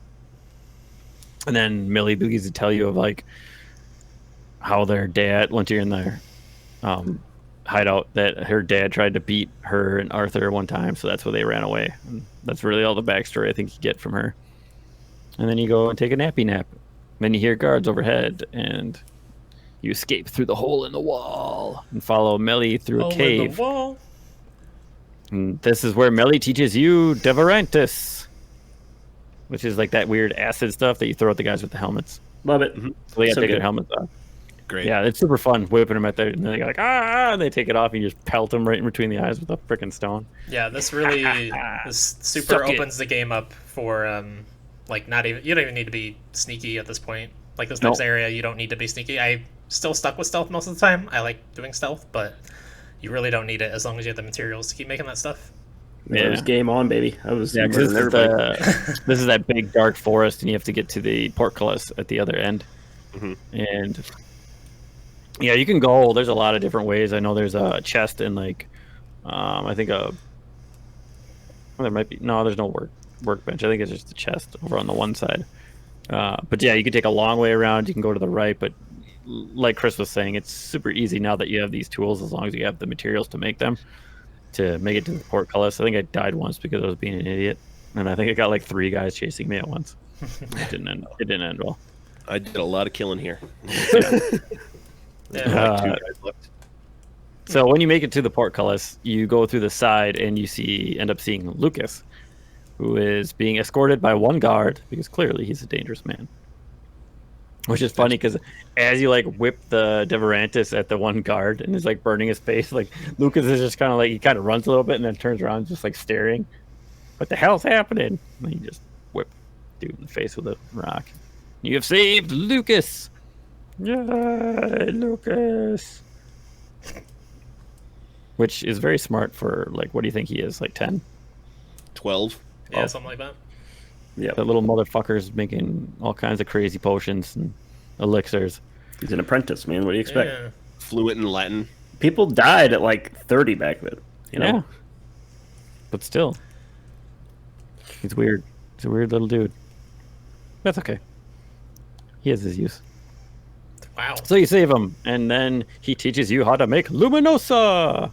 And then Millie begins to tell you of like how their dad, once you're in their hideout, that her dad tried to beat her and Arthur one time, so that's why they ran away. And that's really all the backstory I think you get from her. And then you go and take a nappy nap. Then you hear guards overhead, and you escape through the hole in the wall and follow Melly through a cave. In the wall. And this is where Melly teaches you Deverantis, which is like that weird acid stuff that you throw at the guys with the helmets. Love it. So they have to So take good. their helmets off. Great. Yeah, it's super fun whipping them at there, and then they go like and they take it off, and you just pelt them right in between the eyes with a freaking stone. Yeah, this really this super Suck it. opens the game up for like not even you don't even need to be sneaky at this point. Like this Nope. next area, you don't need to be sneaky. I still stuck with stealth most of the time. I like doing stealth, but you really don't need it as long as you have the materials to keep making that stuff. It was game on, baby. I was Yeah, 'cause murdering everybody. this is that big dark forest, and you have to get to the portcullis at the other end. And yeah, you can go. There's a lot of different ways. I know there's a chest and like, I think there might be there's no workbench. I think it's just a chest over on the one side. But yeah, you can take a long way around. You can go to the right, but like Chris was saying, it's super easy now that you have these tools, as long as you have the materials to make them, to make it to the portcullis. I think I died once because I was being an idiot, and I think I got like 3 guys chasing me at once. It didn't end well. I did a lot of killing here. Yeah. Like 2 guys left. So when you make it to the portcullis, you go through the side and you end up seeing Lucas, who is being escorted by one guard because clearly he's a dangerous man. Which is funny because as you like whip the Deverantis at the one guard and is like burning his face, like Lucas is just kind of like he kind of runs a little bit and then turns around just like staring. What the hell's happening? And you just whip dude in the face with a rock. You have saved Lucas. Yay, Lucas. Which is very smart for like, what do you think he is? Like 10? 12. Yeah, something like that. Yeah, That little motherfucker's making all kinds of crazy potions and elixirs. he's an apprentice, man. What do you expect? Yeah. Fluent in Latin. People died at like 30 back then. You know? Yeah. But still. He's weird. He's a weird little dude. That's okay. He has his use. Wow. So you save him, and then he teaches you how to make Luminosa.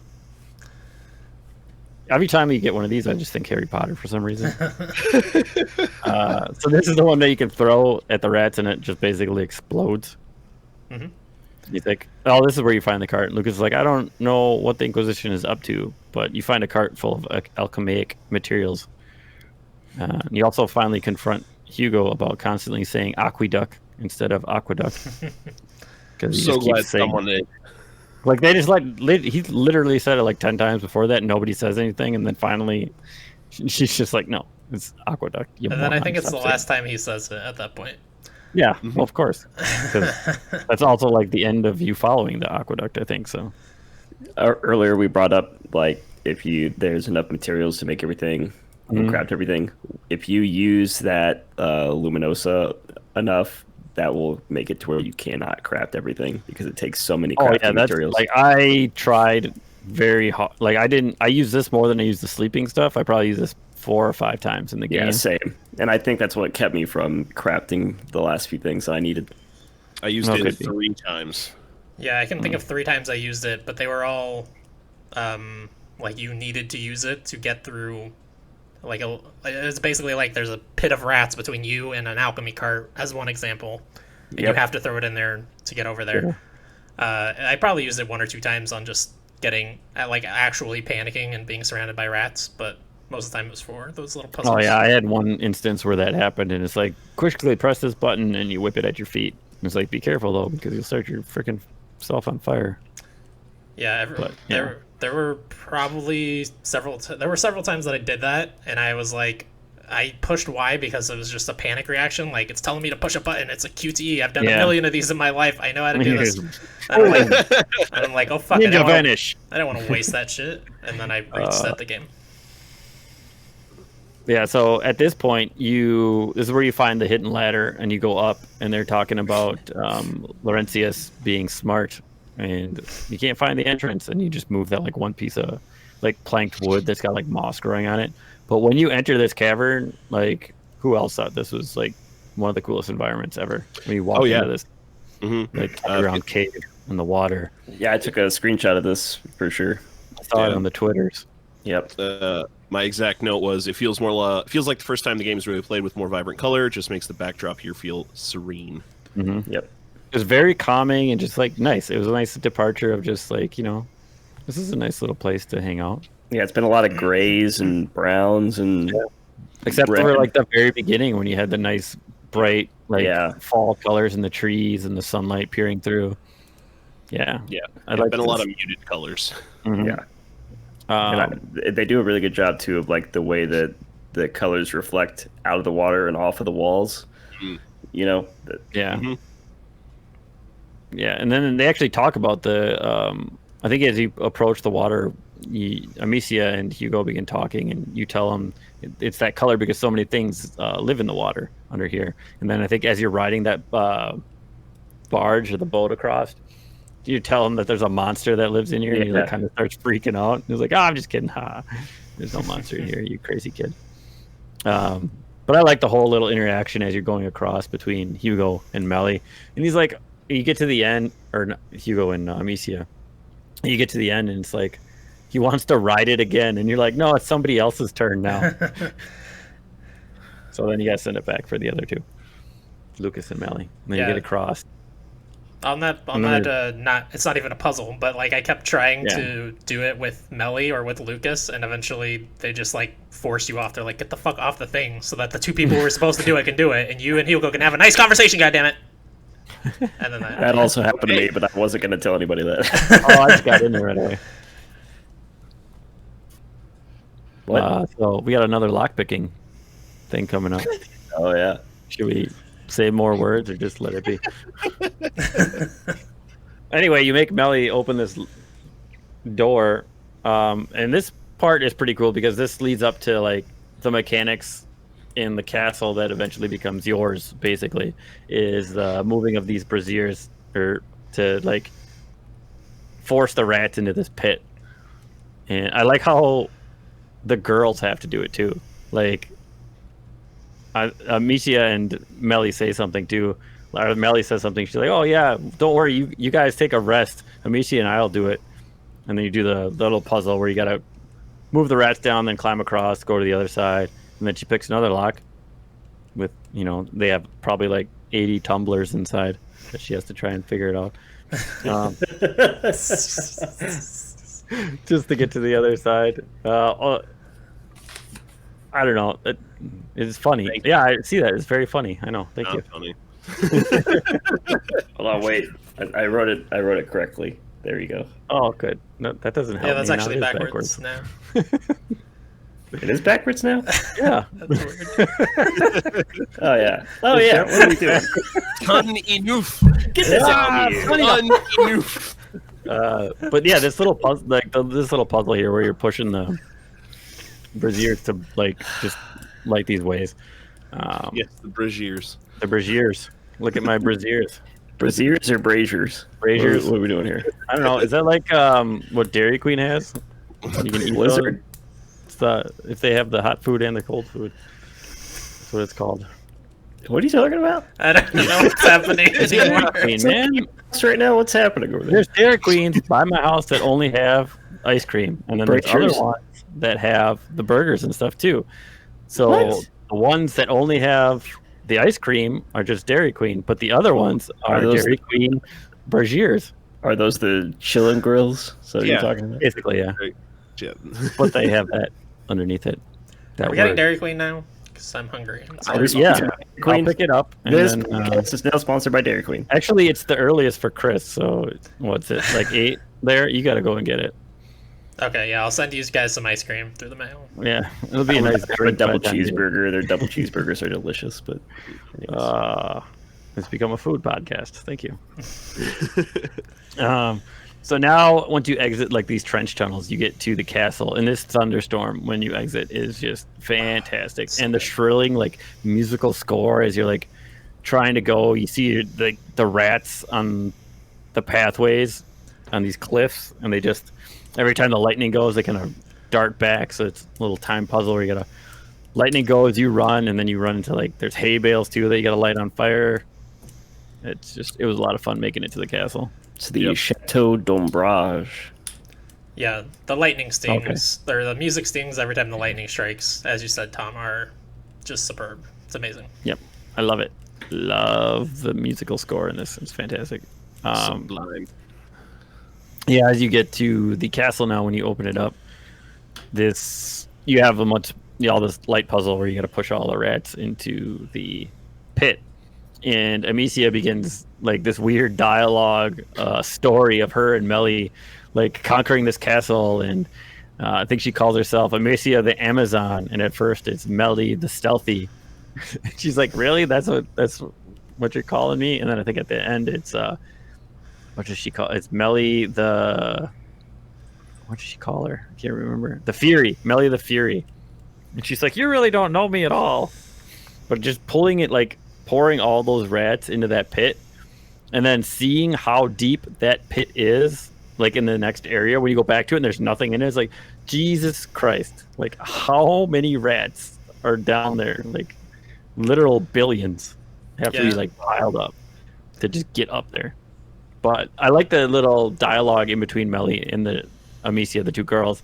Every time you get one of these, I just think Harry Potter for some reason. So this is the one that you can throw at the rats, and it just basically explodes. Mhm. You think, oh, this is where you find the cart. Lucas is like, I don't know what the Inquisition is up to, but you find a cart full of alchemaic materials. You also finally confront Hugo about constantly saying aqueduct instead of aqueduct. Because So glad someone did. like they just he's literally said it like 10 times before that, and nobody says anything, and then finally she's just like, no, it's aqueduct. And then I think it's the last time he says it at that point. Yeah, well, of course. 'Cause that's also like the end of you following the aqueduct, I think so. Earlier we brought up like if there's enough materials to make everything, craft everything. If you use that Luminosa enough, that will make it to where you cannot craft everything because it takes so many crafting that's materials. like I tried very hard. Like I use this more than I use the sleeping stuff. I probably use this 4 or 5 times in the game. Yeah, same. And I think that's what kept me from crafting the last few things I needed. I used it 3 times. Yeah, I can think of 3 times I used it, but they were all like you needed to use it to get through. Like it's basically like there's a pit of rats between you and an alchemy cart, as one example, and you have to throw it in there to get over there. I probably used it 1 or 2 times on just getting like actually panicking and being surrounded by rats, but most of the time it was for those little puzzles. Oh yeah, I had one instance where that happened, and it's like quickly press this button and you whip it at your feet. And it's like, be careful though, because you'll start your freaking self on fire. Yeah, there were probably several times that I did that, and I was like, I pushed Y because it was just a panic reaction. Like, it's telling me to push a button. It's a QTE. I've done a million of these in my life. I know how to do this. And I'm like, oh fuck, I don't want to waste that shit. And then I reset the game. Yeah, so at this point, this is where you find the hidden ladder, and you go up, and they're talking about Laurentius being smart, and you can't find the entrance, and you just move that like one piece of like planked wood that's got like moss growing on it. But when you enter this cavern, like, who else thought this was like one of the coolest environments ever? When you walk into this like underground cave in the water. Yeah, I took a screenshot of this for sure. I saw it on the Twitters. Yep. My exact note was, it feels feels like the first time the game is really played with more vibrant color. It just makes the backdrop here feel serene. Yep. It was very calming and just like nice. It was a nice departure of just like, this is a nice little place to hang out. Yeah, it's been a lot of grays and browns and except red. for like the very beginning when you had the nice bright fall colors in the trees and the sunlight peering through. Yeah. It's been a lot of muted colors. Yeah. They do a really good job too of like the way that the colors reflect out of the water and off of the walls. Yeah, and then they actually talk about the I think as you approach the water, Amicia and Hugo begin talking, and you tell them it's that color because so many things live in the water under here. And then I think as you're riding that barge or the boat across, you tell him that there's a monster that lives in here, and he like kind of starts freaking out. He's like, I'm just kidding. There's no monster in here, you crazy kid. But I like the whole little interaction as you're going across between Hugo and Melly. And he's like, you get to the end, or not, Hugo and Amicia. You get to the end, and it's like, he wants to ride it again. And you're like, no, it's somebody else's turn now. So then you got to send it back for the other two, Lucas and Melly. And then you get across. It's not even a puzzle, but like I kept trying to do it with Melly or with Lucas, and eventually they just like force you off. They're like, get the fuck off the thing so that the 2 people who are supposed to do it can do it, and you and Hugo can have a nice conversation, goddammit. And then that also happened to me, but I wasn't going to tell anybody that. I just got in there right away. So we got another lockpicking thing coming up. Oh yeah. Should we say more words or just let it be? Anyway, you make Melly open this door, and this part is pretty cool because this leads up to like the mechanics in the castle that eventually becomes yours. Basically, is the moving of these braziers or to like force the rats into this pit. And I like how the girls have to do it too. Like Amicia and Melly say something too. Or Melly says something. She's like, "Oh yeah, don't worry. You guys take a rest. Amicia and I'll do it." And then you do the little puzzle where you gotta move the rats down, then climb across, go to the other side, and then she picks another lock. With they have probably like 80 tumblers inside that she has to try and figure it out. Just to get to the other side. I don't know. It's funny. Yeah, I see that. It's very funny. I know. Thank you. Funny. Hold on, wait. I wrote it correctly. There you go. Oh, good. No, that doesn't help. Yeah, that's me. actually backwards now. It is backwards now? Yeah. That's weird. Oh yeah. Oh yeah. What are we doing? Ton enough. Get this out of here. Ton enough. But yeah, this little puzzle, this little puzzle here, where you're pushing the braziers to like just light these ways. Yes, the braziers. The braziers. Look at my braziers. Braziers or braziers? Braziers. What are we doing here? I don't know. Is that like what Dairy Queen has? You can eat Blizzard? those? It's if they have the hot food and the cold food. That's what it's called. What are you talking about? I don't know what's happening anymore. Queen, man. Right now, what's happening over there? There's Dairy Queens by my house that only have ice cream, and then there's Braziers? other ones that have the burgers and stuff too. So What? the ones that only have the ice cream are just Dairy Queen, but the other ones are those- Dairy Queen Braziers. Are those the chillin' grills? So Yeah. you're talking about? Basically, yeah. Yeah. But they have that underneath it. That Are we getting word. Dairy Queen now? Because I'm hungry. Yeah, Dairy I'll Queen. pick it up. And This then, podcast is now sponsored by Dairy Queen. actually, it's the earliest for Chris, so what's it, like 8 there? You got to go and get it. Okay, yeah, I'll send you guys some ice cream through the mail. Yeah, it'll be a nice A drink. double by the time you- cheeseburger. Their double cheeseburgers are delicious, but anyways. It's become a food podcast. Thank you. So now, once you exit like these trench tunnels, you get to the castle, and this thunderstorm when you exit is just fantastic. And the shrilling like musical score as you're like trying to go, you see the rats on the pathways on these cliffs, and they just every time the lightning goes, they kind of dart back. So it's a little time puzzle where you gotta lightning goes, you run, and then you run into like there's hay bales too that you gotta light on fire. It was a lot of fun making it to the castle. It's the Chateau d'Ombrage. Yeah, the lightning stings, or the music stings every time the lightning strikes, as you said, Tom, are just superb. It's amazing. Yep, I love it. Love the musical score in this. It's fantastic. Sublime. Yeah, as you get to the castle now, when you open it up, you have all this light puzzle where you got to push all the rats into the pit, and Amicia begins like this weird dialogue story of her and Melly like conquering this castle, and I think she calls herself Amicia the Amazon, and at first it's Melly the Stealthy. She's like, really? That's what you're calling me? And then I think at the end it's what does she call? It's Melly the. What does she call her? I can't remember. The Fury, Melly the Fury, and she's like, you really don't know me at all. But just pulling it, like pouring all those rats into that pit, and then seeing how deep that pit is, like in the next area when you go back to it, and there's nothing in it. It's like, Jesus Christ! Like how many rats are down there? Like literal billions have to be like piled up to just get up there. But I like the little dialogue in between Melly and the Amicia, the two girls.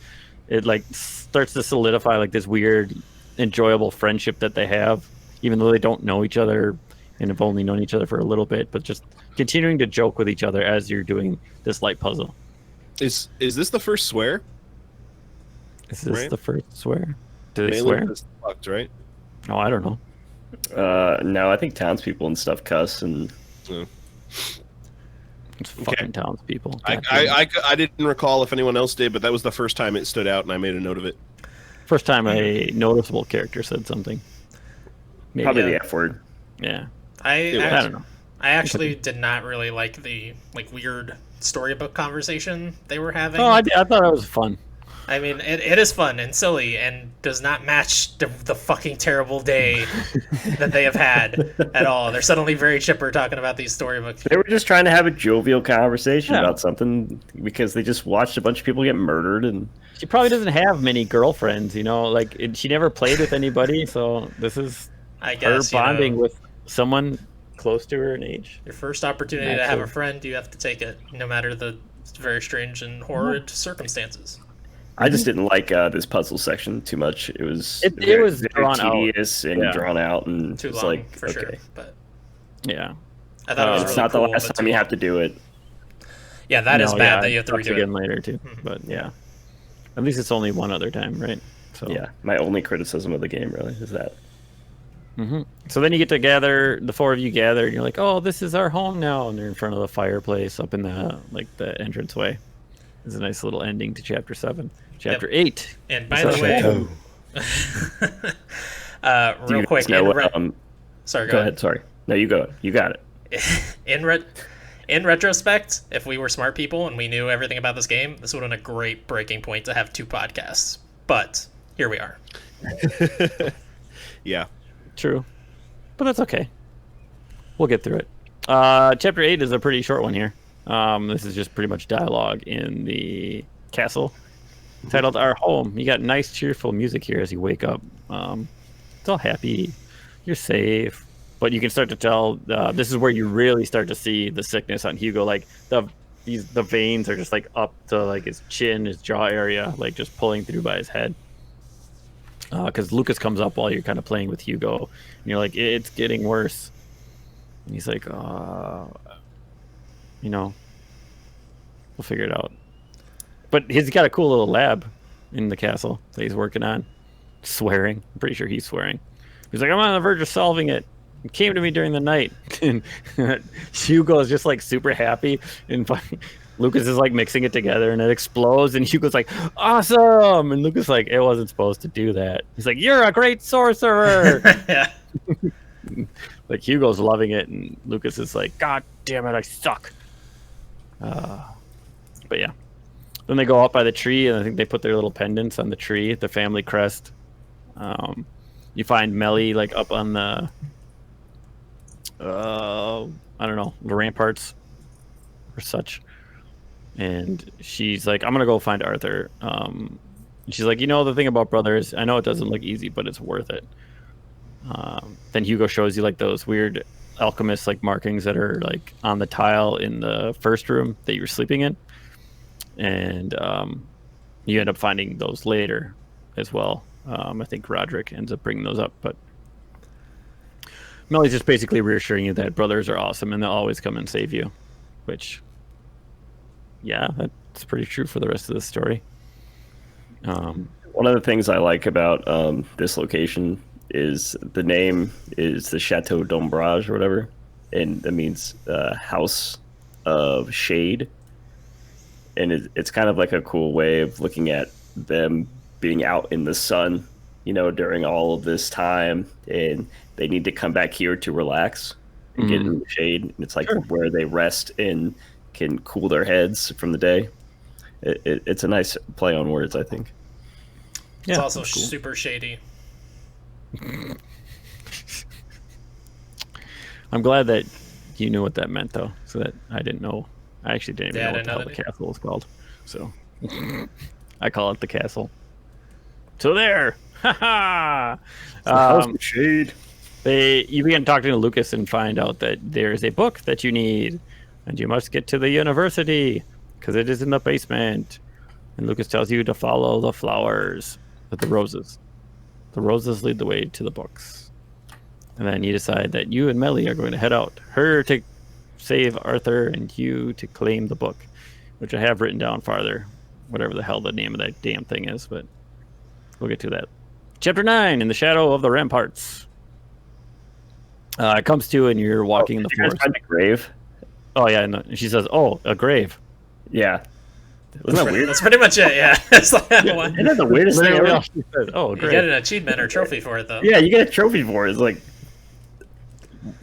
It like starts to solidify like this weird, enjoyable friendship that they have, even though they don't know each other and have only known each other for a little bit. But just continuing to joke with each other as you're doing this light puzzle. Is this the first swear? Is this Right. the first swear? Do they Mainly swear? it's fucked, right? Oh, I don't know. No, I think townspeople and stuff cuss, and Yeah. It's fucking townspeople. I didn't recall if anyone else did, but that was the first time it stood out, and I made a note of it. First time a noticeable character said something. Maybe. probably the F word. Yeah. I don't know. I actually did not really like the weird storybook conversation they were having. Oh, I thought it was fun. I mean, it is fun and silly and does not match the fucking terrible day that they have had at all. They're suddenly very chipper talking about these storybooks. They were just trying to have a jovial conversation Yeah. about something because they just watched a bunch of people get murdered, and She probably doesn't have many girlfriends, she never played with anybody, so this is I her guess bonding with someone close to her in age. your first opportunity to have a friend, you have to take it, no matter the very strange and horrid circumstances. I just didn't like this puzzle section too much. It was It very, was very drawn out. tedious and Yeah. drawn out, and Too it's long, like for sure. But Yeah. I thought it was it's really not cool, the last but time too you have long. to do it. Yeah, that is No, bad yeah, that you have to sucks redo again it. later too. But yeah. At least it's only one other time, right? So Yeah, my only criticism of the game really is that. So then you get to gather, the four of you gather, and you're like, oh, this is our home now. And they're in front of the fireplace up in the entranceway. It's a nice little ending to chapter 7. Chapter 8. And by is the way, Do you real quick, guys know, sorry, go ahead. Sorry, no, you go. You got it. In retrospect, if we were smart people and we knew everything about this game, this would have been a great breaking point to have 2 podcasts. But here we are. Yeah. True. But that's okay. We'll get through it. Chapter 8 is a pretty short one here. This is just pretty much dialogue in the castle, titled "Our Home." You got nice, cheerful music here as you wake up. It's all happy. You're safe, but you can start to tell. This is where you really start to see the sickness on Hugo. Like the veins are just like up to like his chin, his jaw area, like just pulling through by his head. Because Lucas comes up while you're kind of playing with Hugo, and you're like, "It's getting worse." And he's like, we'll figure it out. But he's got a cool little lab in the castle that he's working on, swearing. I'm pretty sure he's swearing. He's like, I'm on the verge of solving it. It came to me during the night. And Hugo is just like super happy, and Lucas is like mixing it together, and it explodes, and Hugo's like, awesome! And Lucas is like, it wasn't supposed to do that. He's like, you're a great sorcerer! Yeah. Like, Hugo's loving it, and Lucas is like, God damn it, I suck. But yeah. Then they go up by the tree, and I think they put their little pendants on the tree, the family crest. You find Melly, like, up on the, I don't know, the ramparts or such. And she's like, I'm going to go find Arthur. And she's like, the thing about brothers, I know it doesn't look easy, but it's worth it. Then Hugo shows you like those weird alchemist like markings that are like on the tile in the first room that you were sleeping in, and you end up finding those later as well. I think Roderick ends up bringing those up, but Melly's just basically reassuring you that brothers are awesome and they'll always come and save you, which, yeah, that's pretty true for the rest of the story. One of the things I like about this location is the name is the Chateau d'Ombrage or whatever, and that means House of Shade, and it's kind of like a cool way of looking at them being out in the sun, during all of this time, and they need to come back here to relax and get in the shade, and it's like where they rest and can cool their heads from the day. It's a nice play on words, I think. It's also cool. Super shady. I'm glad that you knew what that meant, though, so that I didn't know. I actually didn't even know what the hell the castle was called. So I call it the castle. So there, haha. Shade. You begin talking to Lucas and find out that there is a book that you need, and you must get to the university because it is in the basement. And Lucas tells you to follow the flowers with the roses. The roses lead the way to the books. And then you decide that you and Melly are going to head out. Her to save Arthur and you to claim the book, which I have written down farther. Whatever the hell the name of that damn thing is, but we'll get to that. Chapter 9, In the Shadow of the Ramparts. It comes to and you're walking in the forest. Find a grave? Oh, yeah. And she says, a grave. Yeah. Wasn't that weird? That's pretty much it, yeah. It's like, Isn't that the weirdest thing ever? You get an achievement or trophy for it, though. Yeah, you get a trophy for it. It's like,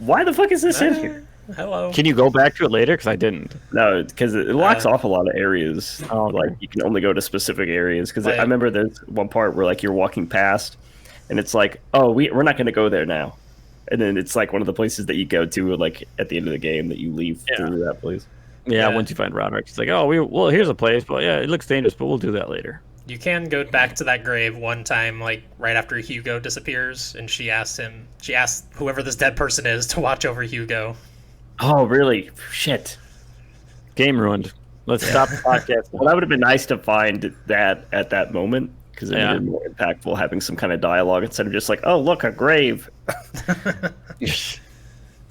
why the fuck is this in here? Hello. Can you go back to it later? Because I didn't. No, because it locks off a lot of areas. Like, you can only go to specific areas. Because I remember there's one part where, like, you're walking past, and it's like, we're not going to go there now. And then it's, like, one of the places that you go to, like, at the end of the game that you leave through that place. Yeah, once you find Roderick, it's like, here's a place, but yeah, it looks dangerous, but we'll do that later. You can go back to that grave one time, like right after Hugo disappears, and she asks whoever this dead person is to watch over Hugo. Oh, really? Shit. Game ruined. Let's stop the podcast. Well, that would have been nice to find that at that moment, because it would have been more impactful having some kind of dialogue instead of just like, oh, look, a grave.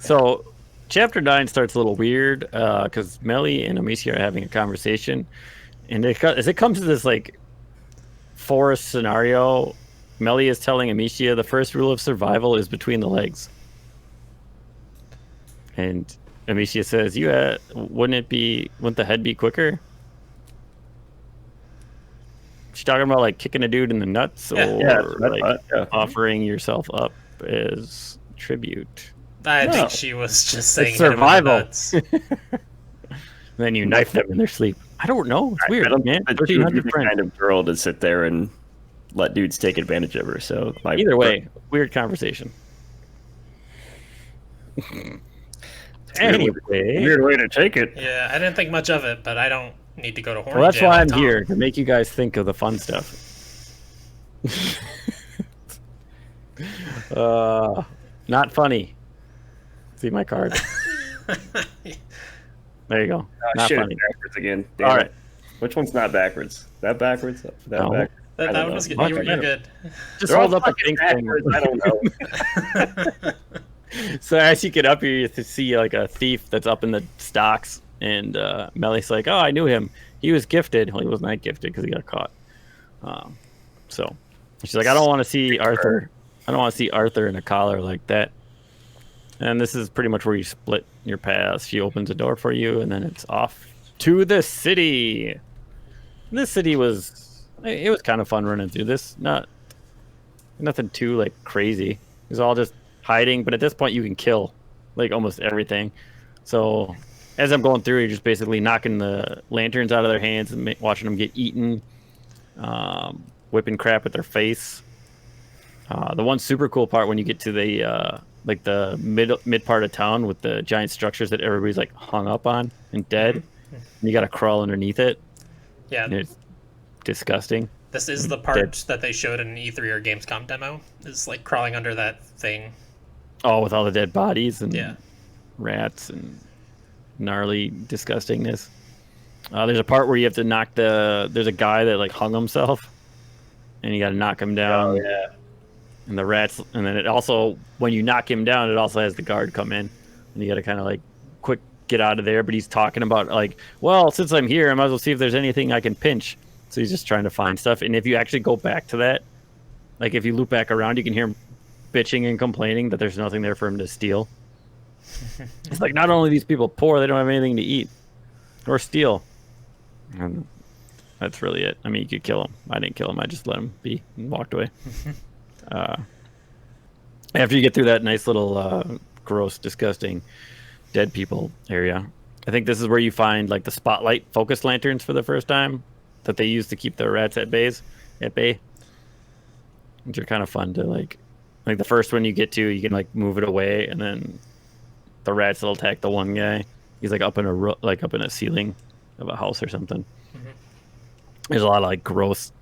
So, Chapter 9 starts a little weird because Melly and Amicia are having a conversation, and as it comes to this like forest scenario, Melly is telling Amicia the first rule of survival is between the legs, and Amicia says, wouldn't the head be quicker? She's talking about like kicking a dude in the nuts or offering yourself up as tribute. I think she was just saying survival. Then you knife them in their sleep. I don't know. It's weird, man. 1,300 the kind of girl to sit there and let dudes take advantage of her. So either way, weird conversation. Anyway, Weird way to take it. Yeah, I didn't think much of it, but I don't need to go to horny well, that's jail. why I'm Tom. here, to make you guys think of the fun stuff. Not funny. See my card. There you go. Not Shit, funny. backwards again. Damn All it. right. Which one's not backwards? That backwards? That No. backwards? That don't one was know. good. You're Fuck, good. Just They're all hold up a fucking pink thing. backwards, I don't know. So as you get up here, you see like a thief that's up in the stocks, and Melly's like, "Oh, I knew him. He was gifted. Well, he was not gifted because he got caught." So she's like, "I don't want to see Arthur. I don't want to see Arthur in a collar like that." And this is pretty much where you split your paths. She opens a door for you, and then it's off to the city. This city was kind of fun running through this. Nothing too like crazy. It was all just hiding, but at this point you can kill like almost everything. So as I'm going through, you're just basically knocking the lanterns out of their hands and watching them get eaten, whipping crap at their face. The one super cool part when you get to the like the mid part of town with the giant structures that everybody's like hung up on and dead, and you got to crawl underneath it. Yeah. And it's disgusting. This is the part that they showed in an E3 or Gamescom demo. Is like crawling under that thing. Oh, with all the dead bodies and Yeah. rats and gnarly disgustingness. There's a part where you have to knock there's a guy that like hung himself, and you got to knock him down. Oh, yeah. And the rats, and then it also, when you knock him down, it also has the guard come in, and you got to kind of like quick get out of there. But he's talking about like, well, since I'm here, I might as well see if there's anything I can pinch. So he's just trying to find stuff. And if you actually go back to that, like if you loop back around, you can hear him bitching and complaining that there's nothing there for him to steal. It's like, not only are these people poor, they don't have anything to eat or steal. And that's really it. I mean, you could kill him. I didn't kill him. I just let him be and walked away. After you get through that nice little gross, disgusting dead people area, I think this is where you find like the spotlight focus lanterns for the first time that they use to keep the rats at bay, which are kind of fun to like the first one you get to, you can like move it away, and then the rats will attack the one guy. He's like up in a ceiling of a house or something. Mm-hmm. There's a lot of like gross,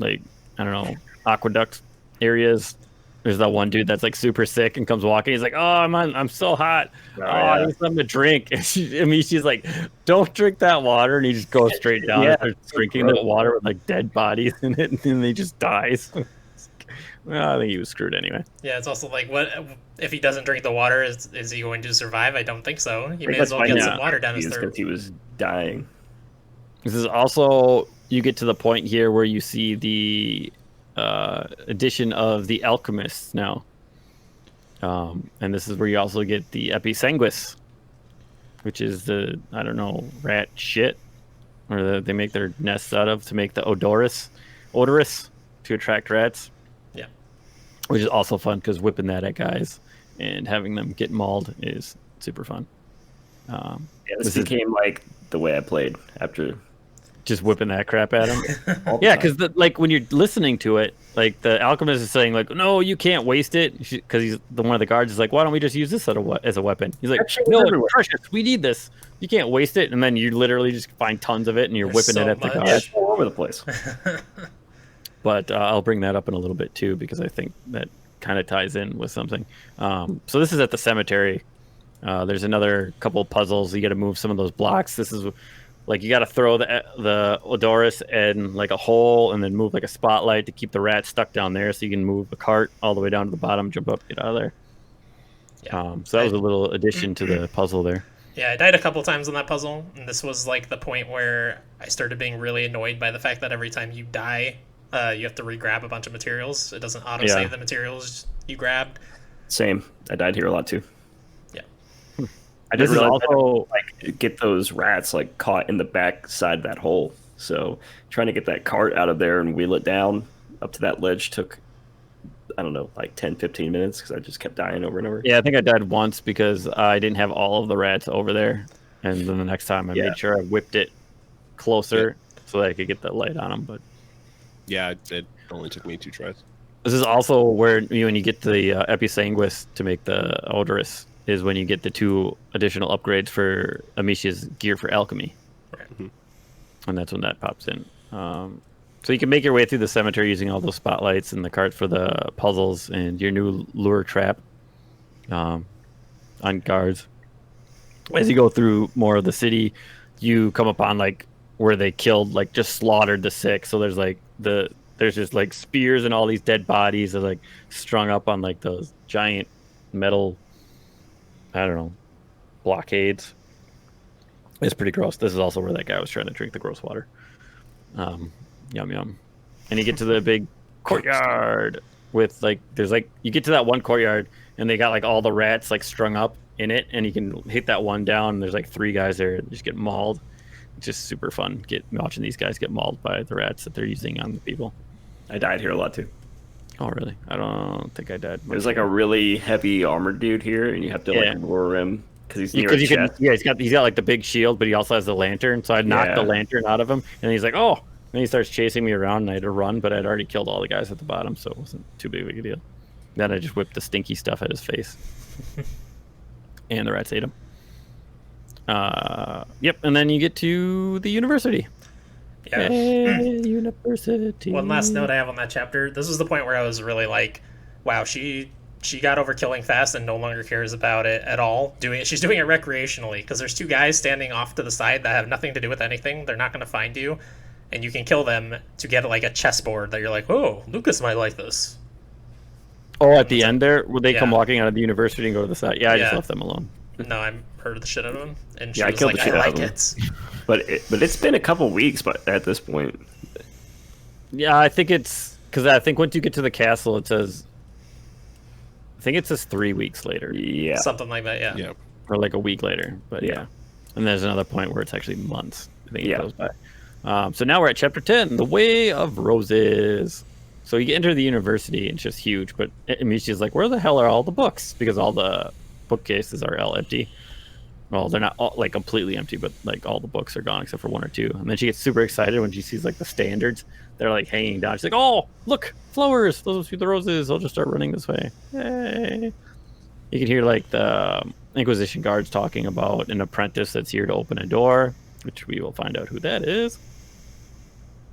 like I don't know, aqueduct areas. There's that one dude that's like super sick and comes walking. He's like, "Oh, I'm so hot. I need something to drink." And she's like, "Don't drink that water." And he just goes straight down and starts drinking that water with like dead bodies in it, and then he just dies. Well, I think he was screwed anyway. Yeah, it's also like, what if he doesn't drink the water? Is he going to survive? I don't think so. He may as well get some water down his throat. Because he was dying. This is also, you get to the point here where you see the addition of the alchemists now, and this is where you also get the episanguis, which is the, I don't know, rat shit, or they make their nests out of to make the odorous to attract rats. Yeah, which is also fun because whipping that at guys and having them get mauled is super fun. This became like the way I played after just whipping that crap at him. Yeah, because like when you're listening to it, like the alchemist is saying like, "No, you can't waste it," because he's one of the guards is like, "Why don't we just use this as a weapon?" He's like, "No, it's precious. We need this. You can't waste it." And then you literally just find tons of it and you're whipping it at the guard. Yeah, it's all over the place. But I'll bring that up in a little bit too, because I think that kind of ties in with something. So this is at the cemetery. There's another couple of puzzles. You got to move some of those blocks. This is like you got to throw the Odorous in like a hole, and then move like a spotlight to keep the rat stuck down there, so you can move a cart all the way down to the bottom, jump up, get out of there. Yeah. So that was a little addition to the puzzle there. Yeah, I died a couple times on that puzzle, and this was like the point where I started being really annoyed by the fact that every time you die, you have to re-grab a bunch of materials. It doesn't auto-save the materials you grabbed. Same. I died here a lot too. Yeah. I didn't realize also like get those rats like caught in the back side of that hole. So trying to get that cart out of there and wheel it down up to that ledge took, I don't know, like 10, 15 minutes because I just kept dying over and over. Yeah, I think I died once because I didn't have all of the rats over there. And then the next time I made sure I whipped it closer so that I could get the light on them. But yeah, it only took me 2 tries. This is also where when you get the episanguis to make the odorous, is when you get the 2 additional upgrades for Amicia's gear for alchemy. Right. And that's when that pops in. So you can make your way through the cemetery using all those spotlights and the cards for the puzzles and your new lure trap on guards. As you go through more of the city, you come upon like where they killed, like just slaughtered the sick. So there's like there's just like spears and all these dead bodies that are like strung up on like those giant metal, I don't know, blockades. It's pretty gross. This is also where that guy was trying to drink the gross water. Yum yum. And you get to the big courtyard with like there's like you get to that one courtyard and they got like all the rats like strung up in it, and you can hit that one down and there's like 3 guys there that just get mauled. It's just super fun watching these guys get mauled by the rats that they're using on the people. I died here a lot too. Oh really? I don't think I died. There's like a really heavy armored dude here, and you have to like lure him because he's near a chest. He's got like the big shield, but he also has the lantern. So I knocked the lantern out of him, and he's like, oh. And he starts chasing me around, and I had to run, but I'd already killed all the guys at the bottom, so it wasn't too big of a deal. Then I just whipped the stinky stuff at his face. And the rats ate him. Yep, and then you get to the university. Yeah. Hey, university. One last note I have on that chapter. This was the point where I was really like, wow, she got over killing fast and no longer cares about it at all. She's doing it recreationally, because there's 2 guys standing off to the side that have nothing to do with anything. They're not going to find you. And you can kill them to get like a chessboard that you're like, oh, Lucas might like this. Oh, at the end there, would they come walking out of the university and go to the side? Yeah, I just left them alone. No, I heard the shit out of him, and she I was killed like, the shit I out of like him. it. But it's been a couple weeks, but at this point, yeah, I think it's because I think once you get to the castle, it says. I think it says 3 weeks later. Yeah, Something like that. Yeah. Or like a week later, but yeah. And there's another point where it's actually months. I think it goes by. So now we're at chapter 10, the Way of Roses. So you enter the university, and it's just huge. But Amicia's like, where the hell are all the books? Because all the bookcases are all empty. Well, they're not all, like completely empty, but like all the books are gone except for 1 or 2. And then she gets super excited when she sees like the standards. They're like hanging down. She's like, oh, look, flowers. Those must be the roses. I'll just start running this way. Yay. You can hear like the Inquisition guards talking about an apprentice that's here to open a door, which we will find out who that is.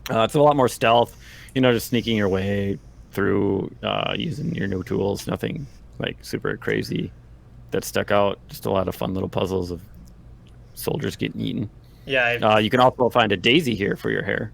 It's a lot more stealth, just sneaking your way through using your new tools. Nothing like super crazy that stuck out. Just a lot of fun little puzzles of soldiers getting eaten. Yeah. You can also find a daisy here for your hair,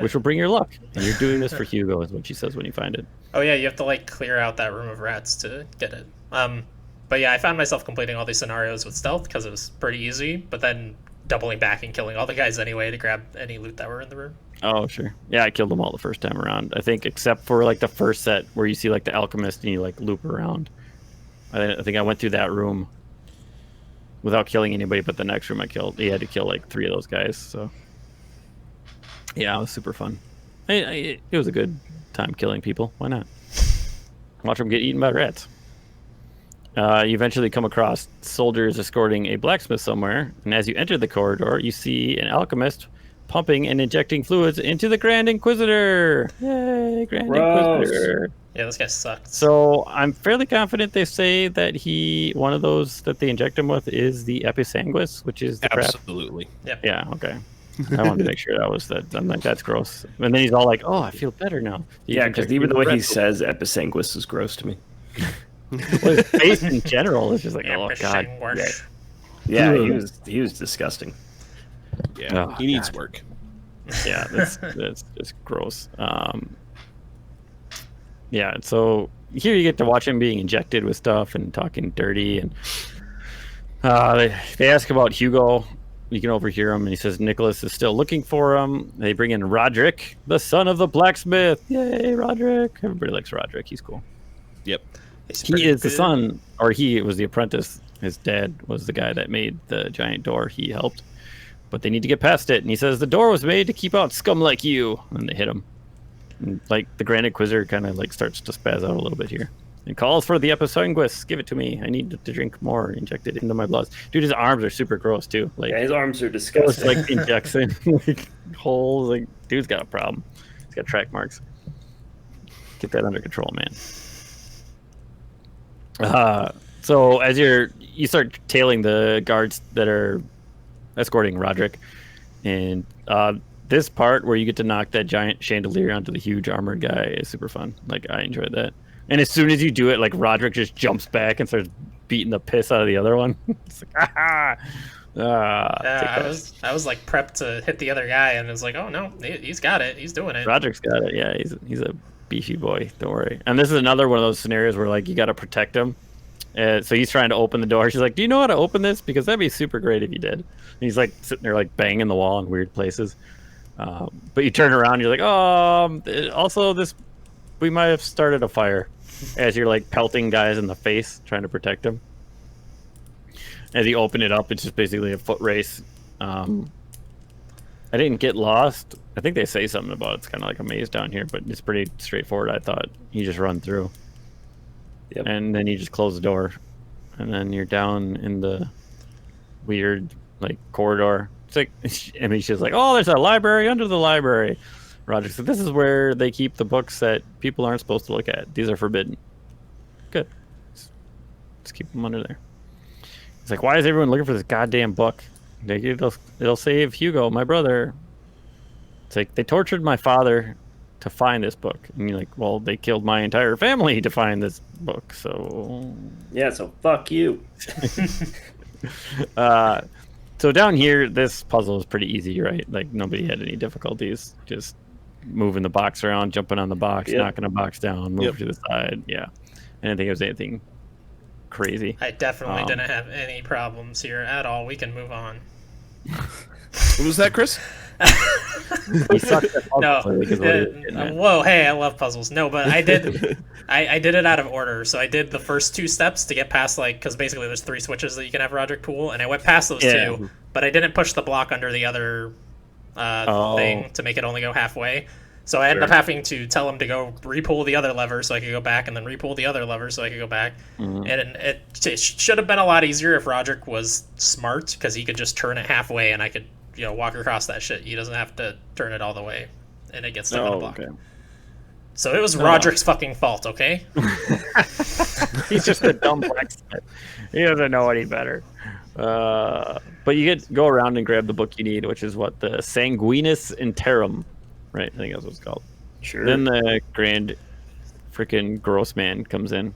which will bring your luck. And you're doing this for Hugo, is what she says when you find it. Oh yeah, you have to like clear out that room of rats to get it. But yeah, I found myself completing all these scenarios with stealth because it was pretty easy. But then doubling back and killing all the guys anyway to grab any loot that were in the room. Oh, sure. Yeah, I killed them all the first time around. I think except for like the first set where you see like the alchemist and you like loop around. I think I went through that room without killing anybody, but the next room I killed, you had to kill like 3 of those guys. So yeah, it was super fun. It was a good time killing people. Why not? Watch them get eaten by rats. You eventually come across soldiers escorting a blacksmith somewhere, and as you enter the corridor, you see an alchemist pumping and injecting fluids into the Grand Inquisitor. Yay, Grand Inquisitor. Yeah, this guy sucked. So I'm fairly confident they say that one of those that they inject him with is the Episanguis, which is the crap. Absolutely. Yep. Yeah, okay. I wanted to make sure that was that. I'm like, that's gross. And then he's all like, oh, I feel better now. Yeah, because even the way he says Episanguis is gross to me. Well, his face in general is just like, oh, God. Yeah, he was disgusting. Yeah, Oh, he needs God. work. Yeah, that's just gross. Yeah, so here you get to watch him being injected with stuff and talking dirty, and they ask about Hugo. You can overhear him, and he says Nicholas is still looking for him. They bring in Roderick, the son of the blacksmith. Yay, Roderick! Everybody likes Roderick. He's cool. Yep. He is the son, or he was the apprentice. His dad was the guy that made the giant door. He helped, but they need to get past it. And he says the door was made to keep out scum like you. And they hit him. And, like the Grand Inquisitor kind of like starts to spaz out a little bit here and calls for the Episanguis. Give it to me. I need to drink more. Inject it into my blood. Dude, his arms are super gross too. Like his arms are disgusting. Like injection, like holes. Like dude's got a problem. He's got track marks. Get that under control, man. So as you start tailing the guards that are escorting Roderick, and this part where you get to knock that giant chandelier onto the huge armored guy is super fun. Like, I enjoyed that. And as soon as you do it, like, Roderick just jumps back and starts beating the piss out of the other one. It's like, ah, Yeah, I was like prepped to hit the other guy, and it was like, oh no, he's got it. He's doing it. Roderick's got it. Yeah, he's a beefy boy. Don't worry. And this is another one of those scenarios where, like, you got to protect him. So he's trying to open the door. She's like, "Do you know how to open this? Because that'd be super great if you did." And he's like sitting there, like, banging the wall in weird places. But you turn around, you're like, "Oh, also this, we might have started a fire," as you're like pelting guys in the face, trying to protect them. As you open it up, it's just basically a foot race. I didn't get lost. I think they say something about it's kind of like a maze down here, but it's pretty straightforward. I thought you just run through. Yep. And then you just close the door, and then you're down in the weird, like, corridor. It's like, I mean, she's like, "Oh, there's a library under the library." Roger said, "This is where they keep the books that people aren't supposed to look at. These are forbidden." Good. Just keep them under there. It's like, why is everyone looking for this goddamn book? It'll save Hugo, my brother. It's like, they tortured my father to find this book, and you're like, well, they killed my entire family to find this book, so yeah, so fuck you. So down here, this puzzle is pretty easy, right? Like, nobody had any difficulties. Just moving the box around, jumping on the box, knocking a box down, move to the side. Yeah, I didn't think it was anything crazy. I definitely didn't have any problems here at all. We can move on. What was that, Chris? He sucked at No. puzzles. Whoa, hey, I love puzzles. No, but I did I did it out of order. So I did the first two steps to get past, like, because basically there's 3 switches that you can have Roderick pull, and I went past those 2, but I didn't push the block under the other thing to make it only go halfway. So I ended up having to tell him to go re-pull the other lever so I could go back, and then re-pull the other lever so I could go back. And it should have been a lot easier if Roderick was smart, because he could just turn it halfway and I could, walk across that shit. He doesn't have to turn it all the way, and it gets stuck in a block. Okay. So it was Roderick's fucking fault, okay? He's just a dumb blacksmith. He doesn't know any better. But you go around and grab the book you need, which is what, the Sanguinis Interim. Right, I think that's what it's called. Sure. Then the grand freaking gross man comes in,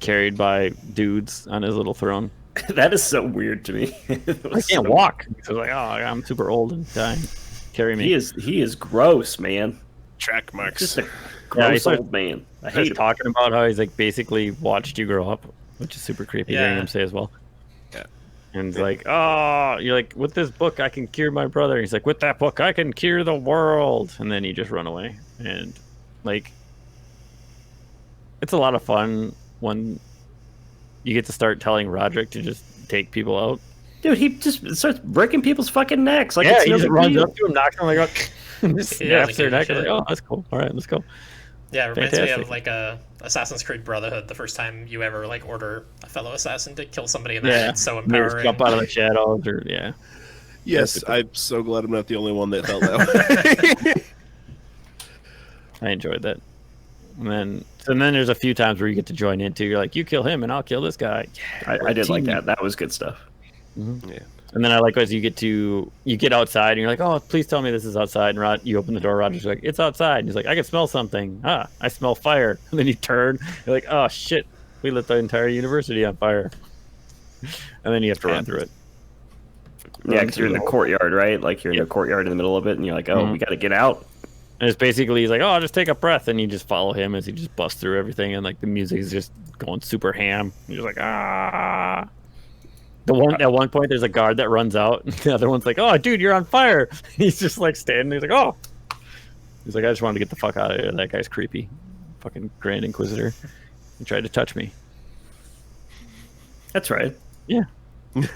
carried by dudes on his little throne. That is so weird to me. I can't walk. So like, oh, I'm super old and dying. Carry me. He is gross, man. Track marks. Just a gross old man. I hate him. Talking about how he's like basically watched you grow up, which is super creepy hearing him say as well. And it's like, oh, you're like, with this book, I can cure my brother. He's like, with that book, I can cure the world. And then you just run away. And, like, it's a lot of fun when you get to start telling Roderick to just take people out. Dude, he just starts breaking people's fucking necks. Like, he just runs up to him, knocks him, like, just snaps their neck. Like, oh, that's cool. All right, let's go. Yeah, it reminds me of, like, Assassin's Creed Brotherhood, the first time you ever, like, order a fellow assassin to kill somebody, and it's so empowering. Just jump out of the shadows, or, Yes, I'm so glad I'm not the only one that felt that way. I enjoyed that. And then there's a few times where you get to join in, too. You're like, you kill him, and I'll kill this guy. Yeah, I did like that. That was good stuff. Mm-hmm. Yeah. And then I like as you get outside, and you're like, oh, please tell me this is outside. And you open the door, Roger's like, it's outside. And he's like, I can smell something. I smell fire. And then you turn, you're like, oh, shit, we lit the entire university on fire. And then you have to run through it. Yeah, because you're in the courtyard, right? Like, you're in the courtyard in the middle of it, and you're like, oh, we got to get out. And it's basically, he's like, oh, just take a breath. And you just follow him as he just busts through everything. And, like, the music is just going super ham. You're just like, ah. At one point, there's a guard that runs out, and the other one's like, "Oh, dude, you're on fire!" He's just like standing. He's like, "Oh," he's like, "I just wanted to get the fuck out of here. That guy's creepy, fucking Grand Inquisitor. He tried to touch me." That's right. Yeah.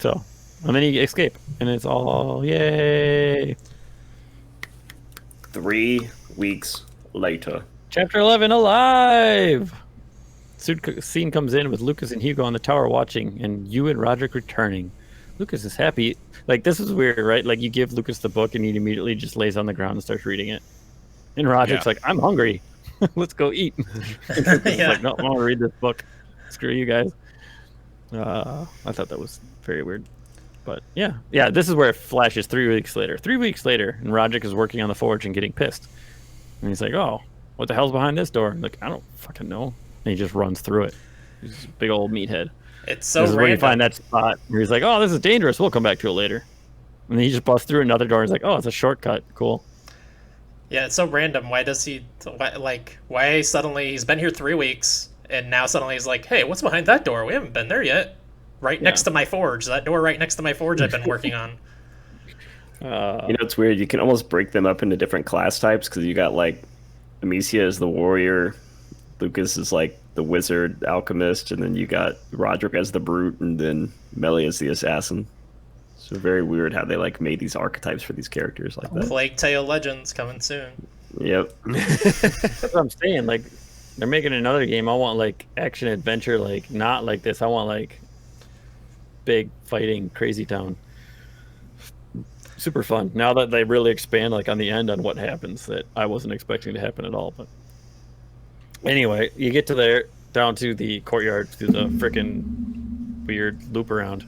So, and then you escape, and it's all yay. 3 weeks later. Chapter 11, alive. Scene comes in with Lucas and Hugo on the tower watching, and you and Roderick returning. Lucas is happy. Like, this is weird, right? Like, you give Lucas the book, and he immediately just lays on the ground and starts reading it. And Roderick's like, I'm hungry. Let's go eat. Like, no, I want to read this book. Screw you guys. I thought that was very weird. But yeah, this is where it flashes 3 weeks later. 3 weeks later, and Roderick is working on the forge and getting pissed. And he's like, oh, what the hell's behind this door? I'm like, I don't fucking know. And he just runs through it. He's a big old meathead. It's so This is random. where you find that spot where he's like, oh, this is dangerous. We'll come back to it later. And then he just busts through another door and he's like, oh, it's a shortcut. Cool. Yeah, it's so random. Why suddenly he's been here 3 weeks and now suddenly he's like, hey, what's behind that door? We haven't been there yet. Right next to my forge. That door right next to my forge I've been working on. It's weird. You can almost break them up into different class types because you got like Amicia is the warrior, Lucas is like the wizard alchemist, and then you got Roderick as the brute, and then Melly as the assassin. So very weird how they like made these archetypes for these characters like that. Plague Tale Legends coming soon. Yep. That's what I'm saying. Like, they're making another game. I want like action adventure, like not like this. I want like big fighting crazy town. Super fun. Now that they really expand like on the end on what happens that I wasn't expecting to happen at all. But anyway, you get to there down to the courtyard through the freaking weird loop around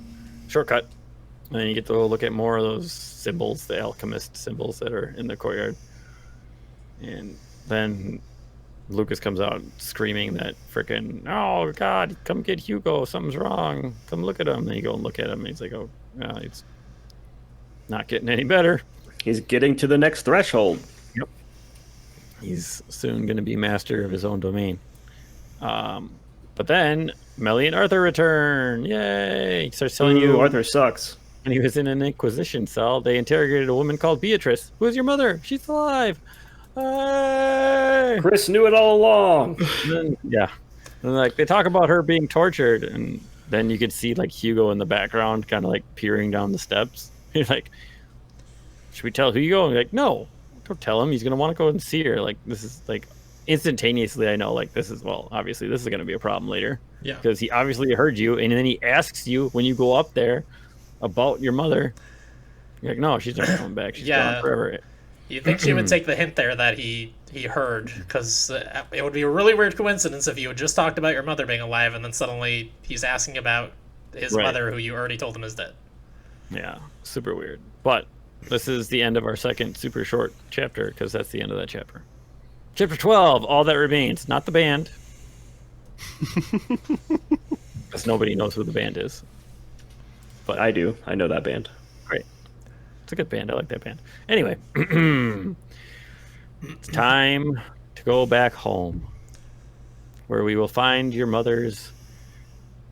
shortcut, and then you get to look at more of those symbols, the alchemist symbols that are in the courtyard. And then Lucas comes out screaming that freaking, oh God, come get Hugo, something's wrong, come look at him. And you go and look at him and he's like, oh, it's not getting any better. He's getting to the next threshold. Yep. He's soon going to be master of his own domain. But then Melly and Arthur return. Yay! He starts telling you Arthur sucks. when he was in an Inquisition cell, they interrogated a woman called Beatrice. Who is your mother? She's alive. Hey! Chris knew it all along. And then, and like they talk about her being tortured, and then you could see like Hugo in the background, kind of like peering down the steps. You're like, should we tell Hugo? And you're like, no, don't tell him. He's gonna want to go and see her. Like this is like instantaneously. I know like this is obviously this is gonna be a problem later. Yeah. Because he obviously heard you, and then he asks you when you go up there about your mother. You're like, no, she's not coming back. She's gone forever. You think she would take the hint there that he heard, because it would be a really weird coincidence if you had just talked about your mother being alive and then suddenly he's asking about his mother who you already told him is dead. Yeah, super weird. But this is the end of our second super short chapter, because that's the end of that chapter. Chapter 12, All That Remains. Not the band. Because nobody knows who the band is. But I do. I know that band. Great. It's a good band. I like that band. Anyway, it's time to go back home, where we will find your mother's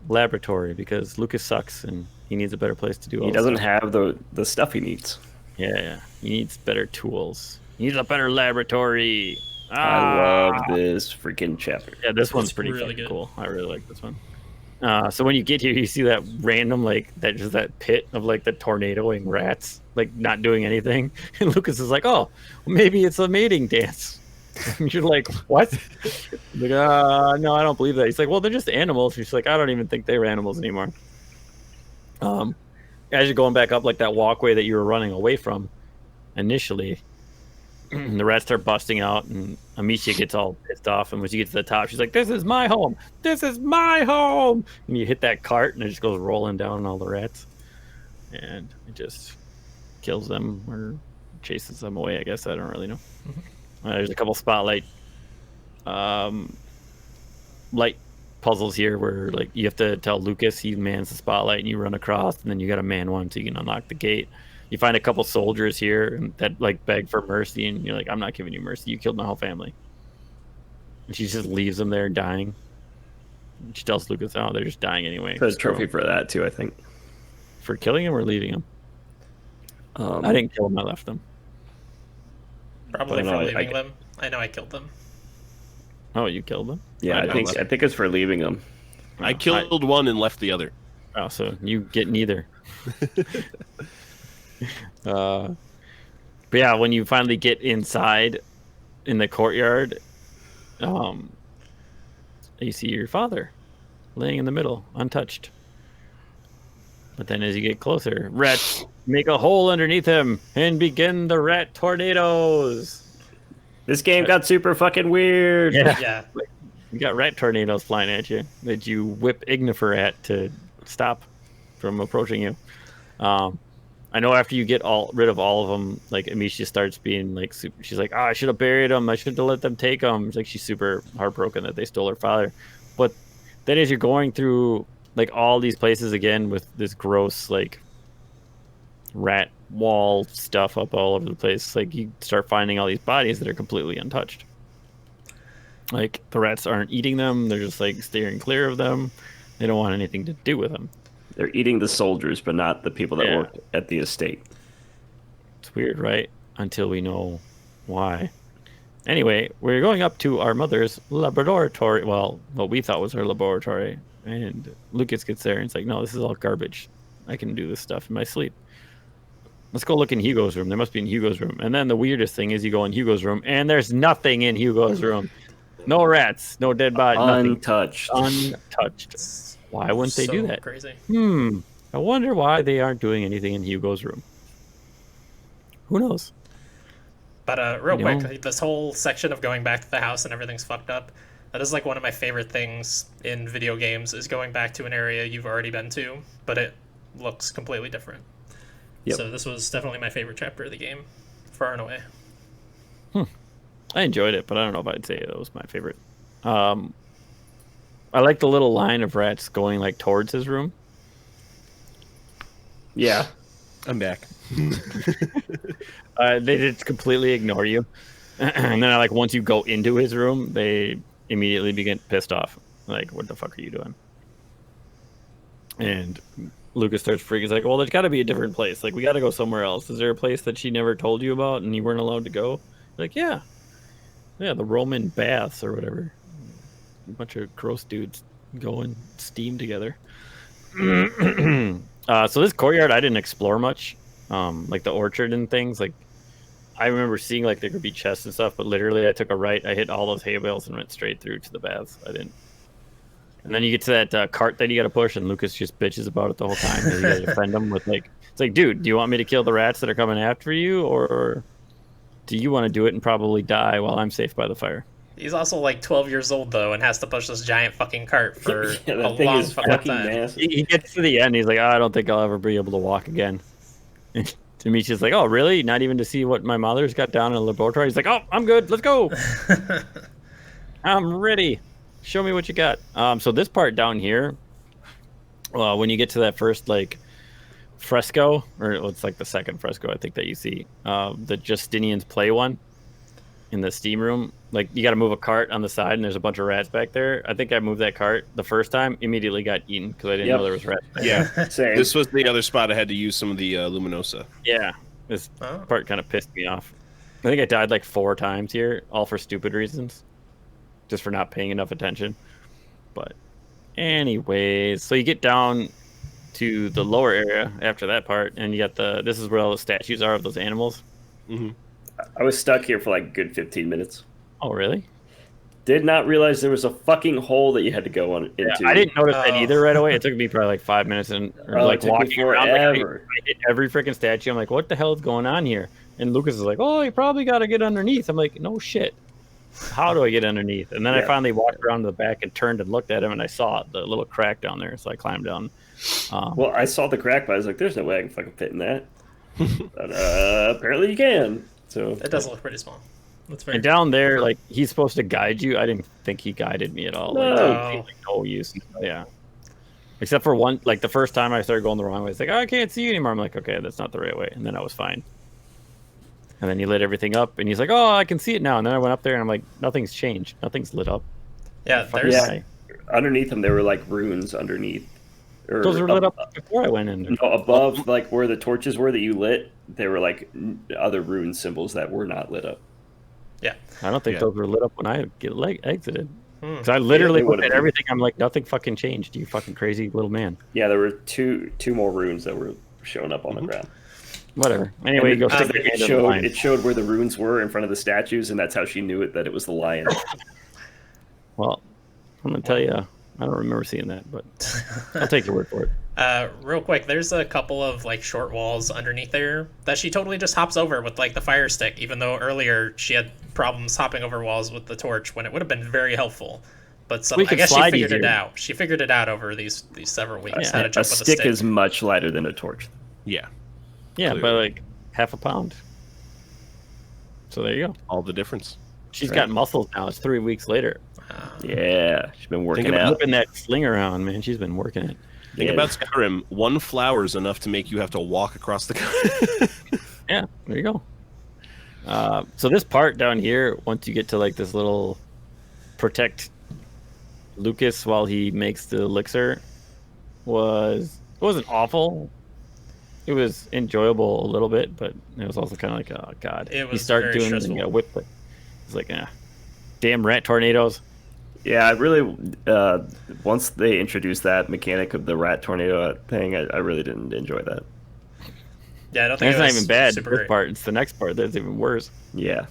laboratory, because Lucas sucks and he needs a better place to do all He doesn't have the stuff he needs. Yeah. He needs better tools. He needs a better laboratory. I love this freaking chapter. Yeah, this one's pretty really fucking good. cool. I really like this one. So when you get here, you see that random, like, that pit of, like, the tornadoing rats, like, not doing anything. And Lucas is like, oh, well, maybe it's a mating dance. And you're like, what? Like, no, I don't believe that. He's like, well, they're just animals. She's like, I don't even think they're animals anymore. As you're going back up, like, that walkway that you were running away from initially, the rats start busting out, and Amicia gets all pissed off. And when she gets to the top, she's like, this is my home. This is my home. And you hit that cart, and it just goes rolling down all the rats. And it just kills them or chases them away, I guess. I don't really know. There's a couple spotlight light puzzles here where, like, you have to tell Lucas he mans the spotlight, and you run across, and then you got to man one so you can unlock the gate. You find a couple soldiers here that like beg for mercy, and you're like, I'm not giving you mercy. You killed my whole family. And she just leaves them there dying. And she tells Lucas, oh, they're just dying anyway. There's a trophy for that too, I think. For killing him or leaving him? I didn't kill them. I left them. Probably for leaving them. I know I killed them. Oh, you killed them? Yeah, I think it's for leaving them. I killed one and left the other. Oh, so you get neither. But yeah, when you finally get inside in the courtyard, you see your father laying in the middle, untouched. But then as you get closer, rats make a hole underneath him and begin the rat tornadoes. This game got super fucking weird. Yeah. You got rat tornadoes flying at you that you whip Ignifer at to stop from approaching you. I know after you get rid of all of them, like Amicia starts being like, she's like, I should have buried them. I should have let them take them. It's like she's super heartbroken that they stole her father. But then as you're going through like all these places again with this gross like rat wall stuff up all over the place, like you start finding all these bodies that are completely untouched. Like the rats aren't eating them. They're just like steering clear of them. They don't want anything to do with them. They're eating the soldiers, but not the people that work at the estate. It's weird, right? Until we know why. Anyway, we're going up to our mother's laboratory. Well, what we thought was her laboratory. And Lucas gets there and it's like, no, this is all garbage. I can do this stuff in my sleep. Let's go look in Hugo's room. There must be in Hugo's room. And then the weirdest thing is you go in Hugo's room and there's nothing in Hugo's room. No rats, no dead body, Untouched. Nothing. Untouched. Why wouldn't they do that? Crazy. I wonder why they aren't doing anything in Hugo's room. Who knows? But real quick, this whole section of going back to the house and everything's fucked up, that is like one of my favorite things in video games, is going back to an area you've already been to, but it looks completely different. Yep. So this was definitely my favorite chapter of the game, far and away. I enjoyed it, but I don't know if I'd say it was my favorite. I like the little line of rats going like towards his room. Yeah. I'm back. They just completely ignore you. And then like once you go into his room, they immediately begin pissed off. Like, what the fuck are you doing? And Lucas starts freaking. He's like, well, there's got to be a different place. Like, we got to go somewhere else. Is there a place that she never told you about and you weren't allowed to go? Like, yeah, the Roman baths or whatever. A bunch of gross dudes go and steam together. So this courtyard I didn't explore much, like the orchard and things. Like I remember seeing like there could be chests and stuff, but literally I took a right, I hit all those hay bales and went straight through to the baths. I didn't. And then you get to that cart that you got to push, and Lucas just bitches about it the whole time. You got to defend him with like, it's like, dude, do you want me to kill the rats that are coming after you, or do you want to do it and probably die while I'm safe by the fire? He's also like 12 years old though, and has to push this giant fucking cart for a long fucking time. He gets to the end, he's like, I don't think I'll ever be able to walk again. And Demetrius like, oh really? Not even to see what my mother's got down in the laboratory? He's like, oh, I'm good. Let's go. I'm ready. Show me what you got. So this part down here, when you get to that first like fresco, or it's like the second fresco I think that you see, the Justinian's play one in the steam room, like you got to move a cart on the side and there's a bunch of rats back there. I think I moved that cart the first time, immediately got eaten because I didn't know there was rats back there. Same. This was the other spot I had to use some of the Luminosa. Yeah, this part kind of pissed me off. I think I died like 4 times here, all for stupid reasons, just for not paying enough attention. But anyways, so you get down to the lower area after that part, and you got this is where all the statues are of those animals. Mm-hmm. I was stuck here for like a good 15 minutes. Oh, really? Did not realize there was a fucking hole that you had to go on into. Yeah, I didn't notice that either right away. It took me probably like 5 minutes and like walking around. Like, I hit every freaking statue. I'm like, what the hell is going on here? And Lucas is like, oh, you probably got to get underneath. I'm like, no shit. How do I get underneath? And then I finally walked around to the back and turned and looked at him, and I saw the little crack down there. So I climbed down. Well, I saw the crack, but I was like, there's no way I can fucking fit in that. But apparently you can. So it does look pretty small. That's very and down there, like he's supposed to guide you. I didn't think he guided me at all. Like, no use. Yeah. Except for one, like the first time I started going the wrong way, it's like, oh, I can't see you anymore. I'm like, okay, that's not the right way. And then I was fine. And then he lit everything up, and he's like, oh, I can see it now. And then I went up there, and I'm like, nothing's changed. Nothing's lit up. Yeah, underneath them, there were like runes underneath. Those were lit up before I went in. No, above, like where the torches were that you lit, there were like other rune symbols that were not lit up. Yeah, I don't think those were lit up when I exited. Because I literally looked at everything. I'm like, nothing fucking changed. You fucking crazy little man. Yeah, there were two more runes that were showing up on the ground. Whatever. Anyway, go stick it showed where the runes were in front of the statues, and that's how she knew that it was the lion. Well, I'm gonna tell you, I don't remember seeing that, but I'll take your word for it. Real quick, there's a couple of like short walls underneath there that she totally just hops over with like the fire stick, even though earlier she had problems hopping over walls with the torch when it would have been very helpful. but We I could guess she slide figured it easier. out. She figured it out over these several weeks. How to A jump with a stick stick. is much lighter than a torch. Yeah, Yeah, by Clearly. like half a pound. So there you go. all the difference. She's Right. got muscles now. It's 3 weeks later. Yeah, she's been working about out. Whipping that sling around, man. She's been working it. Think Yeah. about Skyrim. One flower is enough to make you have to walk across the. Yeah, there you go. So this part down here, once you get to like this little protect Lucas while he makes the elixir, it wasn't awful. It was enjoyable a little bit, but it was also kind of like, oh god. It You was start very doing it, stressful. you gotta whip it. It's like, damn rat tornadoes. Yeah, I really. Once they introduced that mechanic of the rat tornado thing, I really didn't enjoy that. Yeah, I don't And think it's it not was even bad. super This great. part, it's the next part that's even worse. Yeah.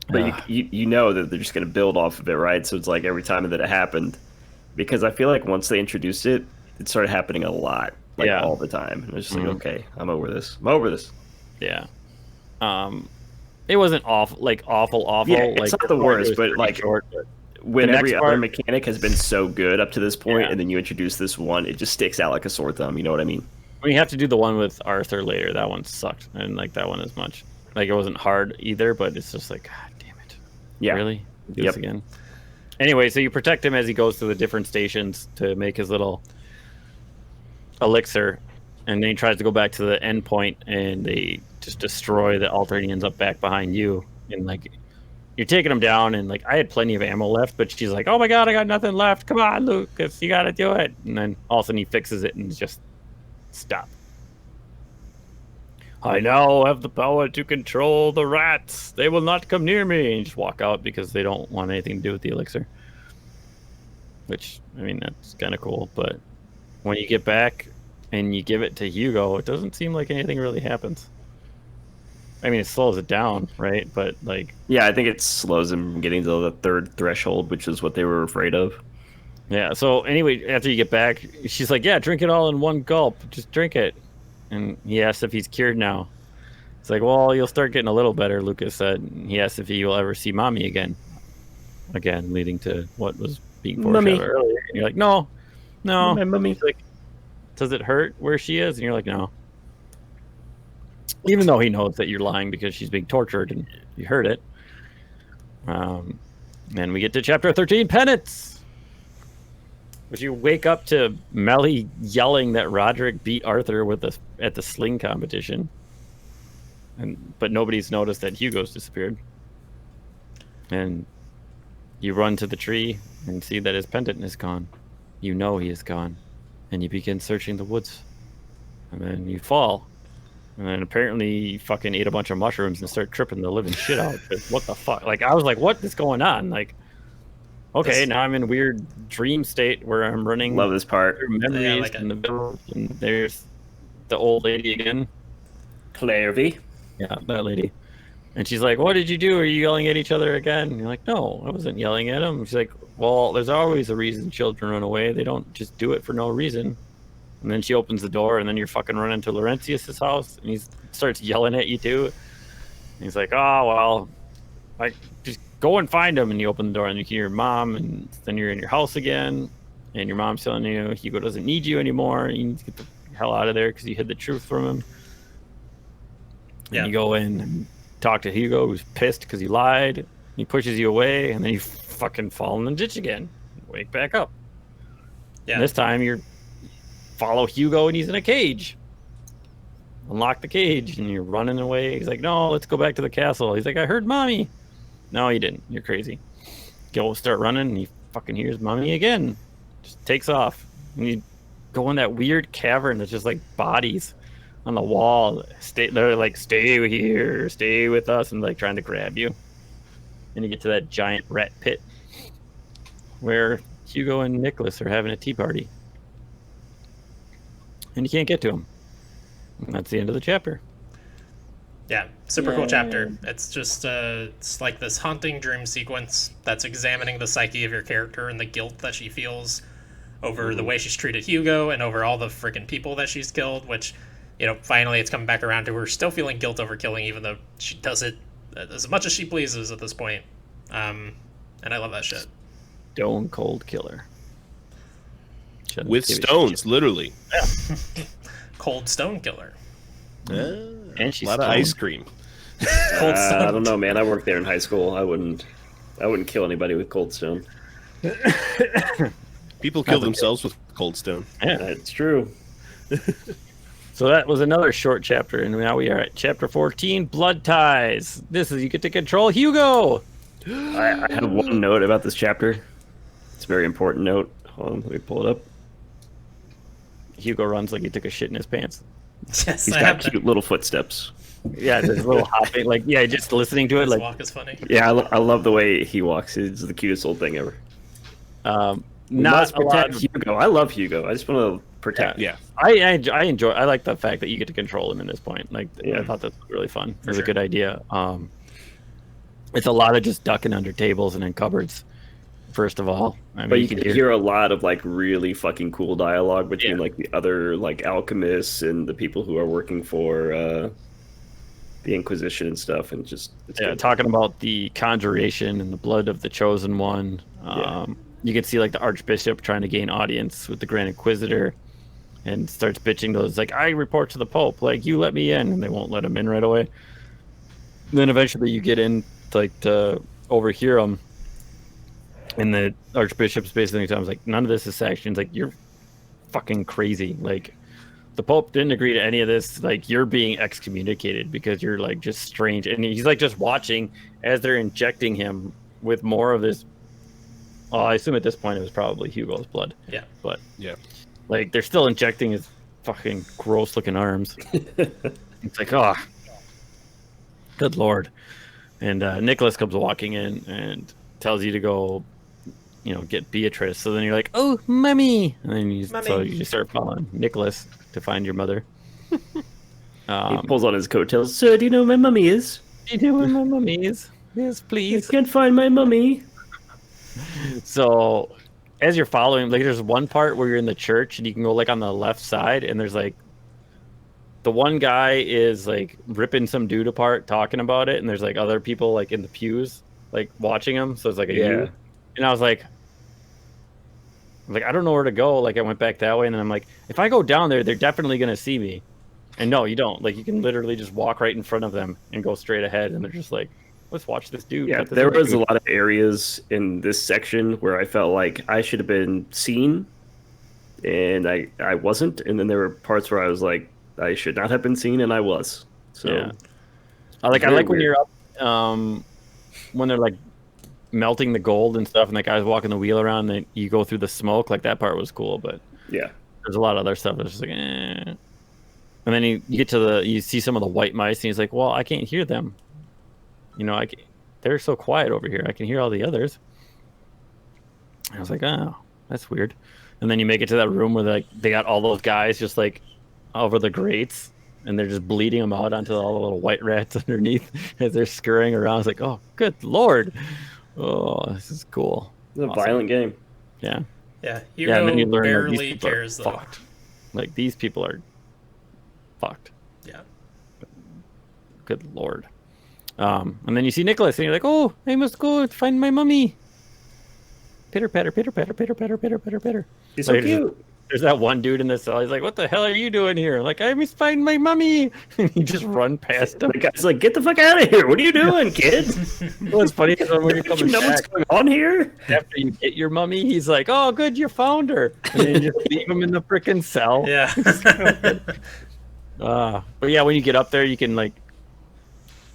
But you know that they're just going to build off of it, right? So it's like every time that it happened, because I feel like once they introduced it, it started happening a lot, like Yeah. all the time. And it's just Mhm. like, okay, I'm over this. I'm over this. Yeah. It wasn't awful. Yeah, it's like, not this the part worst, was but, pretty like, short, but When The every next other part- mechanic has been so good up to this point, Yeah. and then you introduce this one, it just sticks out like a sore thumb. You know what I mean? we have to do the one with Arthur later. That one sucked. I didn't like that one as much. Like, it wasn't hard either, but it's just like, god damn it. Yeah. Really? Do Yep. this again? Anyway, so you protect him as he goes to the different stations to make his little elixir, and then he tries to go back to the end point, and they just destroy the altar, and he ends up back behind you. And, like, you're taking him down, and, like, I had plenty of ammo left, but she's like, oh my god, I got nothing left. Come on, Lucas, you gotta do it. And then all of a sudden he fixes it, and it's just stop. I now have the power to control the rats. They will not come near me. And just walk out because they don't want anything to do with the elixir. Which, I mean, that's kind of cool. But when you get back and you give it to Hugo, it doesn't seem like anything really happens. I mean, it slows it down, right? But, like, Yeah, I think it slows them from getting to the third threshold, which is what they were afraid of. yeah. So anyway, after you get back, she's like, yeah, drink it all in one gulp. Just drink it. And he asks if he's cured now. It's like, well, you'll start getting a little better, Lucas said. And he asked if he will ever see Mommy again. Again, leading to what was being Mummy. foreshadowed earlier. And you're like, no. My mummy. He's like, does it hurt where she is? And you're like, no. Even though he knows that you're lying because she's being tortured and you heard it. And we get to chapter 13, Penance. Which you wake up to Melly yelling that Roderick beat Arthur at the sling competition. But nobody's noticed that Hugo's disappeared. And you run to the tree and see that his pendant is gone. You know he is gone. And you begin searching the woods. And then you fall. And then apparently you fucking ate a bunch of mushrooms and start tripping the living shit out. What the fuck? Like, I was like, what is going on? Like, okay, now I'm in a weird dream state where I'm running Love this part. through memories Yeah, I like it. in the village, and there's the old lady again. Clarvy. Yeah, that lady. And she's like, what did you do? Are you yelling at each other again? And you're like, no, I wasn't yelling at him. She's like, well, there's always a reason children run away. They don't just do it for no reason. And then she opens the door, and then you're fucking running to Laurentius's house, and he starts yelling at you too. And he's like, oh, well, like, just go and find him. And you open the door, and you hear your mom, and then you're in your house again, and your mom's telling you Hugo doesn't need you anymore. You need to get the hell out of there because you hid the truth from him. Yeah. And you go in and talk to Hugo, who's pissed because he lied. He pushes you away, and then you fucking fall in the ditch again. Wake back up. Yeah. And this time you're follow Hugo, and he's in a cage. Unlock the cage, and you're running away. He's like, no, let's go back to the castle. He's like, I heard Mommy. No, you didn't. You're crazy. Go start running, and he fucking hears Mommy again. Just takes off. And you go in that weird cavern that's just like bodies on the wall. They're like, stay here, stay with us, and like trying to grab you. And you get to that giant rat pit where Hugo and Nicholas are having a tea party. And you can't get to him. And that's the end of the chapter. Yeah, super cool chapter. It's just it's like this haunting dream sequence that's examining the psyche of your character and the guilt that she feels over the way she's treated Hugo and over all the freaking people that she's killed, which, you know, finally it's coming back around to her still feeling guilt over killing, even though she does it as much as she pleases at this point. and I love that shit. Stone Cold Killer. With stones, literally. Cold Stone Killer. And she's a lot of ice cream. Cold Stone. I don't know, man. I worked there in high school. I wouldn't kill anybody with cold stone. People kill themselves with cold stone. Yeah, That's true. So that was another short chapter, and now we are at chapter 14, Blood Ties. This is you get to control Hugo. I have one note about this chapter. It's a very important note. Hold on, let me pull it up. Hugo runs like he took a shit in his pants. Yes, He's I got have cute little footsteps. Yeah, there's a little hopping, like just listening to it, His like walk is funny. Yeah, I love the way he walks. It's the cutest little thing ever. We not must a lot protect of, Hugo. I love Hugo. I just want to protect. Yeah. I enjoy. I like the fact that you get to control him in this point. Like, I thought that was really fun. It was a good idea. It's a lot of just ducking under tables and in cupboards. First of all, I mean, But you can hear a lot of like really fucking cool dialogue between like the other like alchemists and the people who are working for the Inquisition and stuff, and just good. talking about the conjuration and the blood of the chosen one. You can see like the Archbishop trying to gain audience with the Grand Inquisitor, and starts bitching those like, I report to the Pope, like you let me in, and they won't let him in right away. And then eventually you get in like to overhear him, and the Archbishop's basically telling him like, none of this is sanctioned. Like, you're fucking crazy. Like, the Pope didn't agree to any of this. Like, you're being excommunicated because you're like just strange. And he's like just watching as they're injecting him with more of this. Oh, I assume at this point it was probably Hugo's blood. Yeah. But Yeah. like they're still injecting his fucking gross looking arms. It's like, oh, good Lord. And Nicholas comes walking in and tells you to go, get Beatrice. So then you're like, oh, mummy. And then so you just start following Nicholas to find your mother. He pulls on his coattails. Sir, do you know where my mummy is? Do you know where my mummy is? Yes, please. I can't find my mummy. So as you're following, like there's one part where you're in the church and you can go like on the left side, and there's like the one guy is like ripping some dude apart talking about it, and there's like other people like in the pews like watching him. So it's like a you. And I was like, I don't know where to go. Like I went back that way, and then I'm like, if I go down there, they're definitely gonna see me. And no, you don't. Like you can literally just walk right in front of them and go straight ahead, and they're just like, let's watch this dude. Yeah, there was a lot of areas in this section where I felt like I should have been seen, and I wasn't. And then there were parts where I was like, I should not have been seen, and I was. So, yeah. I like when you're up, when they're like melting the gold and stuff, and that guy's walking the wheel around, and you go through the smoke. Like that part was cool, but yeah, there's a lot of other stuff that's just like, eh. And then you get to you see some of the white mice, and he's like, well, I can't hear them. They're so quiet over here. I can hear all the others. And I was like, oh, that's weird. And then you make it to that room where they got all those guys just like over the grates, and they're just bleeding them out onto all the little white rats underneath as they're scurrying around. I was like, oh, good Lord. Oh, this is cool. It's a violent game. Yeah. Yeah. Hugo And then you learn barely cares though. fucked. Like these people are fucked. Yeah. Good Lord. And then you see Nicholas, and you're like, oh, I must go find my mummy. Pitter, patter, pitter, patter, pitter, patter, pitter, patter, pitter. He's so cute. There's that one dude in the cell. He's like, what the hell are you doing here? Like, I must find my mummy. And you just run past him. The guy's like, get the fuck out of here. What are you doing, kid? What's funny is when you're coming You know back, what's going on here? after you get your mummy, he's like, oh, good, you found her. And then you just leave him in the freaking cell. Yeah. But yeah, when you get up there, you can like,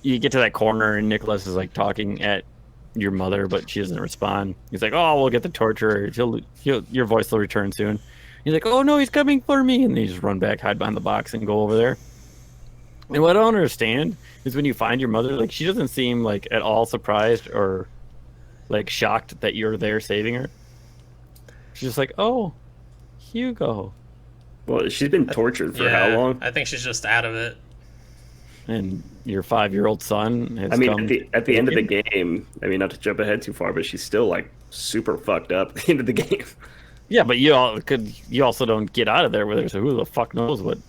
you get to that corner, and Nicholas is like talking at your mother, but she doesn't respond. He's like, oh, we'll get the torturer. Your voice will return soon. He's like, oh no, he's coming for me. And then you just run back, hide behind the box, and go over there. And what I don't understand is when you find your mother, like she doesn't seem like at all surprised or like shocked that you're there saving her. She's just like, oh, Hugo. Well, she's been tortured for how long? I think she's just out of it. And your 5-year-old son has I mean, come at the end of the game, I mean, not to jump ahead too far, but she's still like super fucked up at the end of the game. Yeah, but you also don't get out of there with her, so who the fuck knows what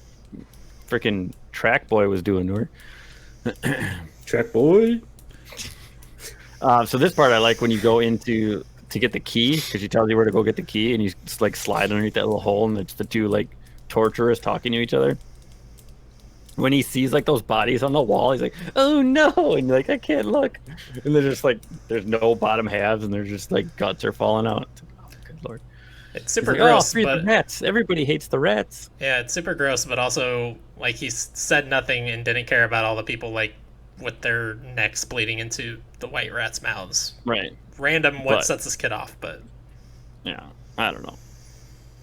freaking Track Boy was doing to her. Track boy. So this part I like when you go into to get the key, because she tells you where to go get the key, and you just like slide underneath that little hole, and it's the two like torturers talking to each other. When he sees like those bodies on the wall, he's like, "Oh no!" And you're like, "I can't look." And they're just like, there's no bottom halves, and they're just like guts are falling out. Oh, good lord! It's He's super like, gross, free but the rats. Everybody hates the rats. yeah, it's super gross. But also, like, he said nothing and didn't care about all the people like with their necks bleeding into the white rats' mouths. Right. Random. What But- sets this kid off? But Yeah. I don't know.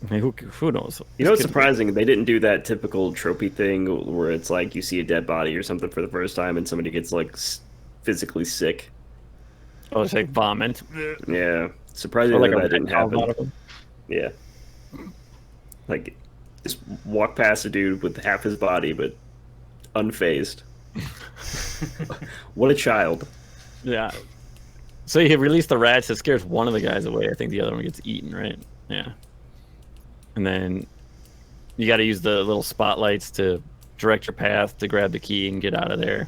I mean, who knows? You know what's surprising? They didn't do that typical tropey thing where it's like you see a dead body or something for the first time and somebody gets like physically sick. Oh, it's like vomit. Yeah, surprisingly Or like that didn't rat out of happen. him. Yeah, like just walk past a dude with half his body but unfazed. What a child! Yeah. So he released the rats. It scares one of the guys away. I think the other one gets eaten, right? Yeah. And then you got to use the little spotlights to direct your path to grab the key and get out of there.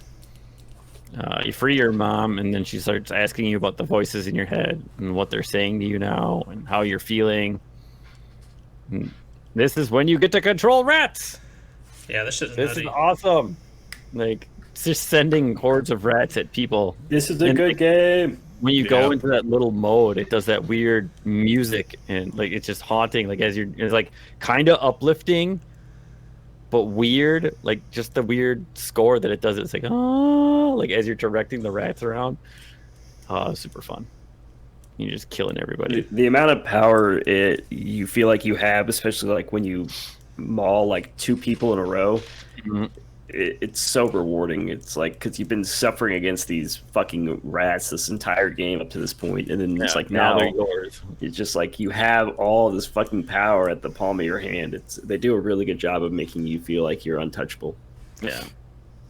You free your mom, and then she starts asking you about the voices in your head and what they're saying to you now and how you're feeling. And this is when you get to control rats. yeah, this shit is This nutty. is awesome. Like, it's just sending hordes of rats at people. This is a And, good like, game. When you go Yeah. into that little mode, it does that weird music, and like it's just haunting. Like as it's like kind of uplifting, but weird. Like just the weird score that it does. It's like oh, like as you're directing the rats around. Oh, super fun. You're just killing everybody. The amount of power you feel like you have, especially like when you maul like two people in a row, Mhm. it's so rewarding. It's like because you've been suffering against these fucking rats this entire game up to this point, and then it's Yeah, like now they're yours. it's just like you have all this fucking power at the palm of your hand. They do a really good job of making you feel like you're untouchable. Yeah,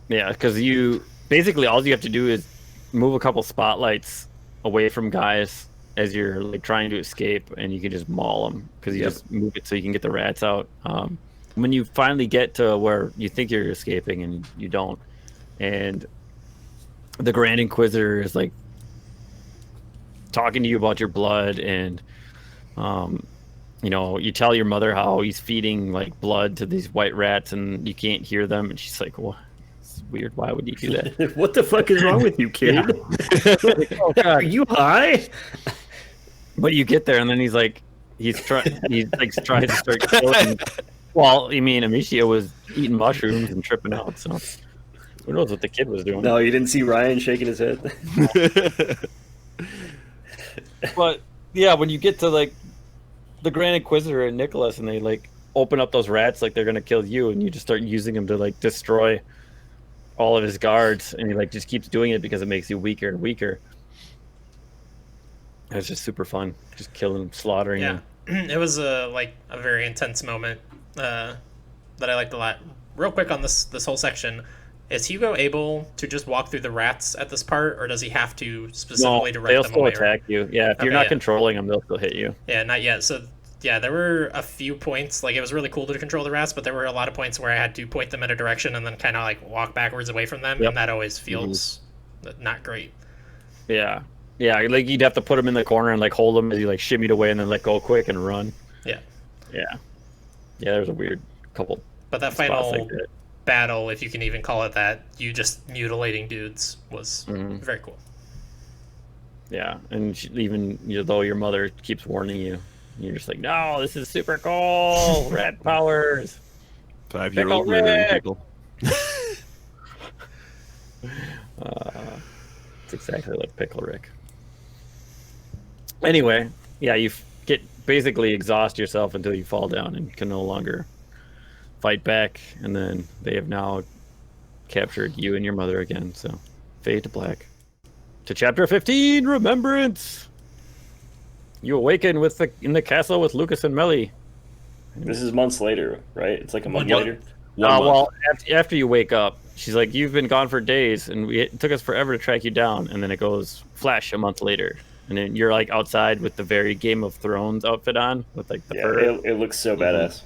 yeah, because you basically all you have to do is move a couple spotlights away from guys as you're like trying to escape, and you can just maul them because you Yep. just move it so you can get the rats out. When you finally get to where you think you're escaping and you don't, and the Grand Inquisitor is like talking to you about your blood, and you know, you tell your mother how he's feeding like blood to these white rats, and you can't hear them, and she's like, "Well, it's weird. Why would you do that?" What the fuck is wrong with you, kid? Oh, God. Are you high? But you get there, and then he's like trying to start killing. Well, I mean, Amicia was eating mushrooms and tripping out, so who knows what the kid was doing? No, you didn't see Ryan shaking his head. But yeah, when you get to like the Grand Inquisitor and Nicholas, and they like open up those rats like they're gonna kill you, and you just start using them to like destroy all of his guards, and he like just keeps doing it because it makes you weaker and weaker. It's just super fun, just killing them, slaughtering Yeah, them. it was a very intense moment that I liked a lot. Real quick on this whole section, is Hugo able to just walk through the rats at this part, or does he have to specifically No, direct they'll them still away? attack you. Yeah, if you're Okay, not yeah. controlling them, they'll still hit you. Yeah, not yet. So yeah, there were a few points. Like it was really cool to control the rats, but there were a lot of points where I had to point them in a direction and then kind of like walk backwards away from them, Yep. and that always feels not great. Yeah, yeah, like you'd have to put them in the corner and like hold them as you like shimmied away and then let go quick and run. Yeah, Yeah, yeah. There's a weird couple but that spots final like that. battle, if you can even call it that, you just mutilating dudes was Mhm. very cool. Yeah, and even though your mother keeps warning you, you're just like, no, this is super cool, rat powers. 5-year-old Pickle murdering Rick! people. It's exactly like Pickle Rick. Anyway, yeah, you get basically exhaust yourself until you fall down and can no longer fight back, and then they have now captured you and your mother again. So, fade to black. To chapter 15, Remembrance. You awaken in the castle with Lucas and Melly. This is months later, right? It's like a month What? later. One month. Well, after you wake up, she's like, "You've been gone for days, and it took us forever to track you down." And then it goes flash a month later, and then you're like outside with the very Game of Thrones outfit on, with like the Yeah, fur. it looks so badass.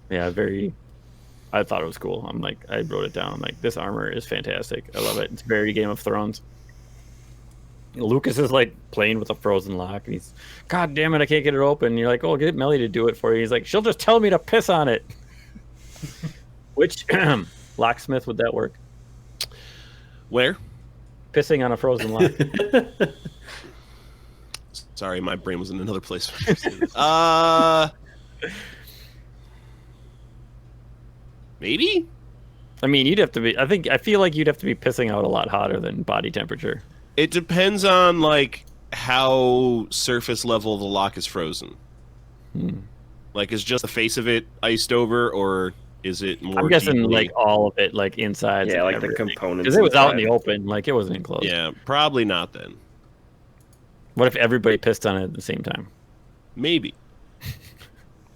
Yeah, very. I thought it was cool. I'm like, I wrote it down. I'm like, this armor is fantastic. I love it. It's very Game of Thrones. Lucas is like playing with a frozen lock, and he's, God damn it, I can't get it open. And you're like, oh, get Melly to do it for you. He's like, she'll just tell me to piss on it. Which locksmith would that work? Where? Pissing on a frozen lock. Sorry, my brain was in another place. Maybe. I mean, you'd have to be. I feel like you'd have to be pissing out a lot hotter than body temperature. It depends on like how surface level the lock is frozen. Like, is just the face of it iced over, or is it more? I'm guessing deeply... like all of it, like inside. Yeah, like the components. Because it was out in the open, like it wasn't enclosed. Yeah, probably not then. What if everybody pissed on it at the same time? Maybe.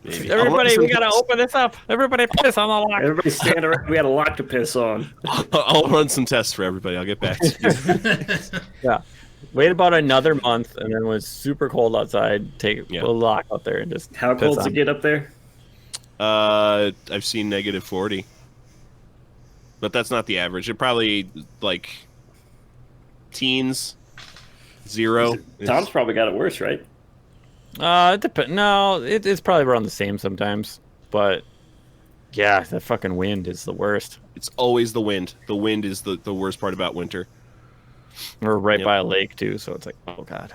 Maybe. Everybody, we gotta open this up. Everybody piss on the lock. Everybody stand around. We had a lock to piss on. I'll run some tests for everybody. I'll get back to you. Yeah. Wait about another month, and then when it's super cold outside, take a lock out there and just. How cold does it get up there? I've seen -40, but that's not the average. It probably like teens, 0. Tom's probably got it worse, right? It depends. No, it's probably around the same sometimes, but yeah, that fucking wind is the worst. It's always the wind. The wind is the worst part about winter. We're right by a lake too, so it's like, oh god.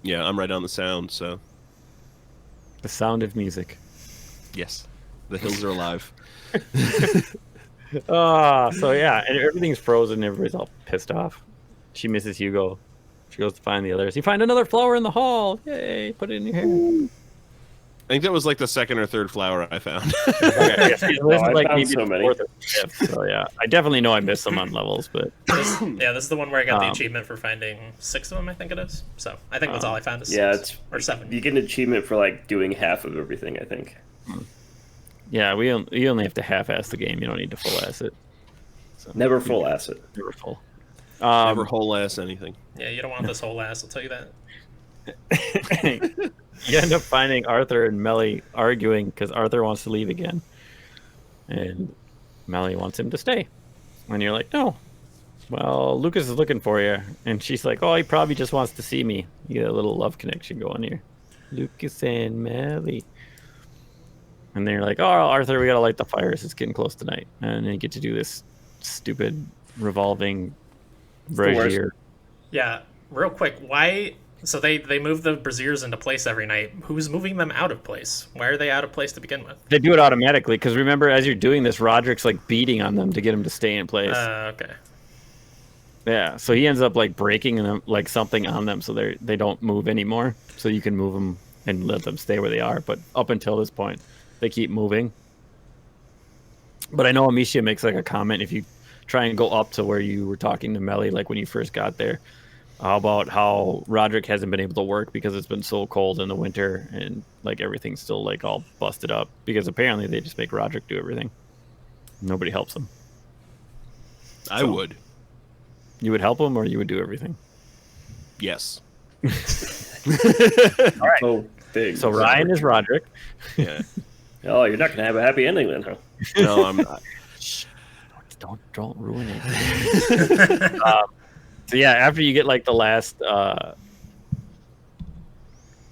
Yeah, I'm right on the sound, so. The sound of music. Yes, the hills are alive. So yeah, and everything's frozen. Everybody's all pissed off. She misses Hugo. She goes to find the others. You find another flower in the hall. Yay! Put it in your hair. I think that was like the 2nd or 3rd flower I found. Okay, this is like found maybe so the many. 4th or 5th. So yeah, I definitely know I missed some on levels, but this is the one where I got the achievement for finding 6 of them. I think it is. So I think that's all I found is 6 or 7. You get an achievement for like doing half of everything. I think. yeah, you only have to half-ass the game. You don't need to full-ass it. So, Never full ass it. never full. Never whole ass anything. Yeah, you don't want this whole ass. I'll tell you that. You end up finding Arthur and Melly arguing because Arthur wants to leave again, and Melly wants him to stay. And you're like, no. Well, Lucas is looking for you, and she's like, oh, he probably just wants to see me. You get a little love connection going here, Lucas and Melly. And then you're like, oh, Arthur, we gotta light the fires. It's getting close tonight, and then you get to do this stupid revolving brazier. Yeah, real quick, why? So they move the braziers into place every night. Who's moving them out of place? Why are they out of place to begin with? They do it automatically because remember, as you're doing this, Roderick's like beating on them to get them to stay in place. Okay. Yeah, so he ends up like breaking them, like something on them, so they don't move anymore. So you can move them and let them stay where they are. But up until this point, they keep moving. But I know Amicia makes like a comment if you try and go up to where you were talking to Melly, like when you first got there. How about how Roderick hasn't been able to work because it's been so cold in the winter and like everything's still like all busted up because apparently they just make Roderick do everything. Nobody helps him. I would. You would help him or you would do everything? Yes. All right. Oh, big. So Ryan is Roderick. Yeah. Oh, you're not gonna have a happy ending then, huh? No, I'm not. Don't ruin it. So yeah, after you get like the last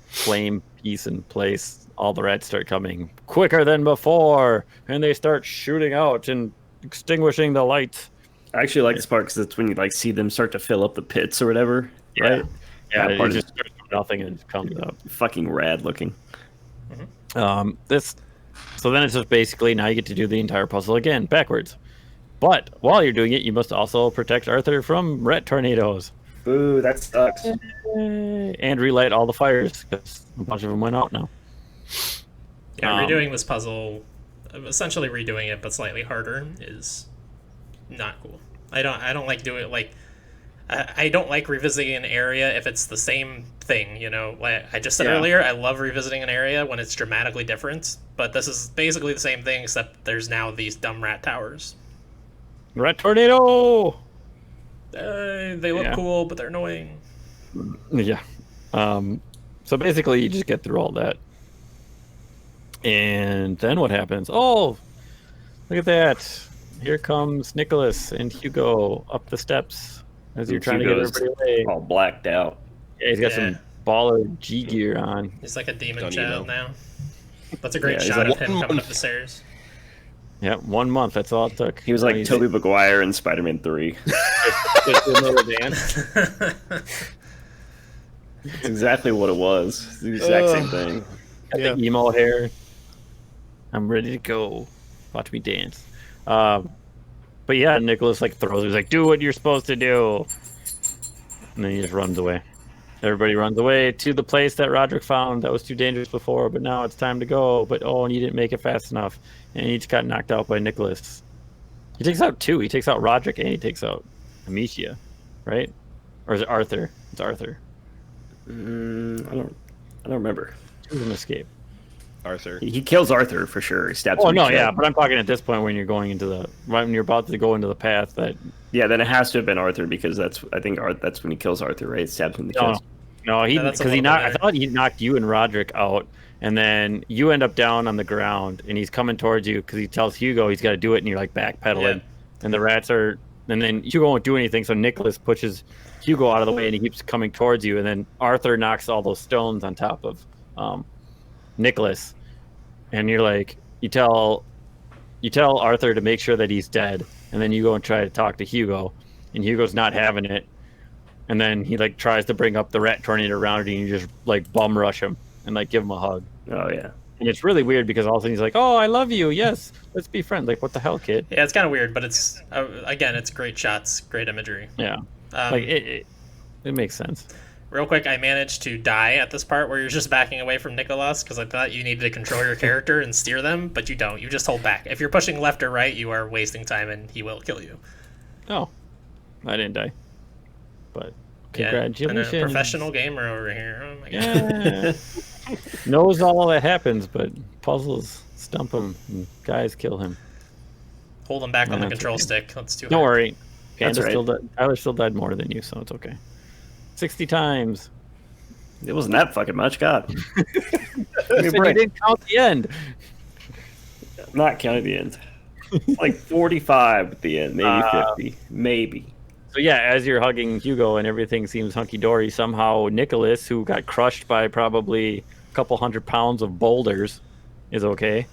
flame piece in place, all the rats start coming quicker than before, and they start shooting out and extinguishing the lights. I actually like this part because it's when you like see them start to fill up the pits or whatever. Yeah, Right? yeah, That it part just starts from nothing and it comes up. Fucking rad looking. So then it's just basically now you get to do the entire puzzle again backwards. But while you're doing it, you must also protect Arthur from rat tornadoes. Boo, that sucks. And relight all the fires because a bunch of them went out now. Yeah, redoing this puzzle, essentially redoing it but slightly harder, is not cool. I don't like doing it like. I don't like revisiting an area if it's the same thing, you know. Like I just said earlier, I love revisiting an area when it's dramatically different, but this is basically the same thing except there's now these dumb rat towers. Rat tornado! They look cool, but they're annoying. Yeah. So basically, you just get through all that. And then what happens? Oh, look at that. Here comes Nicholas and Hugo up the steps. As you're trying to get everybody away. All blacked out. Yeah, he's got some baller G gear on. He's like a demon Don't child now. That's a great he's shot like of him coming up the stairs. Yeah, 1 month. That's all it took. He was like Tobey Maguire in Spider-Man 3. That's exactly what it was. It's the exact same thing. Got the emo hair. I'm ready to go. Watch me dance. But yeah, Nicholas like throws. He's like, "Do what you're supposed to do," and then he just runs away. Everybody runs away to the place that Roderick found that was too dangerous before, but now it's time to go. But oh, and you didn't make it fast enough, and he just got knocked out by Nicholas. He takes out 2. He takes out Roderick and he takes out Amicia, right? Or is it Arthur? It's Arthur. I don't remember. It was an escape. Arthur. He kills Arthur for sure. He stabs Oh him. no, yeah, but I'm talking at this point when you're going into when you're about to go into the path that. Yeah, then it has to have been Arthur because that's when he kills Arthur, right? Stabs him in the chest. No, because he knocked. I thought he knocked you and Roderick out, and then you end up down on the ground, and he's coming towards you because he tells Hugo he's got to do it, and you're like backpedaling, and the rats are, and then Hugo won't do anything, so Nicholas pushes Hugo out of the way, and he keeps coming towards you, and then Arthur knocks all those stones on top of Nicholas, and you're like, you tell Arthur to make sure that he's dead, and then you go and try to talk to Hugo, and Hugo's not having it. And then he like tries to bring up the rat tornado around you, and you just like bum rush him and like give him a hug. Oh yeah. And it's really weird because all of a sudden he's like, "Oh, I love you. Yes, let's be friends." Like, what the hell, kid? Yeah, it's kind of weird, but it's again, it's great shots, great imagery. Yeah, like it makes sense. Real quick, I managed to die at this part where you're just backing away from Nicholas because I thought you needed to control your character and steer them, but you don't. You just hold back. If you're pushing left or right, you are wasting time, and he will kill you. Oh, I didn't die. But congratulations. Yeah, a professional gamer over here. Oh my god. Yeah. Knows all that happens, but puzzles stump him and guys kill him. Hold him back on the control stick. That's too hard. Don't worry. That's right. Tyler still died more than you, so it's okay. 60 times. It wasn't that fucking much, God. You didn't count the end. I'm not counting the end. Like 45 at the end, maybe 50, maybe. So yeah, as you're hugging Hugo and everything seems hunky-dory, somehow Nicholas, who got crushed by probably a couple 100 pounds of boulders, is okay.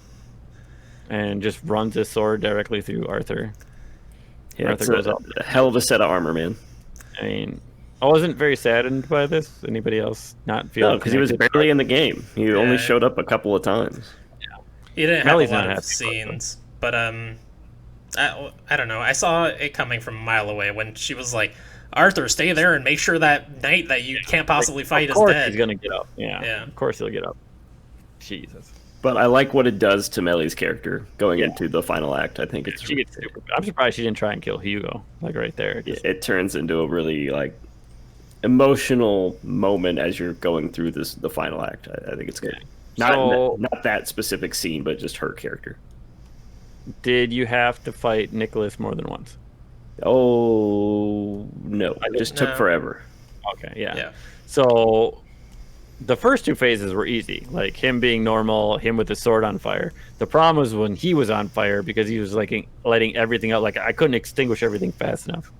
And just runs his sword directly through Arthur. Yeah, Arthur goes up. A hell of a set of armor, man. I mean, I wasn't very saddened by this. Anybody else not feel? No, because he was barely in the game. He only showed up a couple of times. Yeah. He didn't have a lot of scenes, but I don't know. I saw it coming from a mile away when she was like, "Arthur, stay there and make sure that knight that you can't possibly fight is dead." Of course he's gonna get up. Yeah. Of course he'll get up. Jesus. But I like what it does to Melly's character going into the final act. I think it's. I'm surprised she didn't try and kill Hugo. Like right there. It turns into a really like emotional moment as you're going through the final act. I think it's good. Not that specific scene, but just her character. Did you have to fight Nicholas more than once? Oh no! It just took forever. Okay, yeah. So the first 2 phases were easy, like him being normal, him with his sword on fire. The problem was when he was on fire because he was like letting everything out. Like I couldn't extinguish everything fast enough.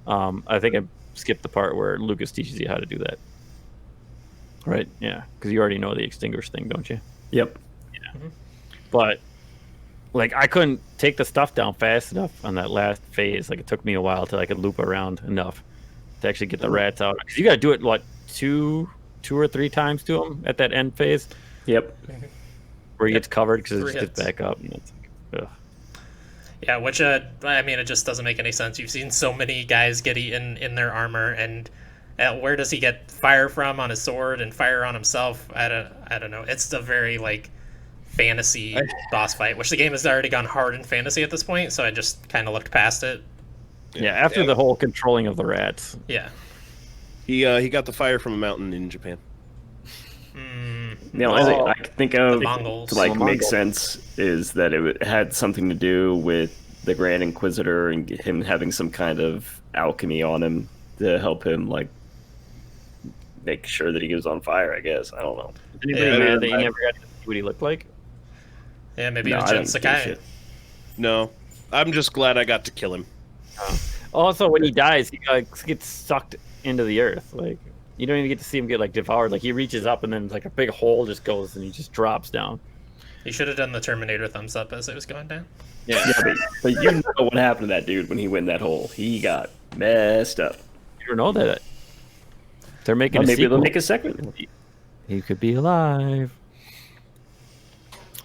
I think I skipped the part where Lucas teaches you how to do that. Right? Yeah, because you already know the extinguish thing, don't you? Yep. Yeah. Mm-hmm. But like I couldn't take the stuff down fast enough on that last phase. Like it took me a while till I could loop around enough to actually get the rats out. Because you got to do it what 2 or 3 times to him at that end phase. Yep. Where he gets covered because it just gets back up. And it's like, ugh. Yeah, which I mean, it just doesn't make any sense. You've seen so many guys get eaten in their armor, and where does he get fire from on his sword and fire on himself? I don't know. It's a very like fantasy boss fight, which the game has already gone hard in fantasy at this point, so I just kind of looked past it. Yeah, after the whole controlling of the rats. Yeah. He got the fire from a mountain in Japan. I think of to like make sense is that it had something to do with the Grand Inquisitor and him having some kind of alchemy on him to help him like make sure that he goes on fire. I guess I don't know. Is anybody mad that you never got to see what he looked like? Yeah, maybe it was Jin Sakai. No, I'm just glad I got to kill him. Also, when he dies, he gets sucked into the earth. Like you don't even get to see him get like devoured. Like he reaches up and then like a big hole just goes and he just drops down. He should have done the Terminator thumbs up as it was going down. Yeah. But you know what happened to that dude when he went in that hole. He got messed up. You don't know that. They're making a Maybe sequel. they'll make a second. He could be alive.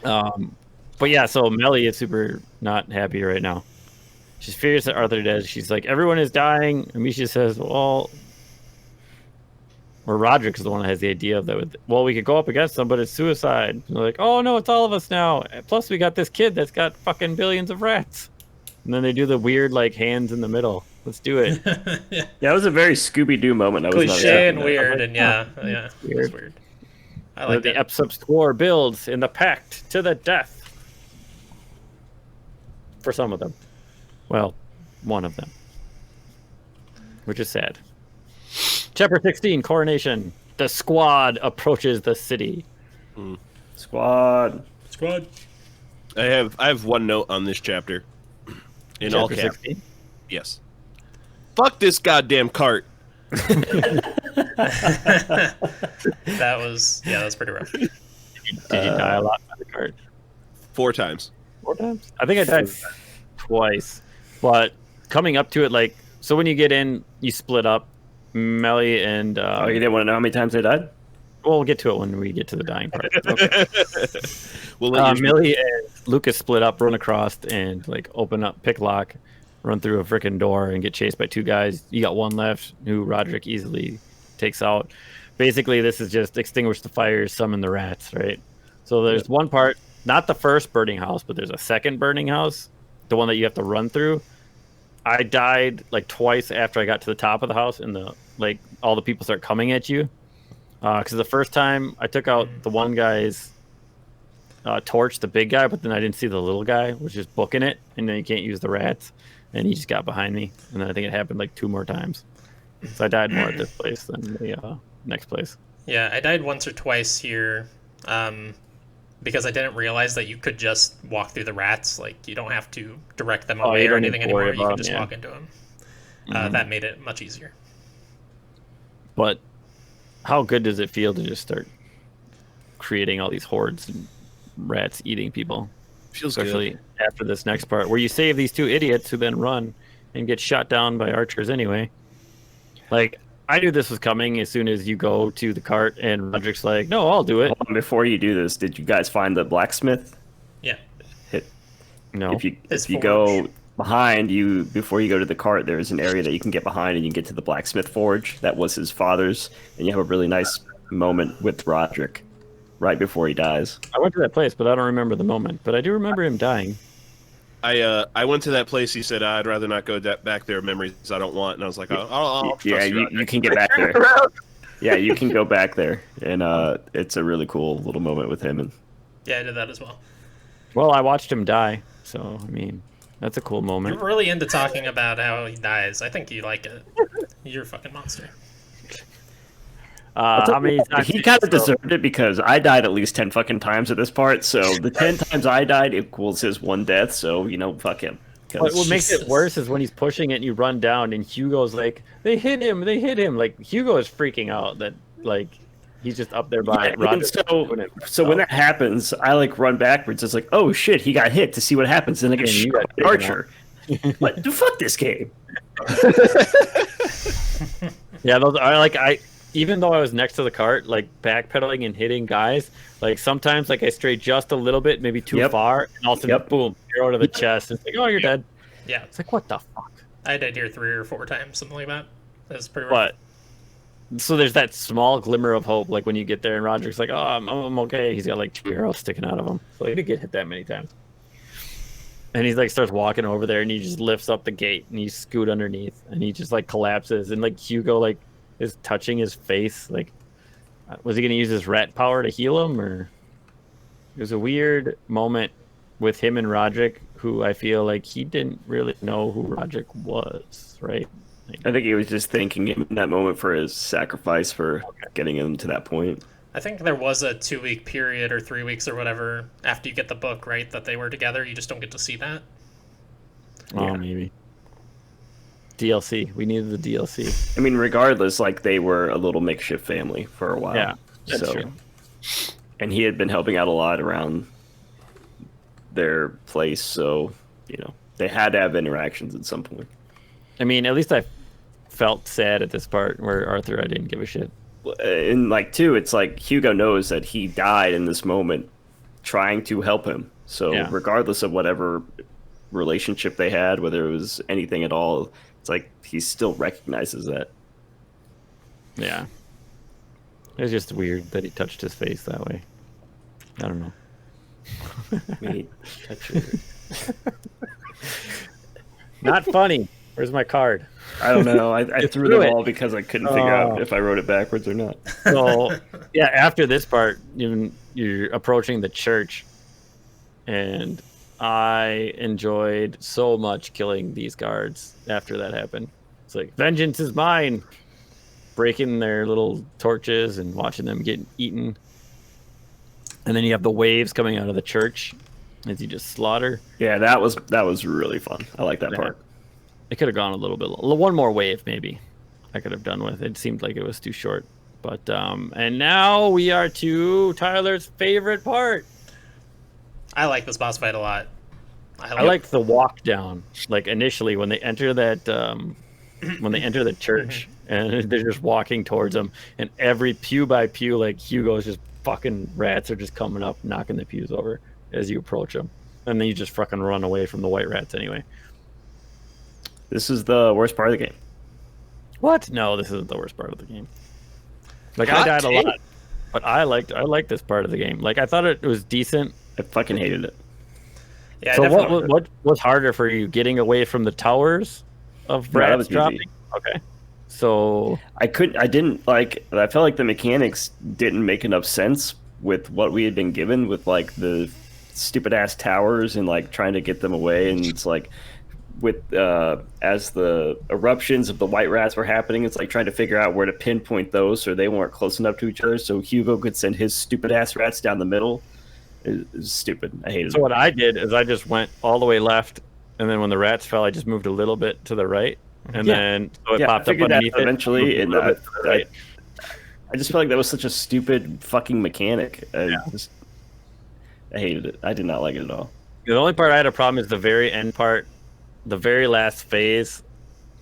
But yeah, so Melly is super not happy right now. She's furious that Arthur dead. She's like, everyone is dying. Amicia says, well, or Roderick's the one that has the idea of that. Well, we could go up against them, but it's suicide. And they're like, oh no, it's all of us now. Plus, we got this kid that's got fucking billions of rats. And then they do the weird like hands in the middle. Let's do it. Yeah. Yeah, it was a very Scooby-Doo moment. I was not Cliche and expecting that. weird, and yeah, it was weird. I like The that. Epsop's war builds in the pact to the death. For some of them. Well, one of them. Which is sad. Chapter 16, Coronation. The squad approaches the city. Squad. I have one note on this chapter. In all Chapter caps. 16? Yes. Fuck this goddamn cart. That was pretty rough. Did you die a lot by the cart? 4 times. 4 times? I think I died twice. But coming up to it, like, so when you get in, you split up. Melly and... Oh, you didn't want to know how many times I died? we'll get to it when we get to the dying part. Okay. We'll let you Millie and Lucas split up, run across, and like open up, pick lock, run through a freaking door, and get chased by 2 guys. You got 1 left, who Roderick easily takes out. Basically, this is just extinguish the fires, summon the rats, right? So there's one part, not the first burning house, but there's a second burning house, the one that you have to run through. I died like twice after I got to the top of the house, and all the people start coming at you. Because the first time I took out the one guy's torch, the big guy, but then I didn't see the little guy, was just booking it, and then you can't use the rats, and he just got behind me. And then I think it happened like 2 more times. So I died more at this place than the next place. Yeah, I died once or twice here because I didn't realize that you could just walk through the rats. Like, you don't have to direct them away or anything anymore. You can just walk into them. That made it much easier. But how good does it feel to just start creating all these hordes and rats eating people? Feels Especially good. after this next part, where you save these 2 idiots who then run and get shot down by archers anyway. Like, I knew this was coming as soon as you go to the cart, and Roderick's like, no, I'll do it. Before you do this, did you guys find the blacksmith? Yeah. No. If you go behind you, before you go to the cart, there's an area that you can get behind, and you can get to the blacksmith forge. That was his father's, and you have a really nice moment with Roderick right before he dies. I went to that place, but I don't remember the moment. But I do remember him dying. I went to that place. He said, I'd rather not go back there. Memories I don't want. And I was like, I'll Yeah, you can get back there. Yeah, you can go back there, and it's a really cool little moment with him. And Yeah, I did that as well. Well, I watched him die, so, I mean, that's a cool moment. You're really into talking about how he dies. I think you like it. You're a fucking monster. I mean, he kind of deserved it because I died at least 10 fucking times at this part. So the 10 times I died equals his 1 death. So, fuck him. What makes it worse is when he's pushing it and you run down and Hugo's like, they hit him. Like, Hugo is freaking out that, like, he's just up there by Roderick. So when that happens, I, run backwards. It's like, oh, shit, he got hit to see what happens. And I get shot by Archer. What? Fuck this game. Yeah, those are, even though I was next to the cart, backpedaling and hitting guys, sometimes, I stray just a little bit, maybe too far, and all of a sudden, boom, arrow to the chest. It's like, oh, you're dead. Yeah. It's like, what the fuck? I died here 3 or 4 times, something like that. That's pretty rough. But, so there's that small glimmer of hope, when you get there, and Roderick's like, oh, I'm okay. He's got, 2 arrows sticking out of him. So he didn't get hit that many times. And he starts walking over there, and he just lifts up the gate, and you scoot underneath, and he just, collapses, and, Hugo, is touching his face. Was he going to use his rat power to heal him, or it was a weird moment with him and Roderick, who I feel like he didn't really know who Roderick was, right? I think he was just thanking him in that moment for his sacrifice for getting him to that point. I think there was a 2-week period or 3 weeks or whatever after you get the book, right? That they were together. You just don't get to see that. Oh, maybe. DLC. We needed the DLC. I mean, regardless, like they were a little makeshift family for a while. Yeah, that's true. And he had been helping out a lot around their place, so they had to have interactions at some point. I mean, at least I felt sad at this part where Arthur, I didn't give a shit. And like too, it's like Hugo knows that he died in this moment trying to help him. So regardless of whatever relationship they had, whether it was anything at all, it's like he still recognizes that. Yeah. It was just weird that he touched his face that way. I don't know. Me touch it. Not funny. Where's my card? I don't know. I threw them all because I couldn't figure out if I wrote it backwards or not. So, yeah, after this part, you're approaching the church, and I enjoyed so much killing these guards after that happened. It's like, vengeance is mine! Breaking their little torches and watching them get eaten. And then you have the waves coming out of the church as you just slaughter. Yeah, that was really fun. I like that part. It could have gone a little bit. One more wave, maybe. I could have done with. It seemed like it was too short. But and now we are to Tyler's favorite part. I like this boss fight a lot. I liked the walk down. Like initially when they enter that when they enter the church and they're just walking towards them, and every pew by pew, like Hugo's just fucking rats are just coming up, knocking the pews over as you approach them, and then you just fucking run away from the white rats anyway. This is the worst part of the game. What? No, this isn't the worst part of the game. Like I died a lot, but I liked this part of the game. Like I thought it was decent. I fucking hated it. Yeah. So what was harder for you, getting away from the towers of rats dropping? Easy. Okay. So I felt like the mechanics didn't make enough sense with what we had been given with like the stupid ass towers and like trying to get them away, and it's like with as the eruptions of the white rats were happening, it's like trying to figure out where to pinpoint those so they weren't close enough to each other so Hugo could send his stupid ass rats down the middle. It was stupid. I hated it. So what I did is I just went all the way left, and then when the rats fell, I just moved a little bit to the right, and then so it popped up underneath it eventually. And right. I just feel like that was such a stupid fucking mechanic. I hated it. I did not like it at all. The only part I had a problem is the very end part, the very last phase.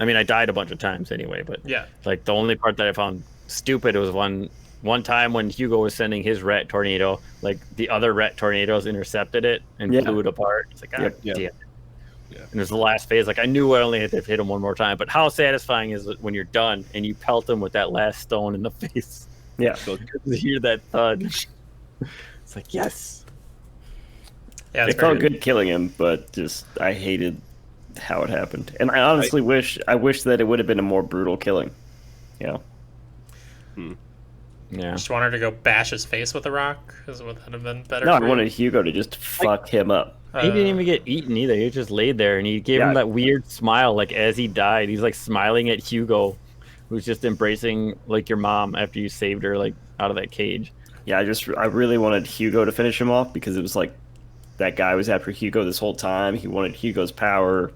I mean, I died a bunch of times anyway, but like the only part that I found stupid was one time when Hugo was sending his rat tornado, like the other rat tornadoes intercepted it and blew it apart. It's like, damn it. Yeah. And it was the last phase. Like I knew I only had to hit him one more time, but how satisfying is it when you're done and you pelt him with that last stone in the face? Yeah. So to hear that thud, it's like, yes. Yeah, it felt good killing him, but just I hated how it happened, and I honestly wish that it would have been a more brutal killing. Yeah. Yeah. Just wanted to go bash his face with a rock. Would that have been better? No, I wanted Hugo to just fuck him up. He didn't even get eaten either. He just laid there, and he gave him that weird smile, like as he died. He's like smiling at Hugo, who's just embracing like your mom after you saved her like out of that cage. Yeah, I really wanted Hugo to finish him off because it was like that guy was after Hugo this whole time. He wanted Hugo's power.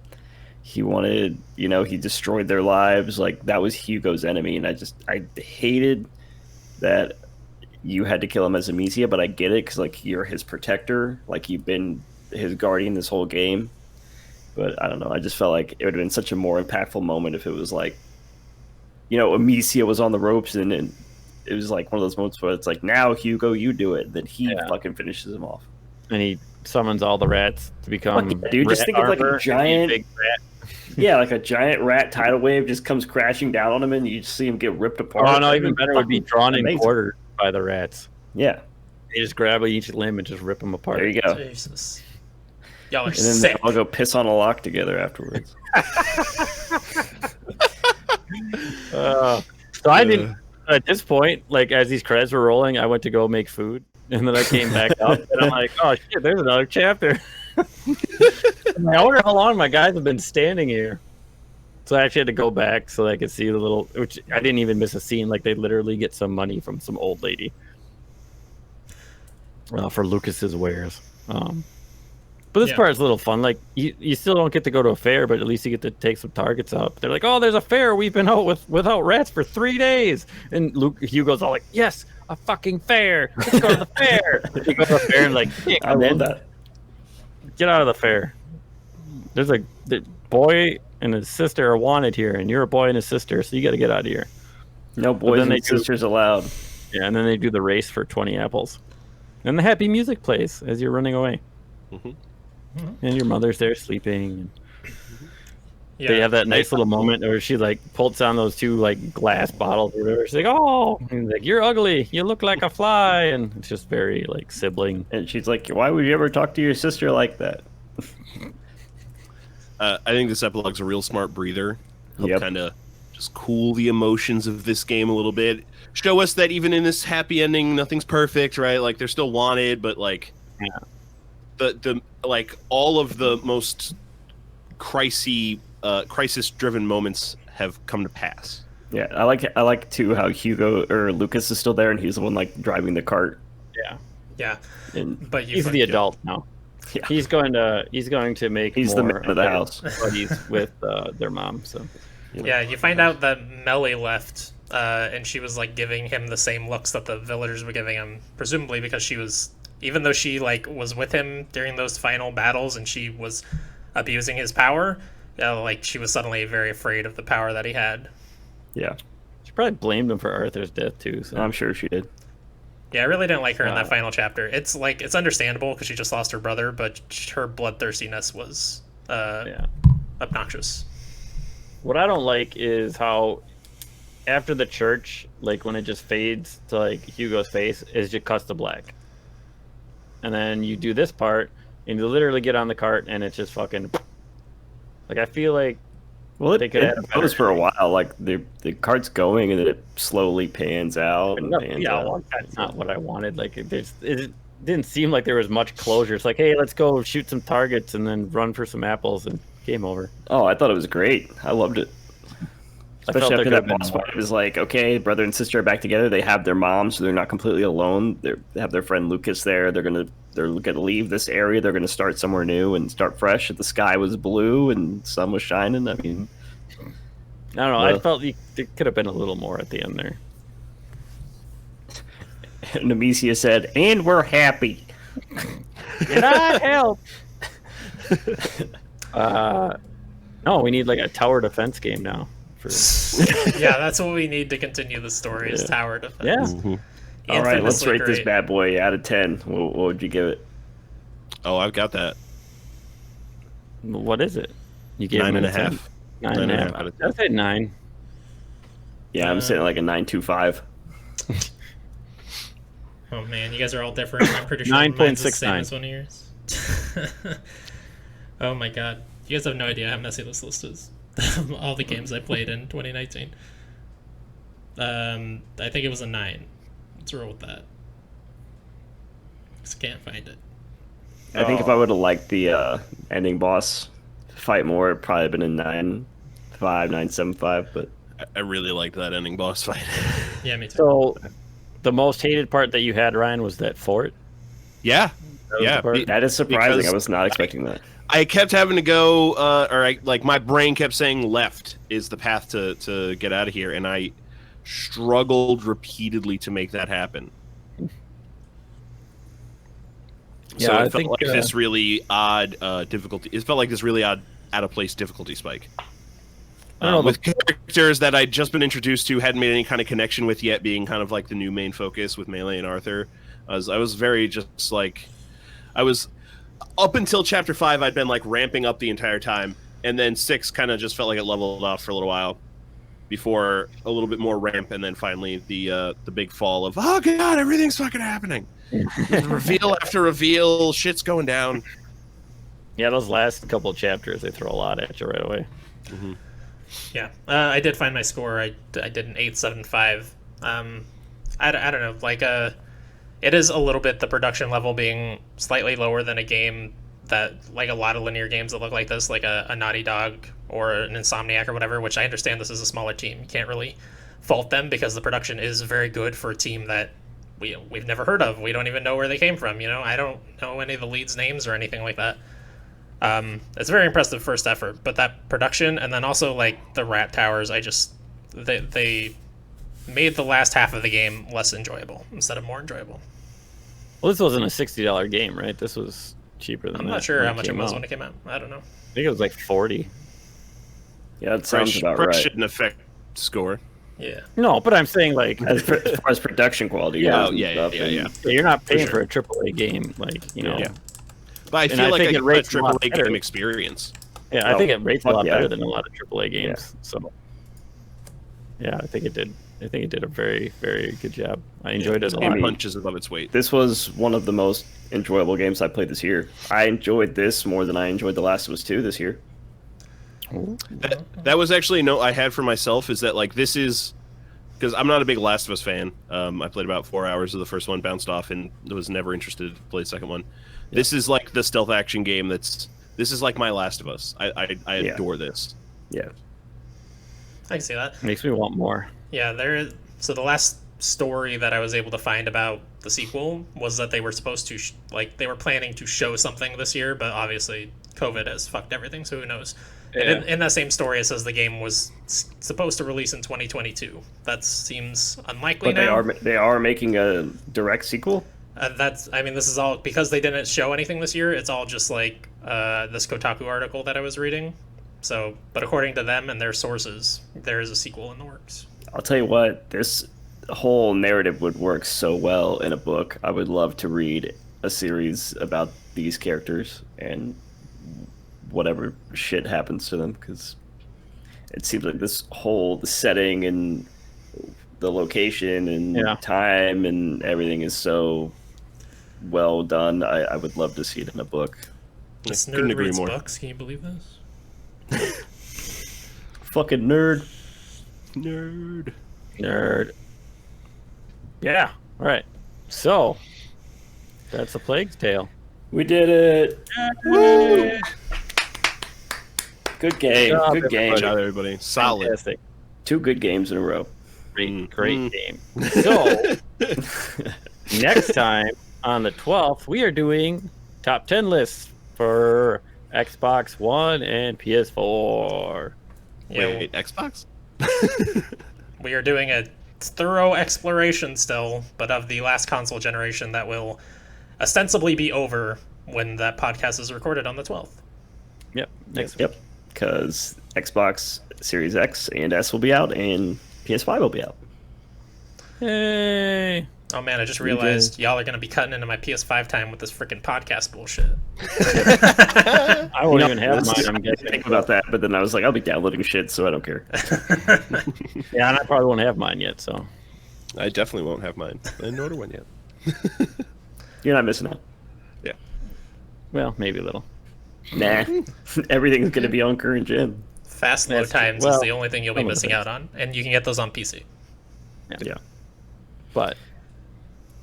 He wanted, he destroyed their lives. Like that was Hugo's enemy, and I hated that you had to kill him as Amicia, but I get it because like you're his protector, like you've been his guardian this whole game. But I don't know, I just felt like it would have been such a more impactful moment if it was like, Amicia was on the ropes and it was like one of those moments where it's like, now Hugo, you do it. Then he fucking finishes him off, and he summons all the rats to become. Dude, just think of like a giant big rat. Yeah, like a giant rat tidal wave just comes crashing down on him, and you just see him get ripped apart. Oh no, even better would be drawn in quarters by the rats. Yeah, they just grab each limb and just rip them apart. There you go. Jesus, y'all are and then sick. I'll go piss on a lock together afterwards. So I didn't. At this point, like as these credits were rolling, I went to go make food, and then I came back up, and I'm like, oh shit, there's another chapter. I wonder how long my guys have been standing here. So I actually had to go back so I could see the little, which I didn't even miss a scene. Like they literally get some money from some old lady for Lucas's wares. But this Yeah. part is a little fun. Like you still don't get to go to a fair, but at least you get to take some targets out. They're like, "Oh, there's a fair. We've been out without rats for 3 days." And Hugo's all like, "Yes, a fucking fair. Let's go to the fair." You go to the fair and like, "Yeah, I love that. Get out of the fair. The boy and his sister are wanted here, and you're a boy and his sister, so you got to get out of here." No boys then they and sisters allowed. Yeah, and then they do the race for 20 apples, and the happy music plays as you're running away. And your mother's there sleeping. Yeah. They have that nice little moment where she like pulls on those 2 like glass bottles or whatever. She's like, "Oh," and he's like, "You're ugly. You look like a fly," and it's just very like sibling. And she's like, "Why would you ever talk to your sister like that?" I think this epilogue's a real smart breather. Yep. Kind of just cool the emotions of this game a little bit. Show us that even in this happy ending, nothing's perfect, right? Like they're still wanted, but like the like all of the most crisis-driven moments have come to pass. Yeah, I like too how Hugo or Lucas is still there, and he's the one like driving the cart. Yeah. And But He's the adult now. Yeah. He's going to make He's the more man of the house. buddies with their mom. So Yeah, you find out that Melly left, and she was like giving him the same looks that the villagers were giving him, presumably because she was, even though she like was with him during those final battles and she was abusing his power, like she was suddenly very afraid of the power that he had. Yeah, she probably blamed him for Arthur's death too. So I'm sure she did. Yeah, I really didn't like her in that final chapter. It's like it's understandable because she just lost her brother, but her bloodthirstiness was obnoxious. What I don't like is how after the church, like when it just fades to like Hugo's face, it just cuts to black. And then you do this part, and you literally get on the cart, and it's just fucking. Like I feel like, well, they it could add goes for a while. Like the cart's going, and then it slowly pans out and pans out. Well, that's not what I wanted. Like it didn't seem like there was much closure. It's like, hey, let's go shoot some targets and then run for some apples, and game over. Oh, I thought it was great. I loved it. Especially after that boss fight, it was like, okay, brother and sister are back together. They have their mom, so they're not completely alone. They have their friend Lucas there. They're gonna leave this area. They're gonna start somewhere new and start fresh. The sky was blue and sun was shining. I mean, I don't know. I felt there could have been a little more at the end there. And Amicia said, "And we're happy." Can I help? No, we need like a tower defense game now. Yeah, that's what we need to continue the story is tower defense. Yeah. Mm-hmm. All right, let's rate Infamously this bad boy out of 10. What would you give it? Oh, I've got that. What is it? You gave 9.5. 9.5 out of 10. I'd say 9. Yeah, I'm saying like a 9.25. Oh man, you guys are all different. I'm pretty sure mine's the same 9.69. as one of yours. Oh my god, you guys have no idea how messy this list is. All the games I played in 2019. I think it was a 9. Let's roll with that. Just can't find it. I think if I would have liked the ending boss fight more, it'd probably been a 9.5, 9.75, but I really liked that ending boss fight. Yeah, me too. So, the most hated part that you had, Ryan, was that fort. Yeah, yeah. that is surprising. Because I was not expecting that. I kept having to go, like my brain kept saying left is the path to get out of here, and I struggled repeatedly to make that happen. Yeah, So I it felt think, like this really odd difficulty. It felt like this really odd out of place difficulty spike. With characters that I'd just been introduced to, hadn't made any kind of connection with yet, being kind of like the new main focus with Melee and Arthur. I was very just like, I was up until chapter 5, I'd been like ramping up the entire time, and then 6 kind of just felt like it leveled off for a little while before a little bit more ramp, and then finally the big fall of, oh god, everything's fucking happening. Reveal after reveal, shit's going down. Yeah, those last couple of chapters, they throw a lot at you right away. Mm-hmm. Yeah, I did find my score. I did an 8.75. I don't know, like it is a little bit the production level being slightly lower than a game that, like a lot of linear games that look like this, like a Naughty Dog or an Insomniac or whatever, which I understand this is a smaller team. You can't really fault them because the production is very good for a team that we've never heard of. We don't even know where they came from, you know? I don't know any of the leads' names or anything like that. It's a very impressive first effort, but that production and then also like the rat towers, they made the last half of the game less enjoyable instead of more enjoyable. Well, this wasn't a $60 game, right? This was cheaper than that. I'm not sure when how much it came was out. when it came out. I don't know. I think it was like 40. Yeah, that sounds about Price right. shouldn't affect score. Yeah. No, but I'm saying like, As far as production quality Yeah, goes and yeah, stuff, yeah, and- yeah. you're not paying sure. for a AAA game, like, you know. Yeah. But I And feel I like think I it got a rates a lot AAA better. game experience. Yeah, I think it rates a fuck lot yeah. better than a lot of AAA games. So, yeah, I think it did. I think it did a very, very good job. I enjoyed it a It lot. punches above its weight. This was one of the most enjoyable games I played this year. I enjoyed this more than I enjoyed The Last of Us 2 this year. That was actually a note I had for myself, is that like this is because I'm not a big Last of Us fan. I played about 4 hours of the first one, bounced off, and was never interested to play the second one. This is like the stealth action game this is like my Last of Us. I Yeah. adore this. Yeah. I can see that. Makes me want more. Yeah, so the last story that I was able to find about the sequel was that they were supposed to they were planning to show something this year, but obviously COVID has fucked everything, so who knows. And in that same story, it says the game was supposed to release in 2022. That seems unlikely But now. they are making a direct sequel. This is all because they didn't show anything this year. It's all just like this Kotaku article that I was reading. So, but according to them and their sources, there is a sequel in the works. I'll tell you what, this whole narrative would work so well in a book. I would love to read a series about these characters and whatever shit happens to them, because it seems like the setting and the location and time and everything is so well done. I would love to see it in a book. This Couldn't nerd agree reads more. books. Can you believe this? Fucking nerd. Nerd. Yeah. All right. So, that's a Plague's Tale. We did it. Woo! Good game. job, Good game. Good job, everybody. Solid. Fantastic. 2 good games in a row. Great game. So, next time on the 12th, we are doing top 10 lists for Xbox One and PS4. Yeah, Wait, Xbox? we are doing a thorough exploration still, but of the last console generation that will ostensibly be over when that podcast is recorded on the 12th. Yep. Next Yep. Because Xbox Series X and S will be out, and PS5 will be out. Hey. Oh man, I just realized y'all are going to be cutting into my PS5 time with this freaking podcast bullshit. I won't even have mine, I'm I didn't guessing. think about that, but then I was like, I'll be downloading shit, so I don't care. Yeah, and I probably won't have mine yet, so. I definitely won't have mine. I didn't order one yet. You're not missing out. Yeah. Well, maybe a little. Nah. Everything's going to be on current gen. Fast load That's true. times Well, is the only thing you'll be some of the missing things. out on, and you can get those on PC. Yeah. But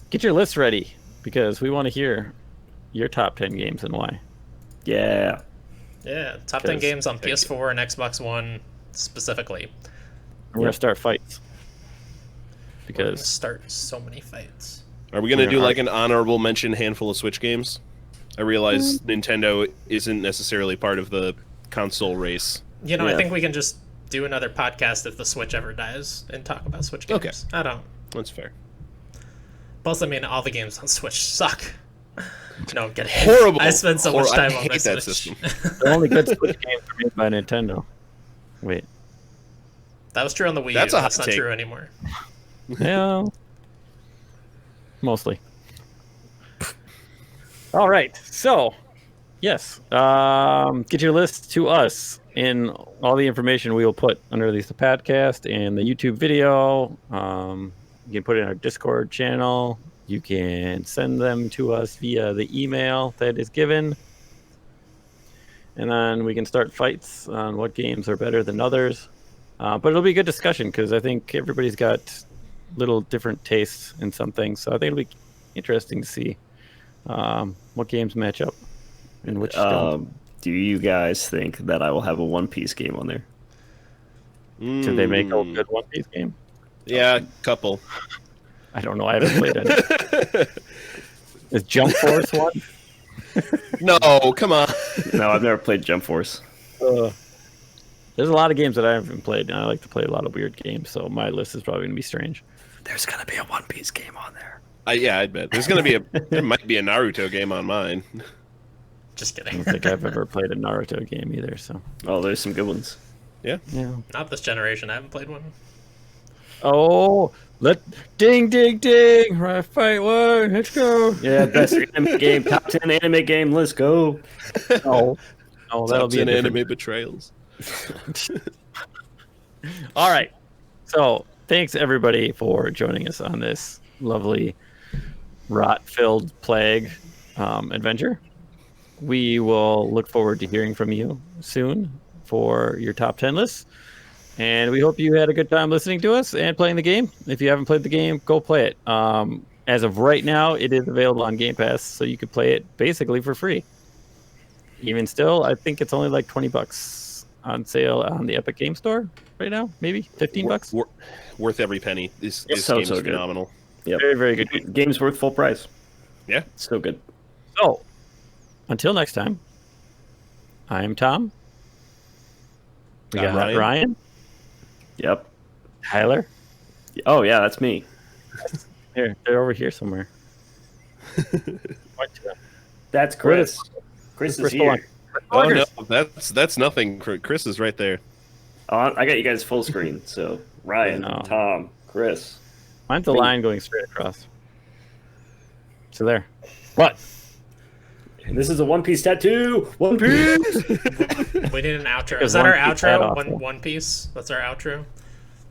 get your list ready because we want to hear your top 10 games and why. Yeah. Yeah, top 10 'Cause- games on PS4 and Xbox One specifically. We're going to start fights. We're gonna Because start so many fights. Are we going to We're do gonna like an honorable mention handful of Switch games? I realize Nintendo isn't necessarily part of the console race. You know, I Yeah. think we can just do another podcast if the Switch ever dies and talk about Switch games. Okay. I don't. That's fair. Plus, I mean, all the games on Switch suck. No, I'm kidding. Horrible. I spend so much I time on hate my that Switch. system. the only good Switch games are made by Nintendo. Wait. That was true on the Wii That's U. a That's hot not take. true anymore. Yeah. Mostly. All right. So, yes. Get your list to us in all the information we will put underneath the podcast and the YouTube video. You can put it in our Discord channel. You can send them to us via the email that is given. And then we can start fights on what games are better than others. But it'll be a good discussion because I think everybody's got little different tastes in some things. So I think it'll be interesting to see what games match up and which don't. Do you guys think that I will have a One Piece game on there? Did they make a good One Piece game? Yeah, couple. I don't know. I haven't played it. Is Jump Force one? No, come on. No, I've never played Jump Force. There's a lot of games that I haven't played, and I like to play a lot of weird games, so my list is probably going to be strange. There's gonna be a One Piece game on there. Yeah, I'd bet. There might be a Naruto game on mine. Just I kidding. don't think I've ever played a Naruto game either, so. Oh, there's some good ones. Yeah. Not this generation. I haven't played one. Oh, ding, ding, ding! Right, fight one, let's go! Yeah, best anime game, top 10 anime game. Let's go. Oh, that'll Top be a 10 different... anime betrayals. All right. So, thanks everybody for joining us on this lovely rot-filled plague adventure. We will look forward to hearing from you soon for your top 10 lists. And we hope you had a good time listening to us and playing the game. If you haven't played the game, go play it. As of right now, it is available on Game Pass, so you could play it basically for free. Even still, I think it's only like $20 on sale on the Epic Game Store right now. Maybe $15. Worth every penny. This game is so good. phenomenal. Yep. Very, very good. Game's worth full price. Yeah. So good. So, until next time, I'm Tom. We I'm got Ryan. Yep. Tyler. Oh, yeah, that's me. Here, they're over here somewhere. That's Chris. Chris is here. Oh no, that's nothing. Chris is right there. I got you guys full screen. So Ryan, No. Tom, Chris. Mine's the line going straight across. So there. What? And this is a One Piece tattoo. One Piece. We need an outro. Because Is that our One Piece had outro? off, One Piece. That's our outro.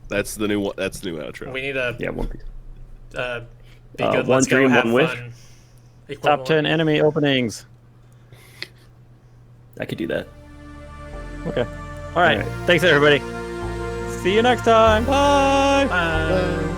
That's the new one. That's the new outro. We need a Yeah, One Piece. be good. One Let's go. dream, Have one wish. fun. Top Equivalent. 10 enemy openings. I could do that. Okay. All right. Thanks, everybody. See you next time. Bye. Bye.